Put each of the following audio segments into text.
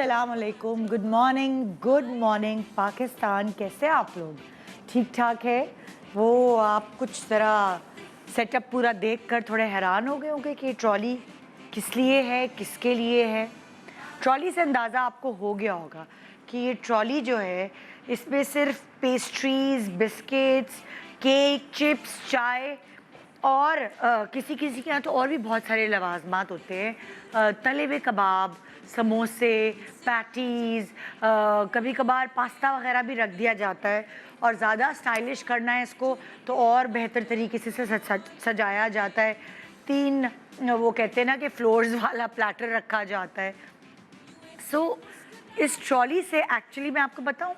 अस्सलाम वालेकुम, good morning Pakistan. कैसे आप लोग? ठीक ठाक है? वो आप कुछ ज़रा सेटअप पूरा देखकर थोड़े हैरान हो गए होंगे कि ट्रॉली किस लिए है, किसके लिए है। ट्रॉली से अंदाज़ा आपको हो गया होगा कि ये ट्रॉली जो है इसमें सिर्फ पेस्ट्रीज़, बिस्किट्स, केक, चिप्स, चाय और किसी किसी के यहाँ तो और भी बहुत सारे लवाज़मात होते हैं। तले हुए कबाब, समोसे, पैटीज़, कभी कभार पास्ता वगैरह भी रख दिया जाता है। और ज़्यादा स्टाइलिश करना है इसको तो और बेहतर तरीके से सजाया जाता है। 3 वो कहते हैं ना कि फ्लोर्स वाला प्लेटर रखा जाता है। इस ट्रॉली से एक्चुअली मैं आपको बताऊं,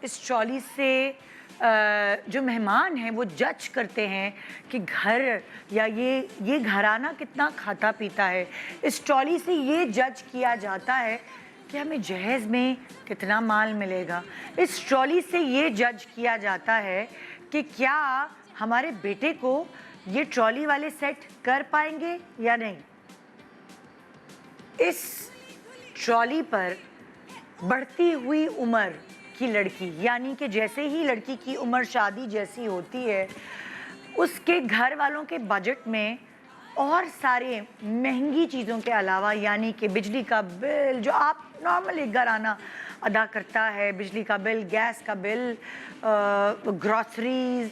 इस ट्रॉली से जो मेहमान हैं वो जज करते हैं कि घर या ये घराना कितना खाता पीता है। इस ट्रॉली से ये जज किया जाता है कि हमें जहेज़ में कितना माल मिलेगा। इस ट्रॉली से ये जज किया जाता है कि क्या हमारे बेटे को ये ट्रॉली वाले सेट कर पाएंगे या नहीं। इस ट्रॉली पर बढ़ती हुई उम्र की लड़की, यानी कि जैसे ही लड़की की उम्र शादी जैसी होती है, उसके घर वालों के बजट में और सारे महंगी चीज़ों के अलावा, यानी कि बिजली का बिल जो आप नॉर्मल एक घराना अदा करता है, बिजली का बिल, गैस का बिल, ग्रॉसरीज,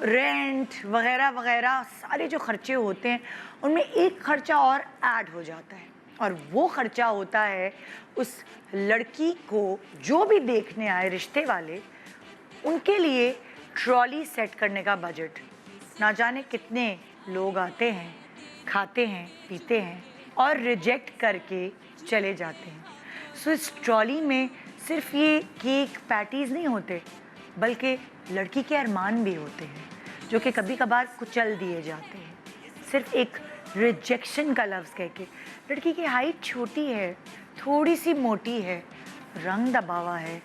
रेंट वगैरह वगैरह सारे जो खर्चे होते हैं उनमें एक खर्चा और ऐड हो जाता है। और वो खर्चा होता है उस लड़की को जो भी देखने आए रिश्ते वाले, उनके लिए ट्रॉली सेट करने का बजट। ना जाने कितने लोग आते हैं, खाते हैं, पीते हैं और रिजेक्ट करके चले जाते हैं। इस ट्रॉली में सिर्फ ये केक पैटीज़ नहीं होते, बल्कि लड़की के अरमान भी होते हैं जो कि कभी कभार कुचल दिए जाते हैं सिर्फ एक रिजेक्शन का लफ्ज़ कह के। लड़की की हाइट छोटी है, थोड़ी सी मोटी है, रंग दबा हुआ है,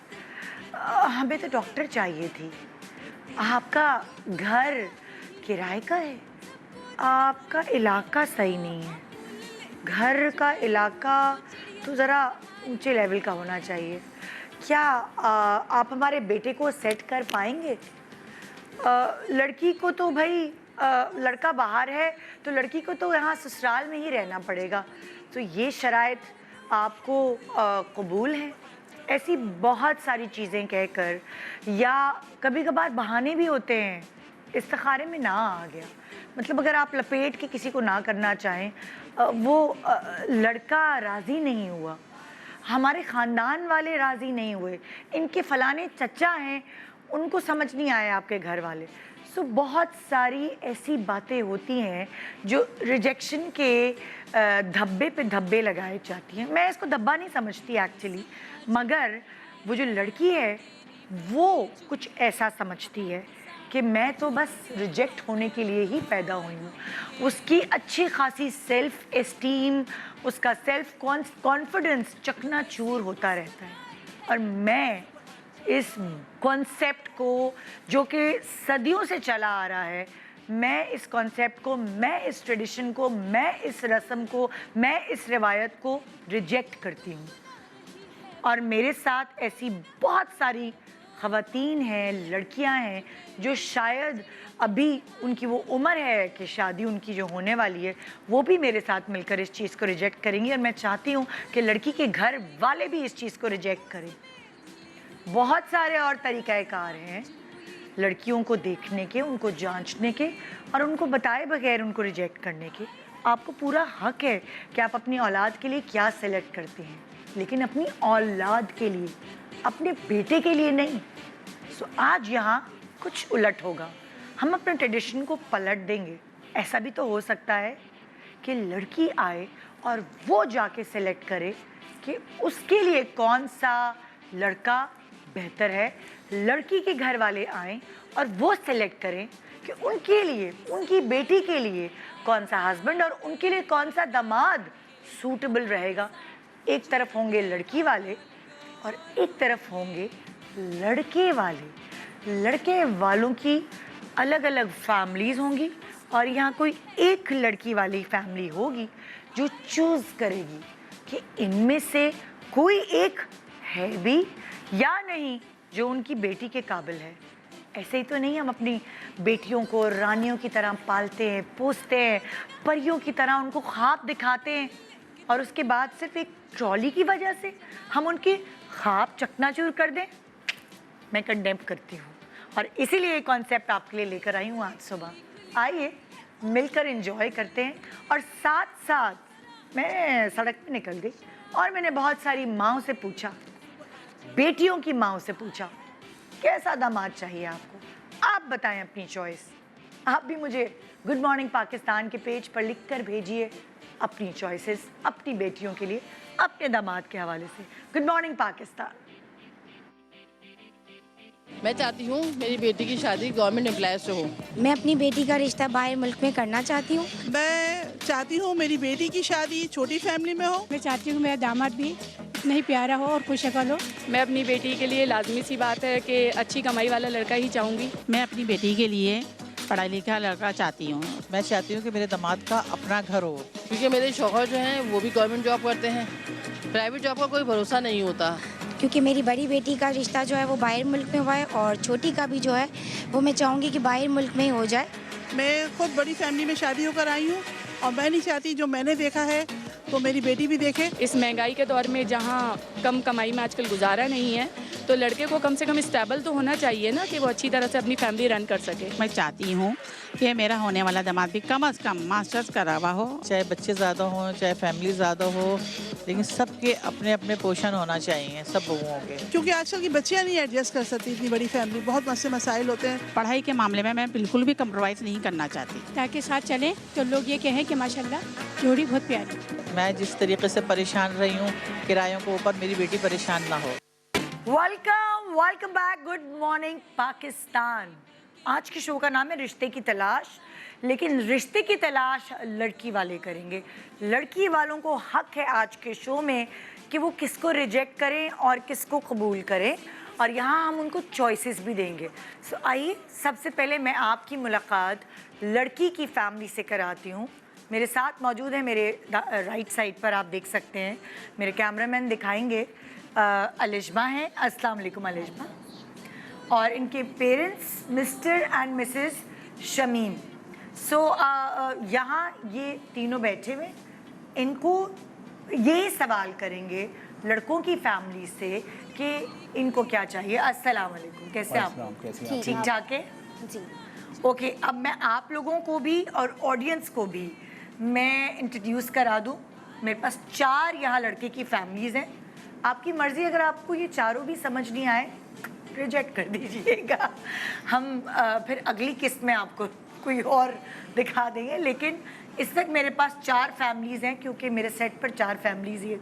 हमें तो डॉक्टर चाहिए थी, आपका घर किराए का है, आपका इलाका सही नहीं है, घर का इलाका तो ज़रा ऊंचे लेवल का होना चाहिए, क्या आप हमारे बेटे को सेट कर पाएंगे। लड़की को तो भाई लड़का बाहर है तो लड़की को तो यहाँ ससुराल में ही रहना पड़ेगा, तो ये शराइत आपको कबूल है। ऐसी बहुत सारी चीज़ें कहकर, या कभी कभार बहाने भी होते हैं, इस्तिखारे में ना आ गया, मतलब अगर आप लपेट के किसी को ना करना चाहें, वो लड़का राज़ी नहीं हुआ, हमारे ख़ानदान वाले राज़ी नहीं हुए, इनके फ़लाने चचा हैं उनको समझ नहीं आए आपके घर वाले। बहुत सारी ऐसी बातें होती हैं जो रिजेक्शन के धब्बे पे धब्बे लगाए जाती हैं। मैं इसको धब्बा नहीं समझती एक्चुअली, मगर वो जो लड़की है वो कुछ ऐसा समझती है कि मैं तो बस रिजेक्ट होने के लिए ही पैदा हुई हूँ। उसकी अच्छी खासी सेल्फ एस्टीम, उसका सेल्फ कॉन्फिडेंस चकनाचूर होता रहता है। और मैं इस कॉन्सेप्ट को जो कि सदियों से चला आ रहा है, मैं इस कॉन्सेप्ट को, मैं इस ट्रेडिशन को, मैं इस रस्म को, मैं इस रिवायत को रिजेक्ट करती हूँ। और मेरे साथ ऐसी बहुत सारी ख़वातीन हैं, लड़कियां हैं जो शायद अभी उनकी वो उम्र है कि शादी उनकी जो होने वाली है, वो भी मेरे साथ मिलकर इस चीज़ को रिजेक्ट करेंगी। और मैं चाहती हूँ कि लड़की के घर वाले भी इस चीज़ को रिजेक्ट करें। बहुत सारे और तरीक़ाकार हैं लड़कियों को देखने के, उनको जांचने के और उनको बताए बगैर उनको रिजेक्ट करने के। आपको पूरा हक है कि आप अपनी औलाद के लिए क्या सेलेक्ट करते हैं, लेकिन अपनी औलाद के लिए, अपने बेटे के लिए नहीं। आज यहाँ कुछ उलट होगा, हम अपने ट्रेडिशन को पलट देंगे। ऐसा भी तो हो सकता है कि लड़की आए और वो जाके सेलेक्ट करे कि उसके लिए कौन सा लड़का बेहतर है। लड़की के घर वाले आएँ और वो सेलेक्ट करें कि उनके लिए, उनकी बेटी के लिए कौन सा हस्बैंड और उनके लिए कौन सा दामाद सूटेबल रहेगा। एक तरफ होंगे लड़की वाले और एक तरफ होंगे लड़के वाले। लड़के वालों की अलग अलग फैमिलीज़ होंगी और यहाँ कोई एक लड़की वाली फैमिली होगी जो चूज़ करेगी कि इनमें से कोई एक है भी या नहीं जो उनकी बेटी के काबिल है। ऐसे ही तो नहीं हम अपनी बेटियों को रानियों की तरह पालते हैं, पोसते हैं, परियों की तरह उनको ख्वाब दिखाते हैं और उसके बाद सिर्फ एक ट्रॉली की वजह से हम उनके ख्वाब चकनाचूर कर दें। मैं कंडेम करती हूँ और इसीलिए ये कॉन्सेप्ट आपके लिए लेकर आई हूँ आज सुबह। आइए मिलकर एंजॉय करते हैं। और साथ साथ मैं सड़क पे निकल गई और मैंने बहुत सारी माँओं से पूछा, बेटियों की माँओं से पूछा, कैसा दामाद चाहिए आपको, आप बताएं अपनी चॉइस। आप भी मुझे गुड मॉर्निंग पाकिस्तान के पेज पर लिख कर भेजिए अपनी चॉइसेस अपनी बेटियों के लिए, अपने दामाद के हवाले से। Good morning Pakistan. मैं चाहती हूँ मेरी बेटी की शादी गवर्नमेंट एम्प्लॉय से हो। मैं अपनी बेटी का रिश्ता बाहर मुल्क में करना चाहती हूँ। मैं चाहती हूँ मेरी बेटी की शादी छोटी फैमिली में हो। मैं चाहती हूँ मेरा दामाद भी इतना ही प्यारा हो और खुशशक्ल हो। मैं अपनी बेटी के लिए लाजमी सी बात है कि अच्छी कमाई वाला लड़का ही चाहूँगी। मैं अपनी बेटी के लिए पढ़ा लिखा लड़का चाहती हूँ। मैं चाहती हूँ कि मेरे दामाद का अपना घर हो, क्योंकि मेरे शौहर जो हैं वो भी गवर्नमेंट जॉब करते हैं। प्राइवेट जॉब का कोई भरोसा नहीं होता। क्योंकि मेरी बड़ी बेटी का रिश्ता जो है वो बाहर मुल्क में हुआ है और छोटी का भी जो है वो मैं चाहूँगी कि बाहर मुल्क में ही हो जाए। मैं खुद बड़ी फैमिली में शादी होकर आई हूँ और मैं नहीं चाहती जो मैंने देखा है तो मेरी बेटी भी देखे। इस महंगाई के दौर में जहाँ कम कमाई में आजकल गुजारा नहीं है, तो लड़के को कम से कम स्टेबल तो होना चाहिए ना कि वो अच्छी तरह से अपनी फैमिली रन कर सके। मैं चाहती हूँ कि मेरा होने वाला दामाद भी कम से कम मास्टर्स करा हुआ हो। चाहे बच्चे ज़्यादा हों चाहे फैमिली ज़्यादा हो, लेकिन सबके अपने अपने पोषण होना चाहिए सब बहुओं के। क्योंकि आजकल की बच्चियाँ नहीं एडजस्ट कर सकती इतनी बड़ी फैमिली, बहुत मसले मसाइल होते हैं। पढ़ाई के मामले में मैं बिल्कुल भी कम्प्रोमाइज़ नहीं करना चाहती। ताकि साथ चलें तो लोग ये कहें कि माशाल्लाह जोड़ी बहुत प्यारी। मैं जिस तरीके से परेशान रही हूँ किरायों के ऊपर, मेरी बेटी परेशान ना हो। Welcome back. Good morning Pakistan. आज के शो का नाम है रिश्ते की तलाश, लेकिन रिश्ते की तलाश लड़की वाले करेंगे। लड़की वालों को हक है आज के शो में कि वो किसको रिजेक्ट करें और किसको कबूल करें, और यहाँ हम उनको चॉइसेस भी देंगे। सो आइए सबसे पहले मैं आपकी मुलाकात लड़की की फैमिली से कराती हूँ। मेरे साथ मौजूद है, मेरे राइट साइड पर आप देख सकते हैं, मेरे कैमरामैन दिखाएंगे, अलिशमा हैं। अस्सलाम वालेकुम अलिशमा। और इनके parents mister and missus Shamim. So यहाँ ये तीनों बैठे हुए, इनको ये सवाल करेंगे लड़कों की फैमिली से कि इनको क्या चाहिए। अस्सलाम वालेकुम, कैसे आप? ठीक ठाक है जी। ओके, अब मैं आप लोगों को भी और ऑडियंस को भी मैं इंट्रोड्यूस करा दूं। मेरे पास 4 यहाँ लड़के की फैमिलीज़ हैं। आपकी मर्ज़ी, अगर आपको ये चारों भी समझ नहीं आए रिजेक्ट कर दीजिएगा। हम फिर अगली किस्त में आपको कोई और दिखा देंगे, लेकिन इस वक्त मेरे पास 4 फैमिलीज़ हैं क्योंकि मेरे सेट पर 4 फैमिलीज़ ये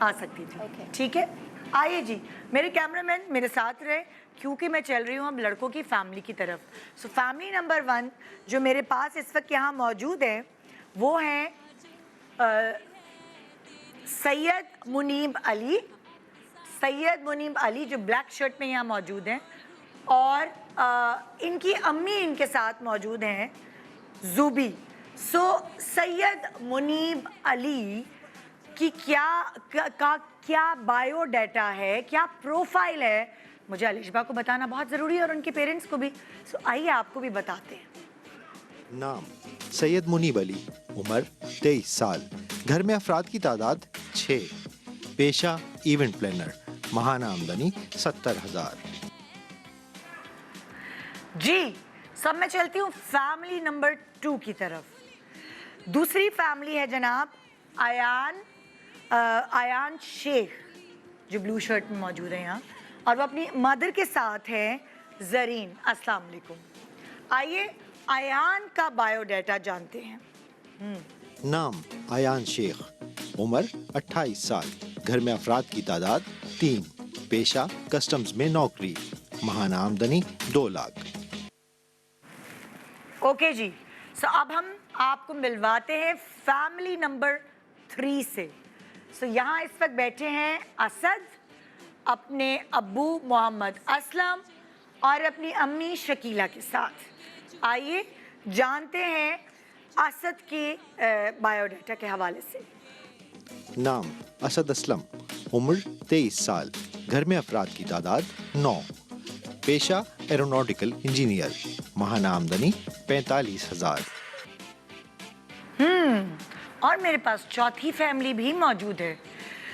आ सकती थी। ठीक है, आइए जी, मेरे कैमरामैन मेरे साथ रहे क्योंकि मैं चल रही हूँ अब लड़कों की फैमिली की तरफ। सो फैमिली नंबर 1 जो मेरे पास इस वक्त यहाँ मौजूद है वो हैं सैयद मुनीब अली। सैयद मुनीब अली जो ब्लैक शर्ट में यहाँ मौजूद हैं, और इनकी अम्मी इनके साथ मौजूद हैं ज़ूबी। सो सैयद मुनीब अली की क्या बायोडाटा है, क्या प्रोफाइल है, मुझे अलिशबा को बताना बहुत ज़रूरी है और उनके पेरेंट्स को भी। सो आइए आपको भी बताते हैं। नाम सैयद मुनीब अली, उम्र 23 साल, घर में अफराद की तादाद 6, पेशा इवेंट प्लानर, माहाना आमदनी 70,000। जी, सब मैं चलती हूँ फैमिली नंबर 2 की तरफ। दूसरी फैमिली है जनाब आयान शेख जो ब्लू शर्ट में मौजूद है यहाँ, और वो अपनी मदर के साथ है जरीन। अस्सलाम वालेकुम। आइए आयान का बायोडाटा जानते हैं। नाम आयान शेख, उम्र 28 साल, घर में अफराद की तादाद 3, पेशा कस्टम्स में नौकरी, माहाना आमदनी 2 लाख। ओके जी, सो अब हम आपको मिलवाते हैं फैमिली नंबर 3 से। सो यहाँ इस वक्त बैठे हैं असद, अपने अब्बू मोहम्मद असलम और अपनी अम्मी शकीला के साथ। आइए जानते हैं असद के बायोडाटा के हवाले से। नाम असद असलम, उम्र 23 साल, घर में अफराद की तादाद 9, पेशा एरोनॉटिकल इंजीनियर, माहाना आमदनी 45,000। और मेरे पास चौथी फैमिली भी मौजूद है।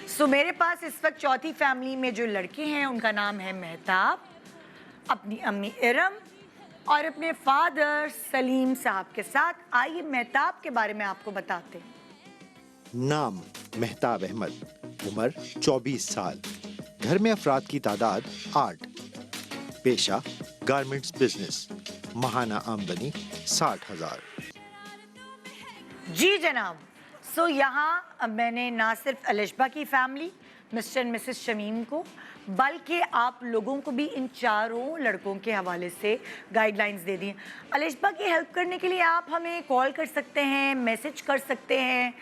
सो मेरे पास इस वक्त चौथी फैमिली में जो लड़के हैं उनका नाम है मेहताब, अपनी अम्मी इरम और अपने फादर सलीम साहब के साथ। आइए मेहताब के बारे में आपको बताते हैं। नाम मेहताब अहमद, उम्र 24 साल, घर में अफराद की तादाद 8, पेशा गारमेंट्स बिजनेस, माहाना आमदनी 60,000। जी जनाब। सो यहाँ मैंने ना सिर्फ अलिशबा की family mister and missus Shamim को, बल्कि आप लोगों को भी इन चारों लड़कों के हवाले से गाइडलाइंस दे दी। अलिशबा की हेल्प करने के लिए आप हमें कॉल कर सकते हैं, मैसेज कर सकते हैं।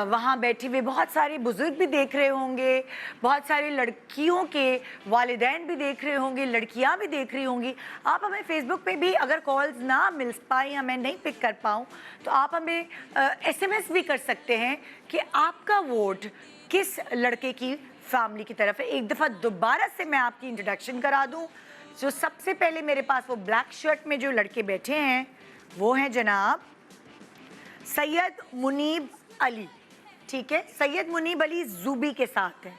वहाँ बैठे हुए बहुत सारे बुज़ुर्ग भी देख रहे होंगे, बहुत सारी लड़कियों के वालिदैन भी देख रहे होंगे, लड़कियाँ भी देख रही होंगी। आप हमें फेसबुक पे भी अगर कॉल्स ना मिल पाए, हमें नहीं पिक कर पाऊँ, तो आप हमें SMS भी कर सकते हैं कि आपका वोट किस लड़के की फैमिली की तरफ है। एक दफ़ा दोबारा से मैं आपकी इंट्रोडक्शन करा दूं। जो सबसे पहले मेरे पास वो ब्लैक शर्ट में जो लड़के बैठे हैं वो हैं जनाब सैयद मुनीब अली, ठीक है, सैयद मुनीब अली जूबी के साथ है।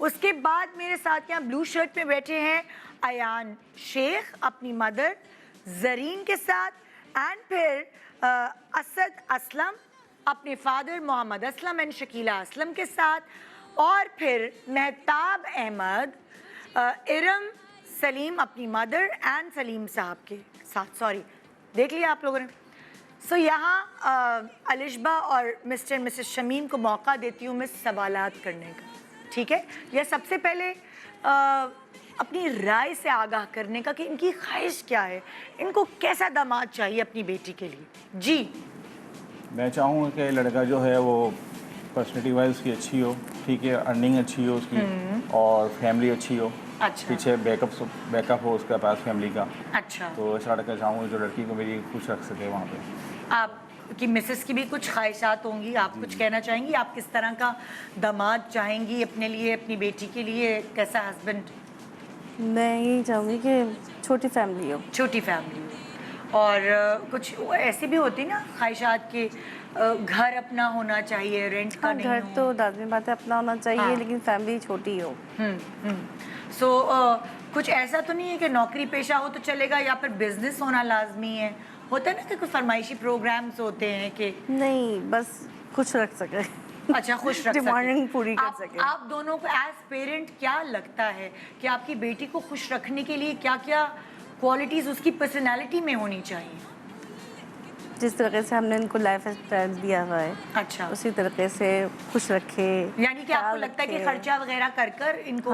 उसके बाद मेरे साथ यहाँ ब्लू शर्ट में बैठे हैं अयान शेख अपनी मदर जरीन के साथ, एंड फिर असद असलम अपने फादर मोहम्मद असलम एंड शकीला असलम के साथ, और फिर मेहताब अहमद इरम सलीम अपनी मदर एंड सलीम साहब के साथ। सॉरी, देख लिया आप लोगों ने। सो यहाँ अलिशबा और मिस्टर एंड मिसेस शमीम को मौका देती हूँ मैं सवालात करने का, ठीक है। यह सबसे पहले अपनी राय से आगाह करने का कि इनकी ख्वाहिश क्या है, इनको कैसा दामाद चाहिए अपनी बेटी के लिए। जी, मैं चाहूँगा कि लड़का जो है वो पर्सनैलिटी वाइज उसकी अच्छी हो, ठीक है, अर्निंग अच्छी हो उसकी, और फैमिली अच्छी हो। अच्छा, पीछे बैकअप हो उसके पास फैमिली का। अच्छा, तो ऐसा लड़का चाहूँगा जो लड़की को मेरी खुश रख सके वहाँ पे। आपकी मिसेस की भी कुछ ख्वाहिशात होंगी, आप कुछ कहना चाहेंगी? आप किस तरह का दामाद चाहेंगी अपने लिए, अपनी बेटी के लिए, कैसा हस्बैंड? मैं यही चाहूँगी कि छोटी फैमिली हो। छोटी फैमिली हो, और कुछ ऐसी भी होती ना ख्वाहिशात के घर अपना होना चाहिए, रेंट का नहीं घर हो। तो लाजमी बात है अपना होना चाहिए, हाँ। लेकिन फैमिली छोटी हो। सो कुछ ऐसा तो नहीं है कि नौकरी पेशा हो तो चलेगा या फिर बिजनेस होना लाजमी है? होता है ना कि कुछ फरमाइशी प्रोग्राम्स होते हैं कि नहीं, बस खुश रख सके। अच्छा, खुश रख डिमांडिंग पूरी कर सके। आप दोनों को एज पेरेंट क्या लगता है कि आपकी बेटी को खुश रखने के लिए क्या क्या क्वालिटीज उसकी पर्सनालिटी में होनी चाहिए? जिस तरीके से हमने इनको लाइफ स्टाइल दिया हुआ है, अच्छा, उसी तरीके से खुश रखे। यानी कि आपको लगता है कि खर्चा वगैरह कर कर इनको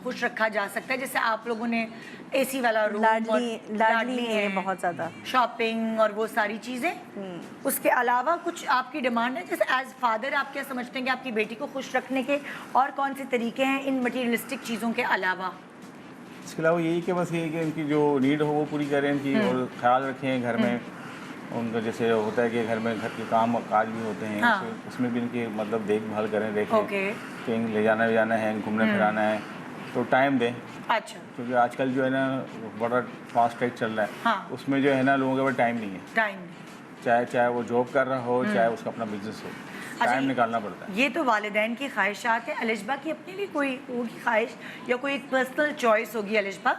खुश रखा जा सकता है? जैसे आप लोगों ने एसी वाला रूम, लाडली है बहुत ज़्यादा, शॉपिंग और वो सारी चीज़ें। उसके अलावा कुछ आपकी डिमांड है? जैसे एज फादर आप क्या समझते हैं कि आपकी बेटी को खुश रखने के और कौन से तरीके हैं इन मटीरियलिस्टिक चीज़ों के अलावा? इसके अलावा यही कि बस ये कि इनकी जो नीड हो वो पूरी करें इनकी, और ख्याल रखें घर में उनका। जैसे होता है कि घर में घर के काम काज भी होते हैं, हाँ। उसमें भी इनकी मतलब देखभाल करें, देखें ओके, कहीं ले जाना है, घूमने फिराना है तो टाइम दें। अच्छा, क्योंकि आजकल जो है ना बड़ा फास्ट ट्रैक चल रहा है, हाँ। उसमें जो है ना लोगों के पास टाइम नहीं है। टाइम चाहे वो जॉब कर रहा हो, चाहे उसका अपना बिजनेस हो, टाइम निकालना पड़ता है। ये तो वालिदैन की ख्वाहिशात है। अलिशबा की अपने लिए कोई होगी ख्वाहिश या कोई एक पर्सनल चॉइस होगी? अलिशबा,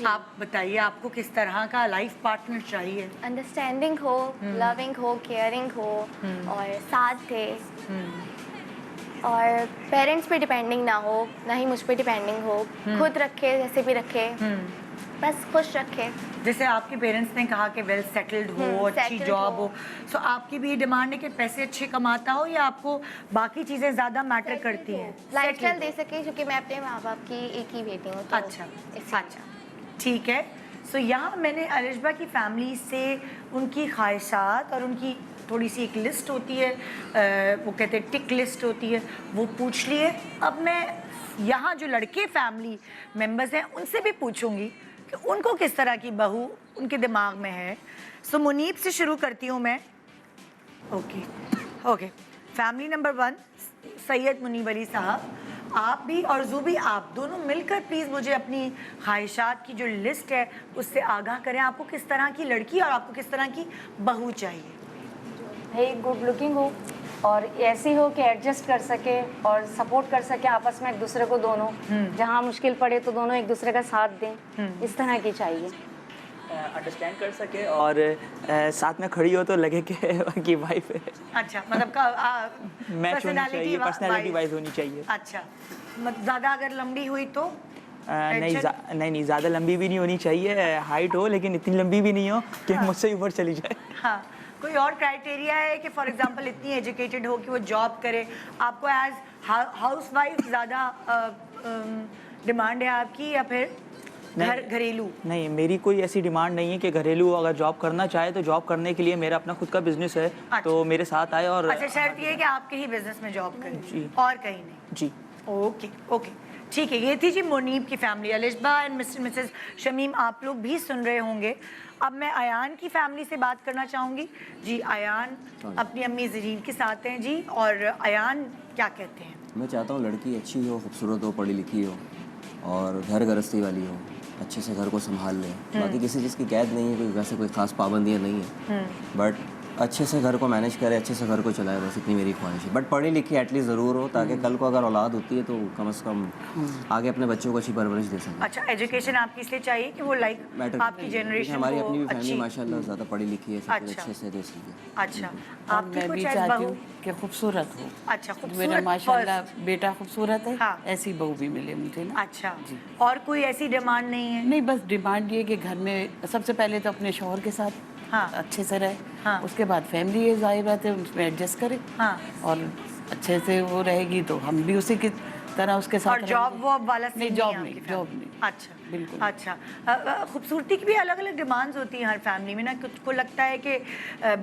आप बताइए, आपको किस तरह का लाइफ पार्टनर चाहिए? अंडरस्टैंडिंग हो, लविंग हो, केयरिंग हो, और साथ दे, और पेरेंट्स पे डिपेंडिंग ना हो, ना ही मुझ पे डिपेंडिंग हो, खुद रखे जैसे भी रखे, बस खुश रखे। जैसे आपके पेरेंट्स ने कहा कि वेल सेटल्ड हो, अच्छी जॉब हो, सो आपकी भी डिमांड है कि पैसे अच्छे कमाता हो या आपको बाकी चीज़ें ज़्यादा मैटर करती हैं? लाइफस्टाइल दे सके, क्योंकि मैं अपने माँ बाप की एक ही बेटी हूँ। अच्छा, ठीक है। सो यहाँ मैंने अलिशबा की फैमिली से उनकी ख्वाहिशात और उनकी थोड़ी सी एक लिस्ट होती है, वो कहते हैं टिक लिस्ट होती है, वो पूछ लिए। अब मैं यहाँ जो लड़के फैमिली मेंबर्स हैं उनसे भी पूछूंगी कि उनको किस तरह की बहू उनके दिमाग में है। सो मुनीब से शुरू करती हूँ मैं। Okay, family number 1 Syed Munib Ali साहब, आप भी और जूबी, आप दोनों मिलकर प्लीज़ मुझे अपनी ख्वाहिशात की जो लिस्ट है उससे आगाह करें। आपको किस तरह की लड़की और आपको किस तरह की बहू चाहिए? भाई गुड लुकिंग हो और ऐसी हो कि एडजस्ट कर सके और सपोर्ट कर सके आपस में एक दूसरे को दोनों, जहाँ मुश्किल पड़े तो दोनों एक दूसरे का साथ दें, इस तरह की चाहिए। अंडरस्टैंड कर सके और साथ में खड़ी हो तो लगे कि वाइफ है। अच्छा, मतलब मैच होनी चाहिए, पर्सनालिटी वाइज होनी चाहिए। अच्छा, ज़्यादा अगर लंबी हुई तो नहीं, ज़्यादा लंबी भी नहीं होनी चाहिए, हाइट हो लेकिन इतनी लंबी भी नहीं हो कि मुझसे ऊपर चली जाए। हाँ, कोई और क्राइटेरिया है कि फॉर एग्जांपल इतनी एजुकेटेड हो कि वो जॉब करे? आपको एज हाउसवाइफ ज़्यादा डिमांड है आपकी या फिर घरेलू? नहीं, मेरी कोई ऐसी डिमांड नहीं है कि घरेलू अगर जॉब करना चाहे तो जॉब करने के लिए मेरा अपना खुद का बिजनेस है। अच्छा। तो मेरे साथ आए और अच्छा, शर्त ये है कि आपके ही बिजनेस में जॉब करें जी, और कहीं नहीं? जी। ओके ओके, ठीक है। ये थी जी मुनीब की family, Alishba and mister Mrs Shamim. आप लोग भी सुन रहे होंगे। अब मैं अयान की फैमिली से बात करना चाहूँगी। जी अयान अपनी अम्मी ज़रीन के साथ हैं जी, और अयान क्या कहते हैं? मैं चाहता हूँ लड़की अच्छी हो, खूबसूरत हो, पढ़ी लिखी हो और घर गृहस्थी वाली हो, अच्छे से घर को संभाल ले। बाकी किसी चीज़ की कैद नहीं है, कोई वैसे कोई खास पाबंदियाँ नहीं है, बट अच्छे से घर को मैनेज करे, अच्छे से घर को चलाए, बस इतनी मेरी ख्वाहिश है। बट पढ़ी लिखी एटलीस्ट ज़रूर हो, ताकि कल को अगर औलाद होती है तो कम से कम आगे अपने बच्चों को अच्छी परवरिश दे सके। अच्छा, एजुकेशन आपकी इसलिए चाहिए कि वो लाइक आपकी जनरेशन हमारी अपनी भी फैमिली माशाल्लाह ज़्यादा पढ़ी लिखी है, सब कुछ अच्छा। अच्छे से दे सके। अच्छा, आप भी चाहती हूँ कि खूबसूरत हो। अच्छा, मेरा माशाल्लाह बेटा खूबसूरत है। हाँ। ऐसी बहू भी मिले मुझे ना। अच्छा, और कोई ऐसी डिमांड नहीं है? नहीं, बस डिमांड ये कि घर में सबसे पहले तो अपने शौहर के साथ अच्छे से रहे। हाँ। उसके बाद फैमिली है, जाहिर बात है, उसमें एडजस्ट करे। हाँ। और अच्छे से वो रहेगी तो हम भी उसी की तरह उसके साथ। और जॉब वॉब वाला नहीं, जॉब नहीं। अच्छा, बिल्कुल। अच्छा, खूबसूरती की भी अलग अलग डिमांड्स होती हैं हर फैमिली में ना। कुछ को लगता है कि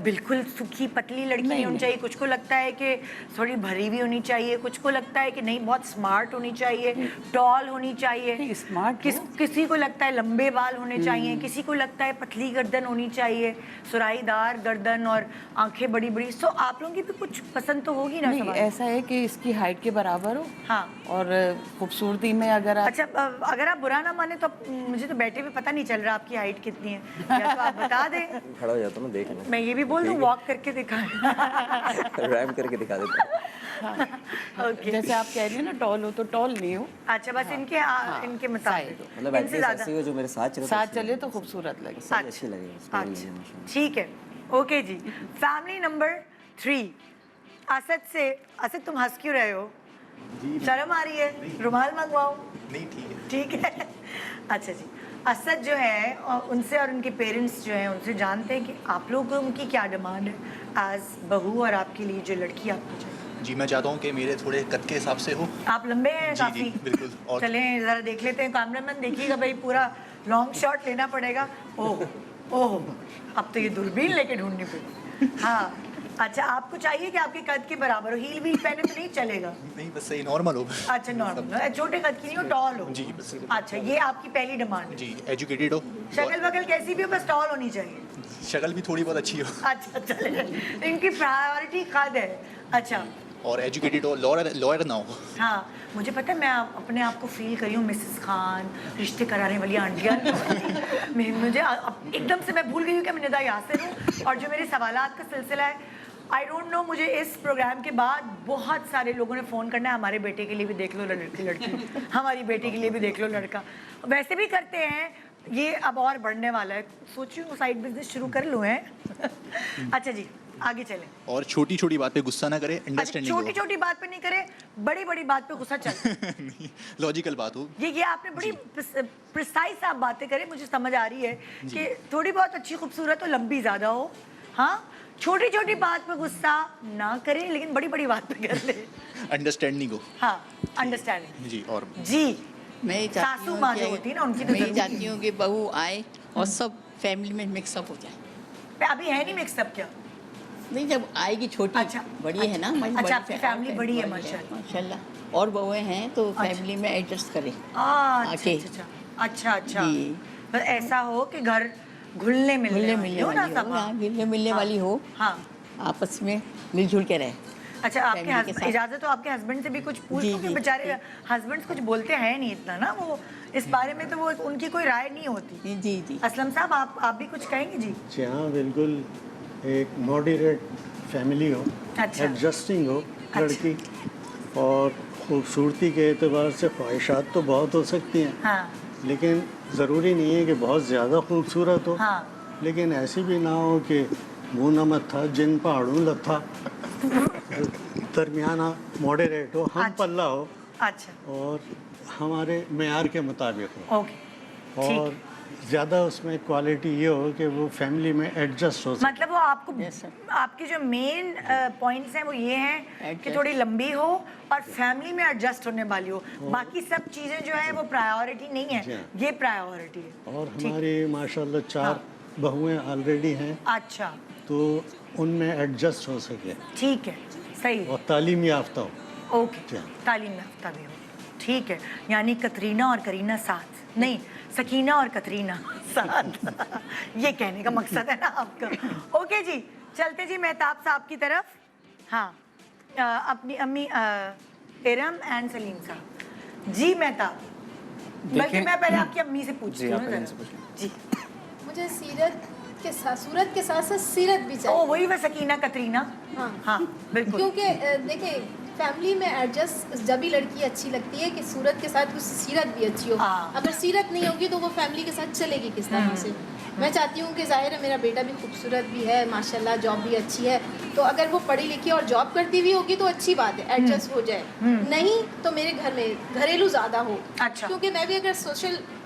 बिल्कुल सूखी पतली लड़की नहीं होनी चाहिए, कुछ को लगता है कि थोड़ी भरी भी होनी चाहिए, कुछ को लगता है कि नहीं बहुत स्मार्ट होनी चाहिए, टॉल होनी चाहिए। स्मार्ट किसी को लगता है लंबे बाल होने चाहिए, किसी को लगता है पतली गर्दन होनी चाहिए, सुराहीदार गर्दन और आंखें बड़ी बड़ी। सो आप लोगों की भी कुछ पसंद तो होगी ना? नहीं, ऐसा है कि इसकी हाइट के बराबर हो। हाँ। और खूबसूरती में अगर आप अगर आप बुरा ना माने तो मुझे तो बैठे हुए पता नहीं चल रहा आपकी हाइट कितनी है, या तो आप बता दें। खड़ा हो जाता हूँ, देख लें। मैं ये भी बोल दूँ, वॉक करके दिखा रैम करके दिखा देता हूँ। ओके, जैसे आप कह रही हैं ना टॉल हो तो टॉल नहीं हो। अच्छा, बस इनके मुताबिक मतलब ऐसी जो मेरे साथ चले तो खूबसूरत लगे, अच्छी लगे। ठीक है, ओके जी। फैमिली नंबर 3, असद से। असद, तुम हंस क्यों रहे हो? शर्म आ रही है? रुमाल मंगवाओ? नहीं, ठीक है। ठीक है। अच्छा जी, असद जो है उनसे और उनके पेरेंट्स जो हैं उनसे जानते हैं कि आप लोगों की क्या डिमांड है एज बहू और आपके लिए जो लड़की आपको चाहिए। जी, मैं चाहता हूँ कि मेरे थोड़े कद के हिसाब से हो। आप लंबे हैं काफ़ी। जी, बिल्कुल। और चलें ज़रा देख लेते हैं, कैमरामैन देखिएगा भाई, पूरा लॉन्ग शॉट लेना पड़ेगा। ओह ओह, अब तो ये दूरबीन लेके ढूंढनी पड़ेगी। हाँ, अच्छा, आपको चाहिए कि आपके कद के बराबर हो, हील वील पहने तो नहीं चलेगा? नहीं, बस सही नॉर्मल हो। अच्छा, नॉर्मल, छोटे कद की नहीं हो, टॉल हो। जी, बस। अच्छा, ये आपकी पहली डिमांड? जी, एजुकेटेड हो, शक्ल वकल कैसी भी हो, बस टॉल होनी चाहिए। शक्ल भी थोड़ी बहुत अच्छी हो। अच्छा, चले, इनकी प्रायोरिटी कद है। अच्छा, और एजुकेटेड हो, लॉयर ना हो। हाँ, मुझे पता है, मैं अपने आप को फील करी हूँ मिसेस खान, रिश्ते कराने वाली आंटियाँ। मुझे एकदम से मैं भूल गई हूँ कि मैं निदा यासिर हूँ, और जो मेरे सवालात का सिलसिला है, आई डोंट नो, मुझे इस प्रोग्राम के बाद बहुत सारे लोगों ने फ़ोन करना है, हमारे बेटे के लिए भी देख लो लड़की, हमारी बेटी के लिए भी देख लो लड़का। वैसे भी करते हैं, ये अब और बढ़ने वाला है। सोची हूँ साइड बिजनेस शुरू कर लूँ, है? अच्छा जी, आगे चलें। और छोटी छोटी बात पे गुस्सा ना करे, अंडरस्टैंडिंग हो। छोटी छोटी बात पे नहीं करे, बड़ी बड़ी बात पे गुस्सा चले। लॉजिकल बात हो। ये आपने बड़ी प्रिसाइज आप बातें करें, मुझे समझ आ रही है कि थोड़ी बहुत अच्छी खूबसूरत हो, लंबी ज़्यादा हो। हाँ, छोटी छोटी बात पे गुस्सा ना करें, लेकिन बड़ी बड़ी बात पे कर ले। अंडरस्टैंडिंग हो। हाँ, अंडरस्टैंडिंग जी। और जी, मैं सासू माँ जो होती है ना, उनकी तो मैं चाहती हूँ कि बहू आए और सब फैमिली में मिक्सअप हो जाए। अभी है नहीं मिक्सअप क्या? नहीं, जब आएगी छोटी। अच्छा, बड़ी है ना। अच्छा, आपकी फैमिली बड़ी है माशाल्लाह, और बहुएं हैं तो फैमिली में एडजस्ट करें। अच्छा, बस ऐसा हो कि घर घुलने मिलने वाली हो, हाँ, आपस में मिलजुल के रहे। अच्छा, आपके family के साथ। इजाजत हो आपके हस्बैंड से भी कुछ पूछ जी, लो कि जी, बेचारे हस्बैंड्स कुछ बोलते हैं नहीं इतना ना, वो इस बारे में तो वो उनकी कोई राय नहीं होती। जी जी। असलम साहब आप भी कुछ कहेंगे जी? जी हाँ, बिल्कुल। एक मॉडरेट फैमिली हो, अच्छा। एडजस्टिंग हो लड़की, और खूबसूरती के एतबार से ख्वाहिशात तो बहुत हो सकती हैं, हाँ। लेकिन ज़रूरी नहीं है कि बहुत ज़्यादा खूबसूरत हो, हाँ। लेकिन ऐसी भी ना हो कि मुँह न मत्था जिन पहाड़ों लत्था, दरमियाना मॉडरेट हो, हम पल्ला हो, अच्छा, और हमारे मेयार के मुताबिक हो, ओके, और ज़्यादा उसमें क्वालिटी ये हो कि वो फैमिली में एडजस्ट हो सके। मतलब वो आपको आपकी जो मेन पॉइंट्स हैं वो ये हैं कि थोड़ी लंबी हो और फैमिली में एडजस्ट होने वाली हो, बाकी सब चीज़ें जो है वो प्रायोरिटी नहीं है, ये प्रायोरिटी है। और हमारी माशाल्लाह 4 बहुएं ऑलरेडी हैं, अच्छा, तो उनमें एडजस्ट हो सके, ठीक है, सही है, और तालीम याफ्ता हो। ओके, तालीम याफ्ता भी हो, ठीक है। यानी कतरीना और करीना साथ नहीं, सकीना और कतरीना साथ ये कहने का मकसद है ना आपका। ओके जी, चलते जी मेहताब साहब की तरफ। हाँ, अपनी अम्मी इरम एंड सलीम साहब जी। मेहताब, बल्कि मैं पहले आपकी अम्मी से पूछती हूँ जी। मुझे सीरत के साथ, सूरत के साथ साथ सीरत भी चाहिए। ओ, वही वह सकीना कतरीना। हाँ हाँ, बिल्कुल। क्योंकि देखिए फैमिली में एडजस्ट जब भी लड़की अच्छी लगती है कि सूरत के साथ उसकी सीरत भी अच्छी हो। अगर सीरत नहीं होगी तो वो फैमिली के साथ चलेगी किस तरह से। मैं चाहती हूँ कि जाहिर है मेरा बेटा भी खूबसूरत भी है माशाल्लाह, जॉब भी अच्छी है, तो अगर वो पढ़ी लिखी और जॉब करती भी होगी तो अच्छी बात है, एडजस्ट हो जाए। नहीं तो मेरे घर में घरेलू ज़्यादा हो। अच्छा। क्योंकि मैं भी अगर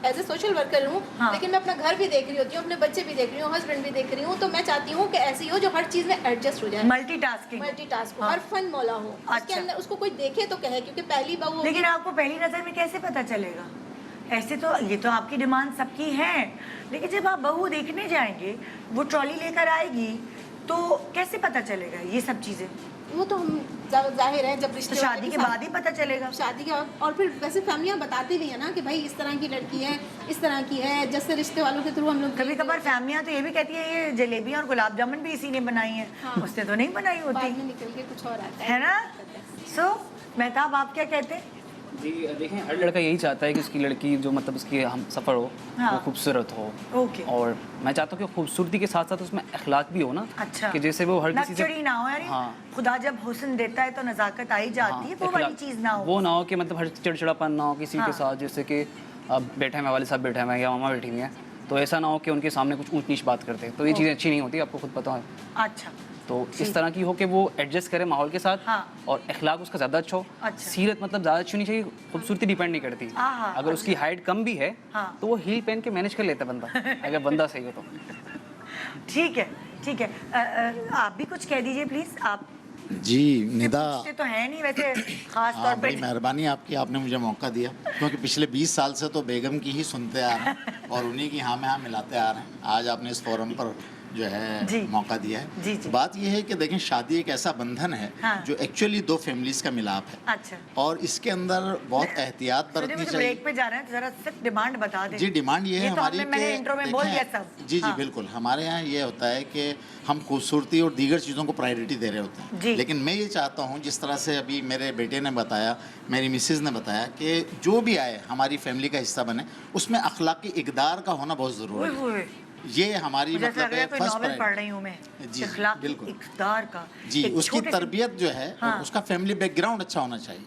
एज ए सोशल वर्कर हूँ, लेकिन मैं अपना घर भी देख रही होती हूँ, अपने बच्चे भी देख रही हूँ, हस्बैंड भी देख रही हूँ, तो मैं चाहती हूँ कि ऐसी हो जो हर चीज़ में एडजस्ट हो जाए, मल्टीटास्क हो और फन मौला हो। उसके अंदर उसको कोई देखे तो कहे, क्योंकि पहली बार वो। लेकिन आपको पहली नज़र में कैसे पता चलेगा? ऐसे तो ये तो आपकी डिमांड सबकी है, लेकिन जब आप बहू देखने जाएंगे, वो ट्रॉली लेकर आएगी, तो कैसे पता चलेगा ये सब चीज़ें? वो तो हम जाहिर है जब रिश्ते तो शादी के बाद ही पता चलेगा। शादी के बाद, और फिर वैसे फैमिलियाँ बताती भी है ना कि भाई इस तरह की लड़की है, इस तरह की है, जैसे रिश्ते वालों के थ्रू हम लोग। कभी कभार फैमिलियाँ तो ये भी कहती है ये जलेबियाँ और गुलाब जामुन भी इसी ने बनाई हैं। हाँ। उसने तो नहीं बनाई होती, बाद में निकल के कुछ और आता है ना। सो मेहताब, आप क्या कहते हैं? जी देखें, हर लड़का यही चाहता है कि उसकी लड़की जो मतलब उसकी हम सफ़र हो, हाँ। वो खूबसूरत हो। ओके। और मैं चाहता हूँ कि खूबसूरती के साथ साथ उसमें अखलाक भी हो ना। अच्छा। कि जैसे वो हर किसी से ना हो यार। हाँ। खुदा जब हुस्न देता है तो नज़ाकत आई जाती है, वो वाली चीज़ ना हो। वो ना हो कि मतलब हर चिड़चिड़ापन ना हो किसी के साथ, जैसे कि अब बैठे हैं वाले साहब बैठे हैं या मामा बैठी हुई हैं, तो ऐसा ना हो कि उनके सामने कुछ ऊंच नीच बात करते हैं, तो ये चीज़ें अच्छी नहीं होती, आपको खुद पता है। अच्छा। तो इस तरह की हो कि वो एडजस्ट करे माहौल के साथ। हाँ। और अखलाक उसका ज़्यादा अच्छा हो। अच्छा। सीरत मतलब ज़्यादा अच्छी नहीं चाहिए, खूबसूरती डिपेंड नहीं करती। अगर उसकी हाइट कम भी है तो वो हील पहन के मैनेज कर लेता बंदा, अगर बंदा सही हो तो। ठीक है, ठीक है। आप भी कुछ कह दीजिए प्लीज़। आप जी निदा तो है नहीं वैसे खास तौर पे। बड़ी मेहरबानी आपकी, आपने मुझे मौका दिया, क्योंकि पिछले 20 साल से तो बेगम की ही सुनते आ रहे हैं और उन्हीं की हाँ में हाँ मिलाते आ रहे हैं। आज आपने इस फोरम पर जो है मौका दिया है। जी, जी। बात यह है कि देखें, शादी एक ऐसा बंधन है जो एक्चुअली 2 फैमिलीज का मिलाप है। अच्छा। और इसके अंदर बहुत एहतियात बरतनी चाहिए। ब्रेक पे जा रहे हैं, जरा सिर्फ डिमांड बता दें। जी, डिमांड ये है हमारी कि मैंने इंट्रो में बोल दिया सब। जी जी बिल्कुल, हमारे यहाँ ये होता है कि हम खूबसूरती और दीगर चीज़ों को प्रायोरिटी दे रहे होते हैं, लेकिन मैं ये चाहता हूँ जिस तरह से अभी मेरे बेटे ने बताया, मेरी मिसेज़ ने बताया कि जो भी आए हमारी फैमिली का हिस्सा बने, उसमें अखलाकी इक़दार का होना बहुत ज़रूरी है। ये हमारी मतलब है फर्स्ट प्रायोरिटी। पढ़ रही हूँ मैं जी बिल्कुल इक़दार का। जी, उसकी तरबियत जो है उसका फैमिली बैकग्राउंड अच्छा होना चाहिए,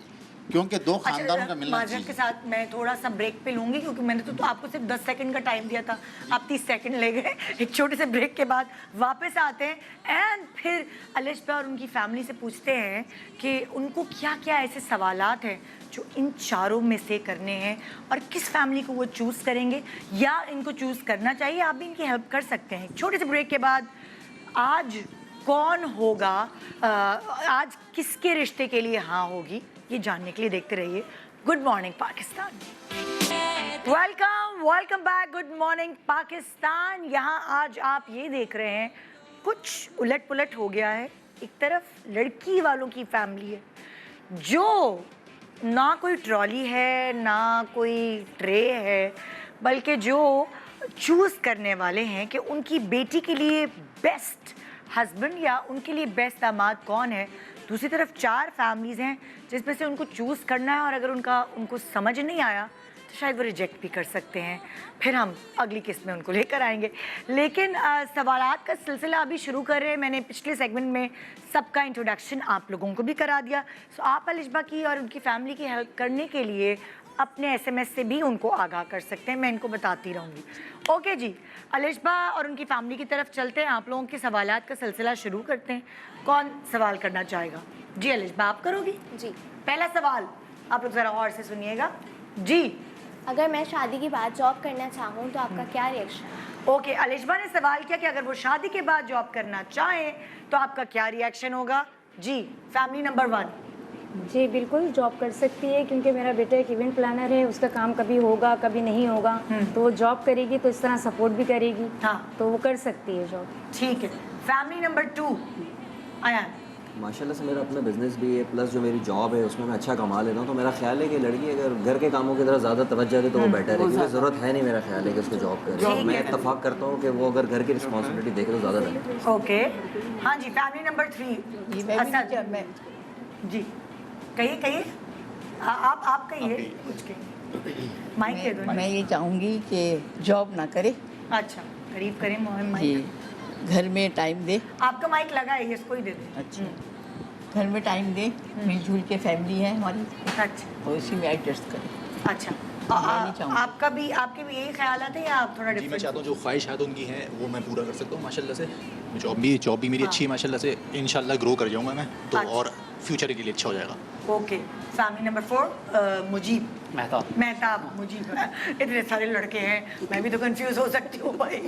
क्योंकि 2 खानदानों का मिलना चाहिए। के साथ मैं थोड़ा सा ब्रेक पे लूँगी, क्योंकि मैंने तो आपको सिर्फ 10 सेकंड का टाइम दिया था, आप 30 सेकंड ले गए। एक छोटे से ब्रेक के बाद वापस आते हैं एंड फिर अलिश भाई और उनकी फैमिली से पूछते हैं कि उनको क्या क्या ऐसे सवालात हैं जो इन चारों में से करने हैं और किस फैमिली को वो चूज़ करेंगे या इनको चूज़ करना चाहिए। आप भी इनकी हेल्प कर सकते हैं। छोटे से ब्रेक के बाद आज कौन होगा, आज किसके रिश्ते के लिए हाँ होगी, ये जानने के लिए देखते रहिए good morning Pakistan. Welcome back good morning Pakistan. यहाँ आज आप ये देख रहे हैं कुछ उलट पुलट हो गया है। एक तरफ लड़की वालों की फैमिली है जो ना कोई ट्रॉली है ना कोई ट्रे है, बल्कि जो चूज़ करने वाले हैं कि उनकी बेटी के लिए बेस्ट हस्बैंड या उनके लिए बेस्ट दामाद कौन है, दूसरी तरफ 4 फैमिलीज़ हैं जिसमें से उनको चूज़ करना है, और अगर उनको समझ नहीं आया तो शायद वो रिजेक्ट भी कर सकते हैं। फिर हम अगली किस्त में उनको लेकर आएंगे। लेकिन सवालात का सिलसिला अभी शुरू कर रहे हैं। मैंने पिछले सेगमेंट में सबका इंट्रोडक्शन आप लोगों को भी करा दिया। सो आप अलिशबा की और उनकी फैमिली की हेल्प करने के लिए अपने SMS से भी उनको आगाह कर सकते हैं, मैं इनको बताती रहूँगी। ओके जी, अलिशबा और उनकी फैमिली की तरफ चलते हैं, आप लोगों के सवालात का सिलसिला शुरू करते हैं। कौन सवाल करना चाहेगा? जी अलिशबा, आप करोगी? जी। पहला सवाल आप लोग ज़रा और से सुनिएगा जी। अगर मैं शादी के बाद जॉब करना चाहूँ तो आपका क्या रिएक्शन? ओके, अलिशबा ने सवाल किया कि अगर वो शादी के बाद जॉब करना चाहें तो आपका क्या रिएक्शन होगा? जी, फैमिली नंबर 1। जी बिल्कुल, जॉब कर सकती है क्योंकि मेरा बेटा एक इवेंट प्लानर है, उसका काम कभी होगा कभी नहीं होगा, तो वो जॉब करेगी तो इस तरह सपोर्ट भी करेगी। हाँ, तो वो कर सकती है जॉब। ठीक है। Family number 2 Ayaan. माशाल्लाह से मेरा अपना बिजनेस भी है, प्लस जो मेरी जॉब है उसमें मैं अच्छा कमा लेता हूँ, तो मेरा ख्याल है कि लड़की अगर घर के कामों की तरफ ज़्यादा तवज्जो दे तो वो बेटर है, क्योंकि ज़रूरत है नहीं मेरा ख्याल है कि उसको जॉब करे। मैं इत्तेफाक करता हूँ कि वो अगर घर की रिस्पॉन्सिबिलिटी देखे तो ज़्यादा बेटर। ओके, हाँ जी, फैमिली नंबर 3 जी, कहिए आप कहिए कुछ कहिए, माइक दे दो। मैं ये चाहूँगी कि जॉब ना करे। अच्छा, करीब करें मोहम्मद जी, माइक। घर में टाइम दे। आपका माइक लगा है, इसको ही दे दे। अच्छा, घर में टाइम दे, मिलजुल के फैमिली है हमारी। अच्छा, और इसी में एडजस्ट करें। अच्छा, आपके भी यही ख्याल है या आप थोड़ा डिफरेंट? मैं चाहता हूँ जो ख्वाहिशात उनकी हैं वो मैं पूरा कर सकता हूँ माशाल्लाह से। जॉब भी मेरी अच्छी है माशाल्लाह से, इंशाल्लाह ग्रो कर जाऊँगा मैं तो, और फ्यूचर के लिए अच्छा हो जाएगा। Okay, family number 4 Mujeeb. Mehtab Mujeeb. इतने सारे लड़के हैं, मैं भी तो कंफ्यूज हो सकती हूँ भाई।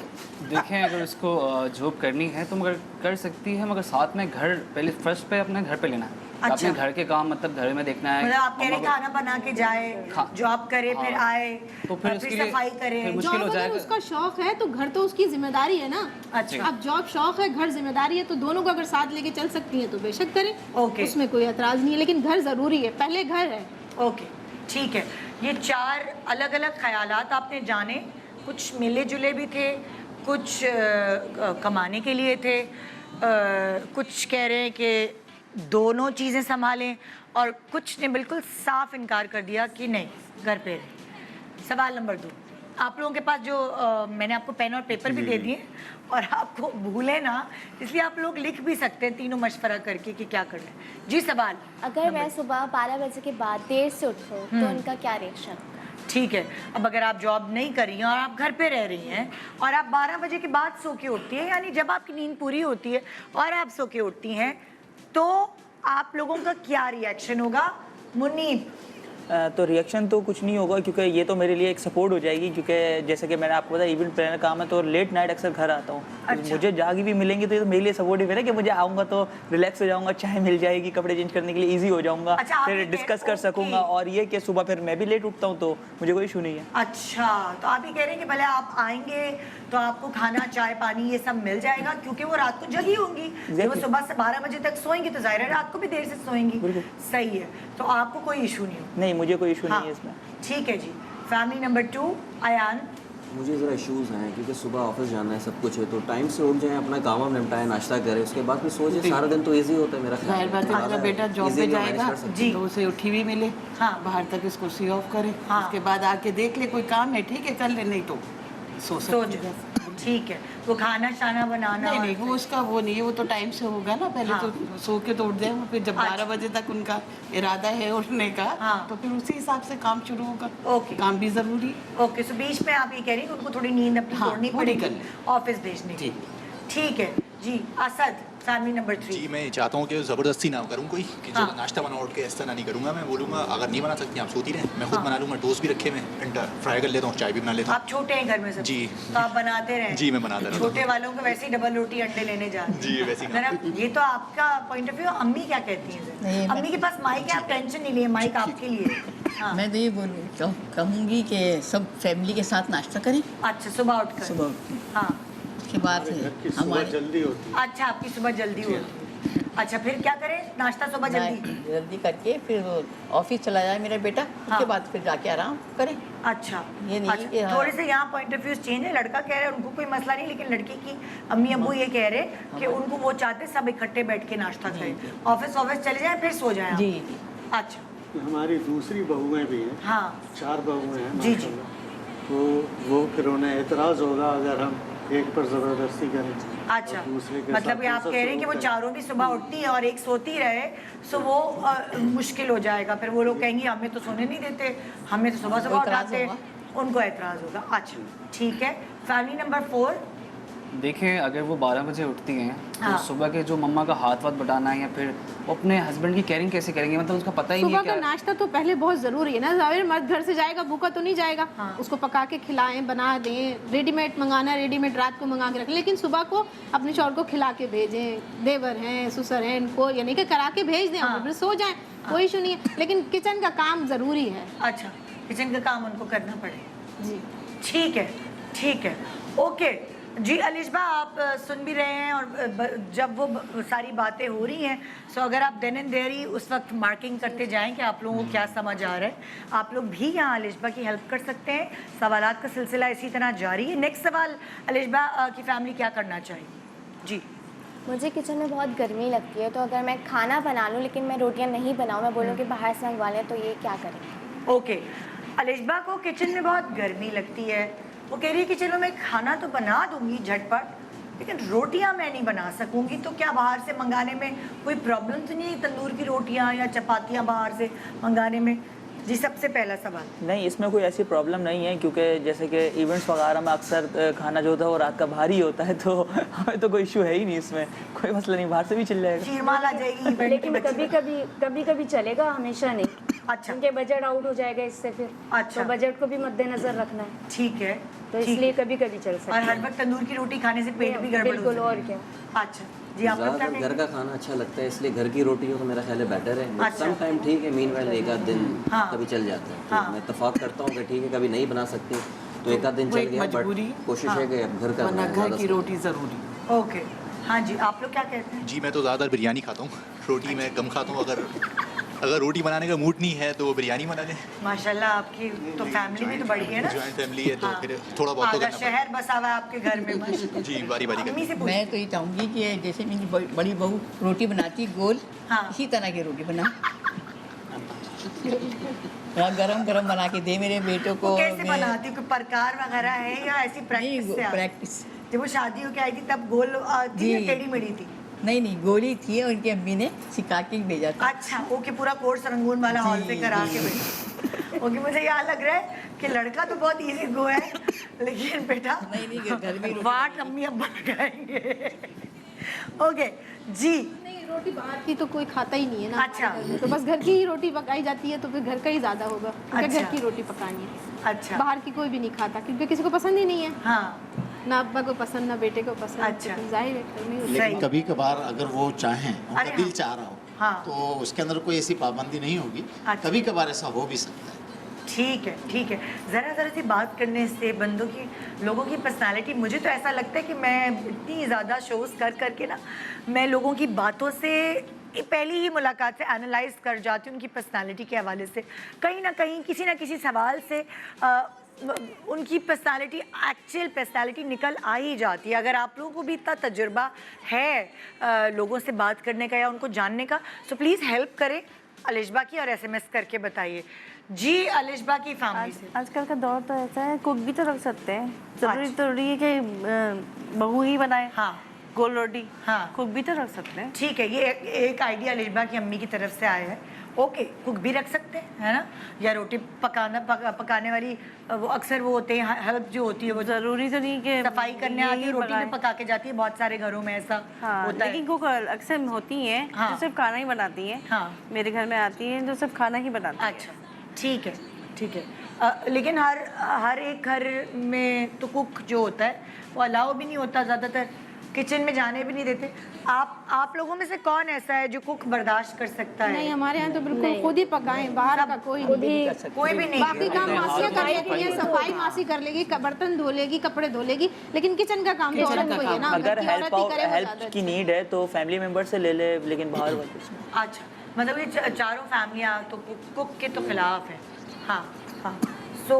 देखें, अगर उसको जॉब करनी है तो मगर कर सकती है, मगर साथ में घर पहले फर्स्ट पे अपने घर पे लेना है। अच्छा। अपने घर के काम मतलब घर में देखना है। मतलब आप कह रहे खाना बना के जाए, जॉब करे, फिर आए, तो फिर सफाई करे। मुश्किल हो जाएगा। उसका शौक है तो घर तो उसकी जिम्मेदारी है ना। अच्छा। अब जॉब शौक है, घर जिम्मेदारी है, तो दोनों को अगर साथ लेके चल सकती हैं तो बेशक करें। ओके, उसमें कोई एतराज नहीं है, लेकिन घर जरूरी है, पहले घर है। ओके, ठीक है। ये 4 अलग अलग ख्यालात आपने जाने, कुछ मिले जुले भी थे, कुछ कमाने के लिए थे, कुछ कह रहे हैं कि दोनों चीज़ें संभालें, और कुछ ने बिल्कुल साफ इनकार कर दिया कि नहीं, घर पे रहें। सवाल नंबर 2, आप लोगों के पास जो मैंने आपको पेन और पेपर भी दे दिए, और आपको भूले ना, इसलिए आप लोग लिख भी सकते हैं तीनों मशवरा करके कि क्या करना है। जी, सवाल। अगर मैं सुबह 12 बजे के बाद देर से उठूँ तो उनका क्या रिएक्शन? ठीक है, अब अगर आप जॉब नहीं कर रही हैं और आप घर पे रह रही हैं और आप 12 बजे के बाद सो के उठती हैं, यानी जब आपकी नींद पूरी होती है और आप सो के उठती हैं, तो आप लोगों का क्या रिएक्शन होगा? मुनीब। तो रिएक्शन तो कुछ नहीं होगा, क्योंकि ये तो मेरे लिए एक सपोर्ट हो जाएगी, क्योंकि जैसे कि मैंने आपको बताया इवेंट प्लानर काम है तो लेट नाइट अक्सर घर आता हूँ। अच्छा। तो मुझे जागी भी मिलेंगी तो ये तो मेरे लिए सपोर्टिव है ना, कि मुझे आऊँगा तो रिलैक्स हो जाऊँगा, चाय मिल जाएगी, कपड़े चेंज करने के लिए ईजी हो जाऊँगा। अच्छा, फिर डिस्कस कर सकूँगा, और ये कि सुबह फिर मैं भी लेट उठता हूँ तो मुझे कोई इशू नहीं है। अच्छा, तो आप ये कह रहे हैं कि भले आप आएंगे तो आपको खाना, चाय, पानी ये सब मिल जाएगा, क्योंकि वो रात को जगी होंगी। जब वो सुबह से 12 बजे तक सोएंगी तो जाहिर है रात को भी देर से सोएंगी। सही है, तो आपको कोई इशू नहीं हो? नहीं, मुझे कोई इशू नहीं है इसमें। ठीक है जी। Family number 2 Ayaan. मुझे ज़रा इश्यूज़ हैं, क्योंकि सुबह ऑफिस जाना है, सब कुछ है, तो टाइम से उठ जाएं, अपना काम निपटाएं, नाश्ता करें, उसके बाद फिर सो जाए। सारा दिन तो इजी होता है मेरा ख्याल। जाहिर बात है, मेरा बेटा जॉब पे जाएगा जी, तो उसे उठी भी मिले, बाहर तक इसको सी ऑफ करे, उसके बाद आके देख ले कोई काम है, ठीक है कर ले, नहीं तो सो सकते। ठीक है, वो खाना शाना बनाना नहीं, वो उसका वो नहीं है, वो तो टाइम से होगा ना, पहले तो सो के तो उठ जाए, फिर जब 12 बजे तक उनका इरादा है उठने का, तो फिर उसी हिसाब से काम शुरू होगा। ओके, काम भी जरूरी। ओके, सो बीच में आप ये कह रही हैं उनको थोड़ी नींद अपनी तोड़नी पड़ेगी ऑफिस भेजने की। ठीक है जी। Asad, family number 3। जी, मैं चाहता हूँ कि ज़बरदस्ती ना करूँ कोई, कि जो नाश्ता बना उठ के ऐसा ना नहीं करूँगा। मैं बोलूँगा अगर नहीं बना सकती आप सोती रहें, मैं खुद बना लूँगा। टोस्ट भी रखे, मैं अंडा फ्राई कर लेता हूँ, चाय भी बना लेता हूँ। आप छोटे हैं घर में सब? जी, तो आप बनाते रहें। जी, मैं बनाता रहता हूँ। छोटे वालों को वैसे ही डबल रोटी अंडे लेने जा रहे हैं। जी, वैसे ही। ये तो आपका पॉइंट ऑफ व्यू। अम्मी क्या कहती हैं? अम्मी के पास माइक है, आप टेंशन नहीं लिए, माइक आपके लिए। मैं तो ये कहूँगी कि सब फैमिली के साथ नाश्ता करें। अच्छा, सुबह उठकर? सुबह उठ, हाँ, उसके बाद हमारी जल्दी होती। अच्छा, आपकी सुबह जल्दी होती है। अच्छा, फिर क्या करें? नाश्ता सुबह जल्दी करके फिर ऑफिस चला जाए मेरा बेटा, उसके बाद फिर जाके आराम करें। अच्छा ये नहीं कि हाँ। थोड़े से यहाँ पॉइंट ऑफ व्यू चेंज है। लड़का कह रहा है उनको कोई मसला नहीं, लेकिन लड़की की अम्मी अब्बू ये कह रहे कि उनको वो चाहते सब इकट्ठे बैठ के नाश्ता करें, ऑफिस चले जाएं फिर सो जाएं। जी अच्छा हमारी दूसरी बहुएं भी हैं, हाँ 4 बहुएं हैं जी जी। तो वो फिर उन्हें एतराज़ होगा अगर हम एक पर ज़बरदस्ती करें। अच्छा दूसरे के मतलब साथ ये आप ऐसा कह रहे हैं कि वो सलूक चारों भी सुबह उठती है और एक सोती रहे, सो वो मुश्किल हो जाएगा। फिर वो लोग कहेंगे हमें तो सोने नहीं देते, हमें तो सुबह सुबह उठाते, उनको एतराज़ होगा। अच्छा ठीक है। Family number 4। देखिए अगर वो 12 बजे उठती हैं हाँ। तो सुबह के जो मम्मा का हाथ वाथ बटाना है या फिर वो अपने हस्बैंड की केयरिंग कैसे करेंगे, मतलब उसका पता ही नहीं सुबह है का क्या। नाश्ता तो पहले बहुत ज़रूरी है ना। जाहिर मर्द घर से जाएगा भूखा तो नहीं जाएगा, उसको पका के खिलाएं, बना दें। रेडीमेड मंगाना रेडीमेड रात को मंगा के रखें, लेकिन सुबह को अपने शौहर को खिला के भेजें। देवर हैं ससुर हैं, इनको यानी कि करा के भेज दें, फिर सो जाएं, कोई इशू नहीं है। लेकिन किचन का काम ज़रूरी है। अच्छा किचन का काम उनको करना पड़े जी ठीक है ठीक है ओके जी। अलिशबा आप सुन भी रहे हैं और जब वो सारी बातें हो रही हैं, सो अगर आप देन एंड देयर ही उस वक्त मार्किंग करते जाएं कि आप लोगों को क्या समझ आ रहा है, आप लोग भी यहाँ अलिशबा की हेल्प कर सकते हैं। सवालात का सिलसिला इसी तरह जारी है। नेक्स्ट सवाल, अलिशबा की फैमिली क्या करना चाहिए जी? मुझे किचन में बहुत गर्मी लगती है, तो अगर मैं खाना बना लूँ लेकिन मैं रोटियाँ नहीं बनाऊँ, मैं बोलूँ कि बाहर से मंगवा लें, तो ये क्या करें? ओके अलिशबा को किचन में बहुत गर्मी लगती है, वो कह रही है कि चलो मैं खाना तो बना दूंगी झटपट, लेकिन रोटियां मैं नहीं बना सकूंगी, तो क्या बाहर से मंगाने में कोई प्रॉब्लम तो नहीं है, तंदूर की रोटियां या चपातियां बाहर से मंगाने में? जी सबसे पहला सवाल। नहीं, इसमें कोई ऐसी प्रॉब्लम नहीं है, क्योंकि जैसे कि इवेंट्स वगैरह में अक्सर खाना जो होता है वो रात का भारी होता है, तो हमें तो कोई इशू है ही नहीं, इसमें कोई मसला नहीं, बाहर से भी चल जाएगा। चीरमाल आ जाएगी लेकिन कभी कभी चलेगा, हमेशा नहीं। अच्छा क्योंकि बजट आउट हो जाएगा इससे फिर। अच्छा तो बजट को भी मद्देनजर रखना है। ठीक है, तो इसलिए कभी कभी चल सकता और है। हर वक्त तंदूर की रोटी खाने से पेट भी गड़बड़ बिल्कुल, और क्या। अच्छा जी आप लोग क्या घर का खाना अच्छा लगता है, इसलिए घर की रोटी हो तो मेरा ख्याल है बेटर है। अच्छा। सम टाइम ठीक है, मीनवाइल एक आध दिन हाँ। कभी चल जाता है, तो हाँ। मैं इत्तेफाक करता हूँ कि ठीक है कभी नहीं बना सकती तो एक आध दिन चल गया, बट कोशिश है कि अब घर का घर की रोटी ज़रूरी। ओके हाँ जी आप लोग क्या कहते हैं? जी मैं तो ज़्यादातर बिरयानी खाता हूँ, रोटी मैं कम खाता हूँ। अगर रोटी बनाने का मूड नहीं है तो वो बिरयानी बना लें। माशाल्लाह आपकी तो फैमिली भी तो बड़ी है ना, जॉइंट फैमिली है, तो फिर थोड़ा बहुत तो आधा करना शहर बसा हुआ है आपके घर में। पड़ेगा। जी बारी बारी अम्मी से मैं तो ये चाहूँगी कि जैसे मेरी बड़ी बहू रोटी बनाती गोल, इसी तरह की रोटी बना, गरम गरम बना के दे मेरे बेटों को। कैसे बनाती हूँ, प्रकार वगैरह है या ऐसी प्रैक्टिस से? प्रैक्टिस। जब वो शादी होके आई थी तब गोल थी या टेढ़ी मेढ़ी थी? नहीं गोली थी, उनकी अम्मी ने सिखा के भेजा था। अच्छा ओके, पूरा कोर्स रंगून वाला हॉल से करा के भेजा। ओके मुझे यहाँ लग रहा है कि लड़का तो बहुत इजी गो है, लेकिन बेटा नहीं घर में वाट अम्मी अब्बा लगाएंगे। ओके जी। नहीं रोटी बाहर की तो कोई खाता ही नहीं है ना। अच्छा तो बस घर की ही रोटी पकाई जाती है, तो फिर घर का ही ज़्यादा होगा, क्योंकि घर की रोटी पकानी है। अच्छा बाहर की कोई भी नहीं खाता, क्योंकि किसी को पसंद ही नहीं है। हाँ ना अब्बा को पसंद ना बेटे को पसंद। अच्छा जाहिर है घर में। लेकिन कभी कभार अगर वो चाहें, उनका दिल चाह रहा हो, हाँ। तो उसके अंदर कोई ऐसी पाबंदी नहीं होगी। कभी कभार ऐसा हो भी सकता है। ठीक है ठीक है। ज़रा सी बात करने से लोगों की पर्सनालिटी, मुझे तो ऐसा लगता है कि मैं इतनी ज़्यादा शोज़ करके ना, मैं लोगों की बातों से पहली ही मुलाकात से एनालाइज कर जाती हूँ उनकी पर्सनालिटी के हवाले से। कहीं ना कहीं किसी ना किसी सवाल से उनकी पर्सनालिटी, एक्चुअल पर्सनालिटी निकल आ ही जाती है। अगर आप लोगों को भी इतना तजुर्बा है लोगों से बात करने का या उनको जानने का, तो प्लीज़ हेल्प करें अलिशबा की और SMS करके बताइए जी। अलिशबा की फैमिली से आजकल का दौर तो ऐसा है, कुक भी तो रख सकते हैं, जरूरी तो नहीं है कि बहू ही बनाए। हाँ गोल रोटी, हाँ कुक भी तो रख सकते हैं। ठीक है, ये एक आइडिया अलिशबा की अम्मी की तरफ से आया है। ओके कुक भी रख सकते हैं, है ना, या रोटी पकाने वाली वो अक्सर वो होते हैं, हेल्प जो होती है वो जरूरी तो नहीं कि सफाई करने आती है, रोटी भी पका के जाती है, बहुत सारे घरों में ऐसा होता है। लेकिन कुक अक्सर होती हैं जो सिर्फ खाना ही बनाती हैं। मेरे घर में आती हैं जो सिर्फ खाना ही बनाती हैं। अच्छा ठीक है ठीक है। लेकिन हर एक घर में तो कुक जो होता है वो अलाउ भी नहीं होता, ज़्यादातर किचन में जाने भी नहीं देते। आप लोगों में से कौन ऐसा है जो कुक बर्दाश्त कर सकता है? नहीं हमारे यहाँ तो बिल्कुल खुद ही पकाएं, बाहर का कोई भी नहीं। बाकी काम मासियाँ कर लेती हैं, सफाई मासी कर लेगी, बर्तन धो लेगी, कपड़े धो लेगी, लेकिन किचन का काम तो औरत को ही है ना। अगर हेल्प की नीड है तो फैमिली मेंबर से ले ले, लेकिन बाहर वाले। अच्छा मतलब ये चारों फैमिलियाँ तो कुक के तो खिलाफ है। हाँ हाँ सो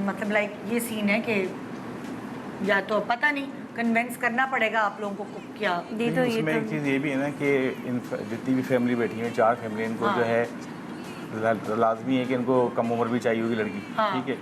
मतलब लाइक ये सीन है कि या तो पता नहीं कन्विंस करना पड़ेगा आप लोगों को क्या नहीं, तो उसमें एक चीज़ ये भी है ना कि इन जितनी भी फैमिली बैठी है 4 फैमिली इनको जो है लाजमी है कि इनको कम उम्र भी चाहिए होगी लड़की। ठीक है,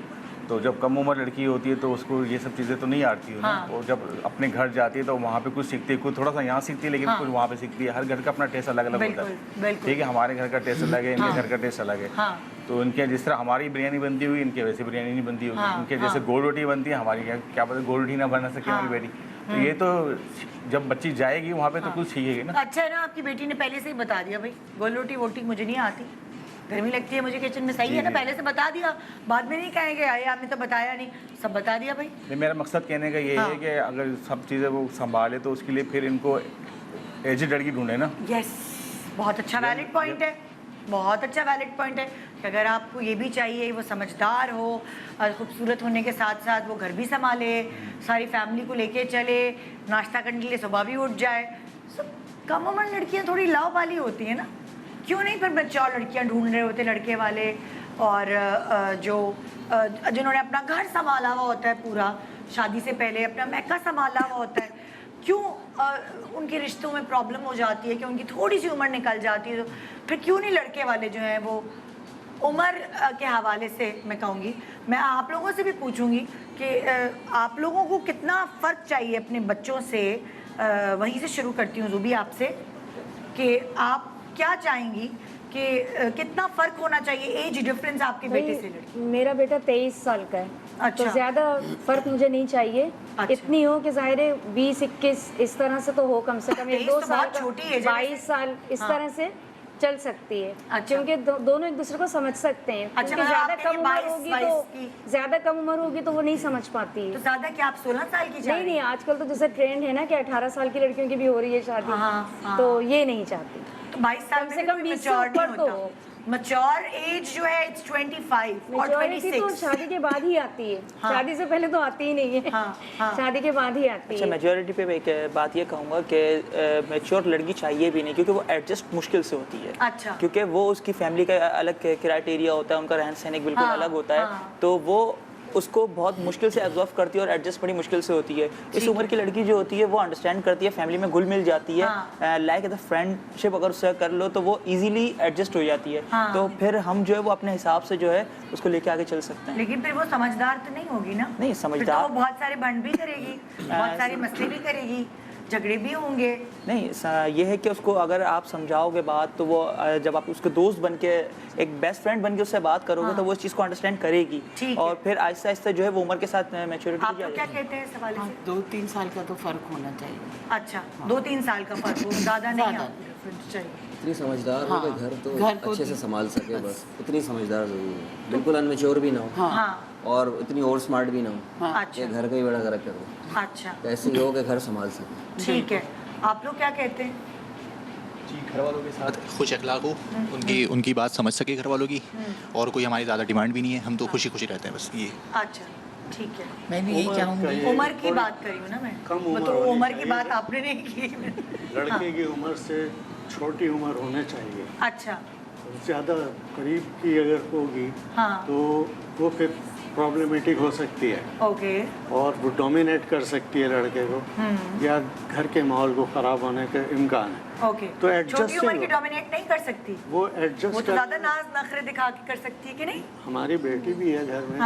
तो जब कम उम्र लड़की होती है तो उसको ये सब चीज़ें तो नहीं आती हो ना। और जब अपने घर जाती है तो वहाँ पे कुछ सीखती है, कुछ थोड़ा सा यहाँ सीखती है लेकिन कुछ वहाँ पे सीखती है। हर घर का अपना टेस्ट अलग अलग होता है। ठीक है, हमारे घर का टेस्ट अलग है, इनके घर का टेस्ट अलग है। तो इनके जिस तरह हमारी बिरयानी बनती हुई इनके वैसे बिरयानी नहीं बनती होगी। इनके जैसे गोल रोटी बनती है, हमारी क्या पता गोल रोटी ना बना सके हमारी बेटी। तो ये तो जब बच्ची जाएगी वहाँ पे तो कुछ सीखेगी ना। अच्छा है ना, आपकी बेटी ने पहले से ही बता दिया भाई गोल रोटी वोटी मुझे नहीं आती, गर्मी लगती है मुझे किचन में। सही है ना, पहले से बता दिया, बाद में नहीं कहेंगे आए आपने तो बताया नहीं, सब बता दिया भाई। नहीं, मेरा मकसद कहने का ये है कि अगर सब चीज़ें वो संभाले तो उसके लिए फिर इनको एजेड लड़की ढूंढे ना। यस, बहुत अच्छा वैलिड पॉइंट है, बहुत अच्छा वैलिड पॉइंट है कि अगर आपको ये भी चाहिए वो समझदार हो और खूबसूरत होने के साथ साथ वो घर भी संभाले, सारी फैमिली को लेके चले, नाश्ता करने के लिए सुबह भी उठ जाए। सब कम उम्र लड़कियाँ थोड़ी लाव वाली होती हैं ना, क्यों नहीं फिर मैच्योर लड़कियाँ ढूंढ रहे होते लड़के वाले, और जो जिन्होंने अपना घर संभाला हुआ होता है पूरा, शादी से पहले अपना मैका संभाला हुआ होता है, क्यों उनके रिश्तों में प्रॉब्लम हो जाती है कि उनकी थोड़ी सी उम्र निकल जाती है, तो फिर क्यों नहीं लड़के वाले जो हैं वो उम्र के हवाले से मैं कहूँगी, मैं आप लोगों से भी पूछूंगी कि आप लोगों को कितना फ़र्क चाहिए अपने बच्चों से। वहीं से शुरू करती हूँ रूबी आपसे कि आप क्या चाहेंगी कि कितना फ़र्क होना चाहिए एज डिफरेंस आपके बेटे से लड़की? मेरा बेटा 23 साल का है। अच्छा। तो ज़्यादा फ़र्क मुझे नहीं चाहिए। अच्छा। इतनी हो कि ज़ाहिर है 20-21 इस तरह से तो हो, कम से कम 1-2 साल, 22 साल इस तरह से चल सकती है। अच्छा। क्योंकि दोनों एक दूसरे को समझ सकते हैं। अच्छा, क्योंकि ज़्यादा कम उम्र होगी तो वो नहीं समझ पाती है। तो ज़्यादा क्या आप 16 साल की? नहीं, आजकल तो जैसे ट्रेंड है ना कि 18 साल की लड़कियों की भी हो रही है शादी, तो ये नहीं चाहती। तो 22 साल से कम 20 से ऊपर तो मैच्योर एज जो है इट्स 25 और 26। तो शादी के बाद ही आती है। शादी से पहले तो आती ही नहीं है। शादी के बाद ही आती है। अच्छा, मेजॉरिटी पे एक बात ये कहूँगा कि मैच्योर लड़की चाहिए भी नहीं, क्योंकि वो एडजस्ट मुश्किल से होती है। अच्छा। क्योंकि वो उसकी फैमिली का अलग क्राइटेरिया होता है, उनका रहन सहन एक बिल्कुल अलग होता है, तो वो उसको बहुत मुश्किल से एब्जॉर्व करती है और एडजस्ट बड़ी मुश्किल से होती है। इस उम्र की लड़की जो होती है वो अंडरस्टैंड करती है, फैमिली में घुल मिल जाती है, लाइक द फ्रेंडशिप अगर उससे कर लो तो वो इजीली एडजस्ट हो जाती है। तो फिर हम जो है वो अपने हिसाब से जो है उसको लेके आगे चल सकते हैं। लेकिन फिर वो समझदार तो नहीं होगी ना? नहीं, समझदार तो वो बहुत सारे बंड भी करेगी, बहुत सारे मसले भी करेगी, झगड़े भी होंगे। नहीं, ये है कि उसको अगर आप समझाओगे बात तो वो जब आप उसके दोस्त बन के एक बेस्ट फ्रेंड बन के उससे बात करोगे तो वो इस चीज़ को अंडरस्टैंड करेगी और फिर आहिस्ता आहिस्ता जो है वो उम्र के साथ मैच्योरिटी आप लोग क्या कहते हैं इस हवाले से? 2-3 साल का तो फ़र्क होना चाहिए। अच्छा, 2-3 साल का फ़र्क हो, ज़्यादा नहीं चाहिए। इतनी समझदार हो कि घर तो अच्छे से संभाल सके, बस इतनी समझदार जरूर हो, बिल्कुल अनमेच्योर भी ना हो और इतनी ओवर स्मार्ट भी ना हो कि घर का ही बड़ा करके हो। अच्छा, ऐसी हो कि घर संभाल सके। ठीक है, आप लोग क्या कहते हैं? जी, घर वालों के साथ खुश अखलाक हो, उनकी बात समझ सके घर वालों की, और कोई हमारी ज़्यादा डिमांड भी नहीं है, हम तो खुशी खुशी रहते हैं बस ये। अच्छा, ठीक है। मैं भी यही चाहूँगी। उम्र की बात करी हूँ ना मैं, तो उम्र की बात आपने नहीं की। लड़के की उम्र से छोटी उम्र होनी चाहिए। अच्छा। ज़्यादा करीब की अगर होगी तो वो फिर प्रॉब्लमेटिक हो सकती है। ओके। और वो डोमिनेट कर सकती है लड़के को, या घर के माहौल को ख़राब होने का इम्कान है। ओके। तो एडजस्ट छोटी उम्र की डोमिनेट नहीं कर सकती, वो एडजस्ट, वो तो ज़्यादा नाज नखरे दिखा के कर सकती है कि नहीं? हमारी बेटी भी है घर में,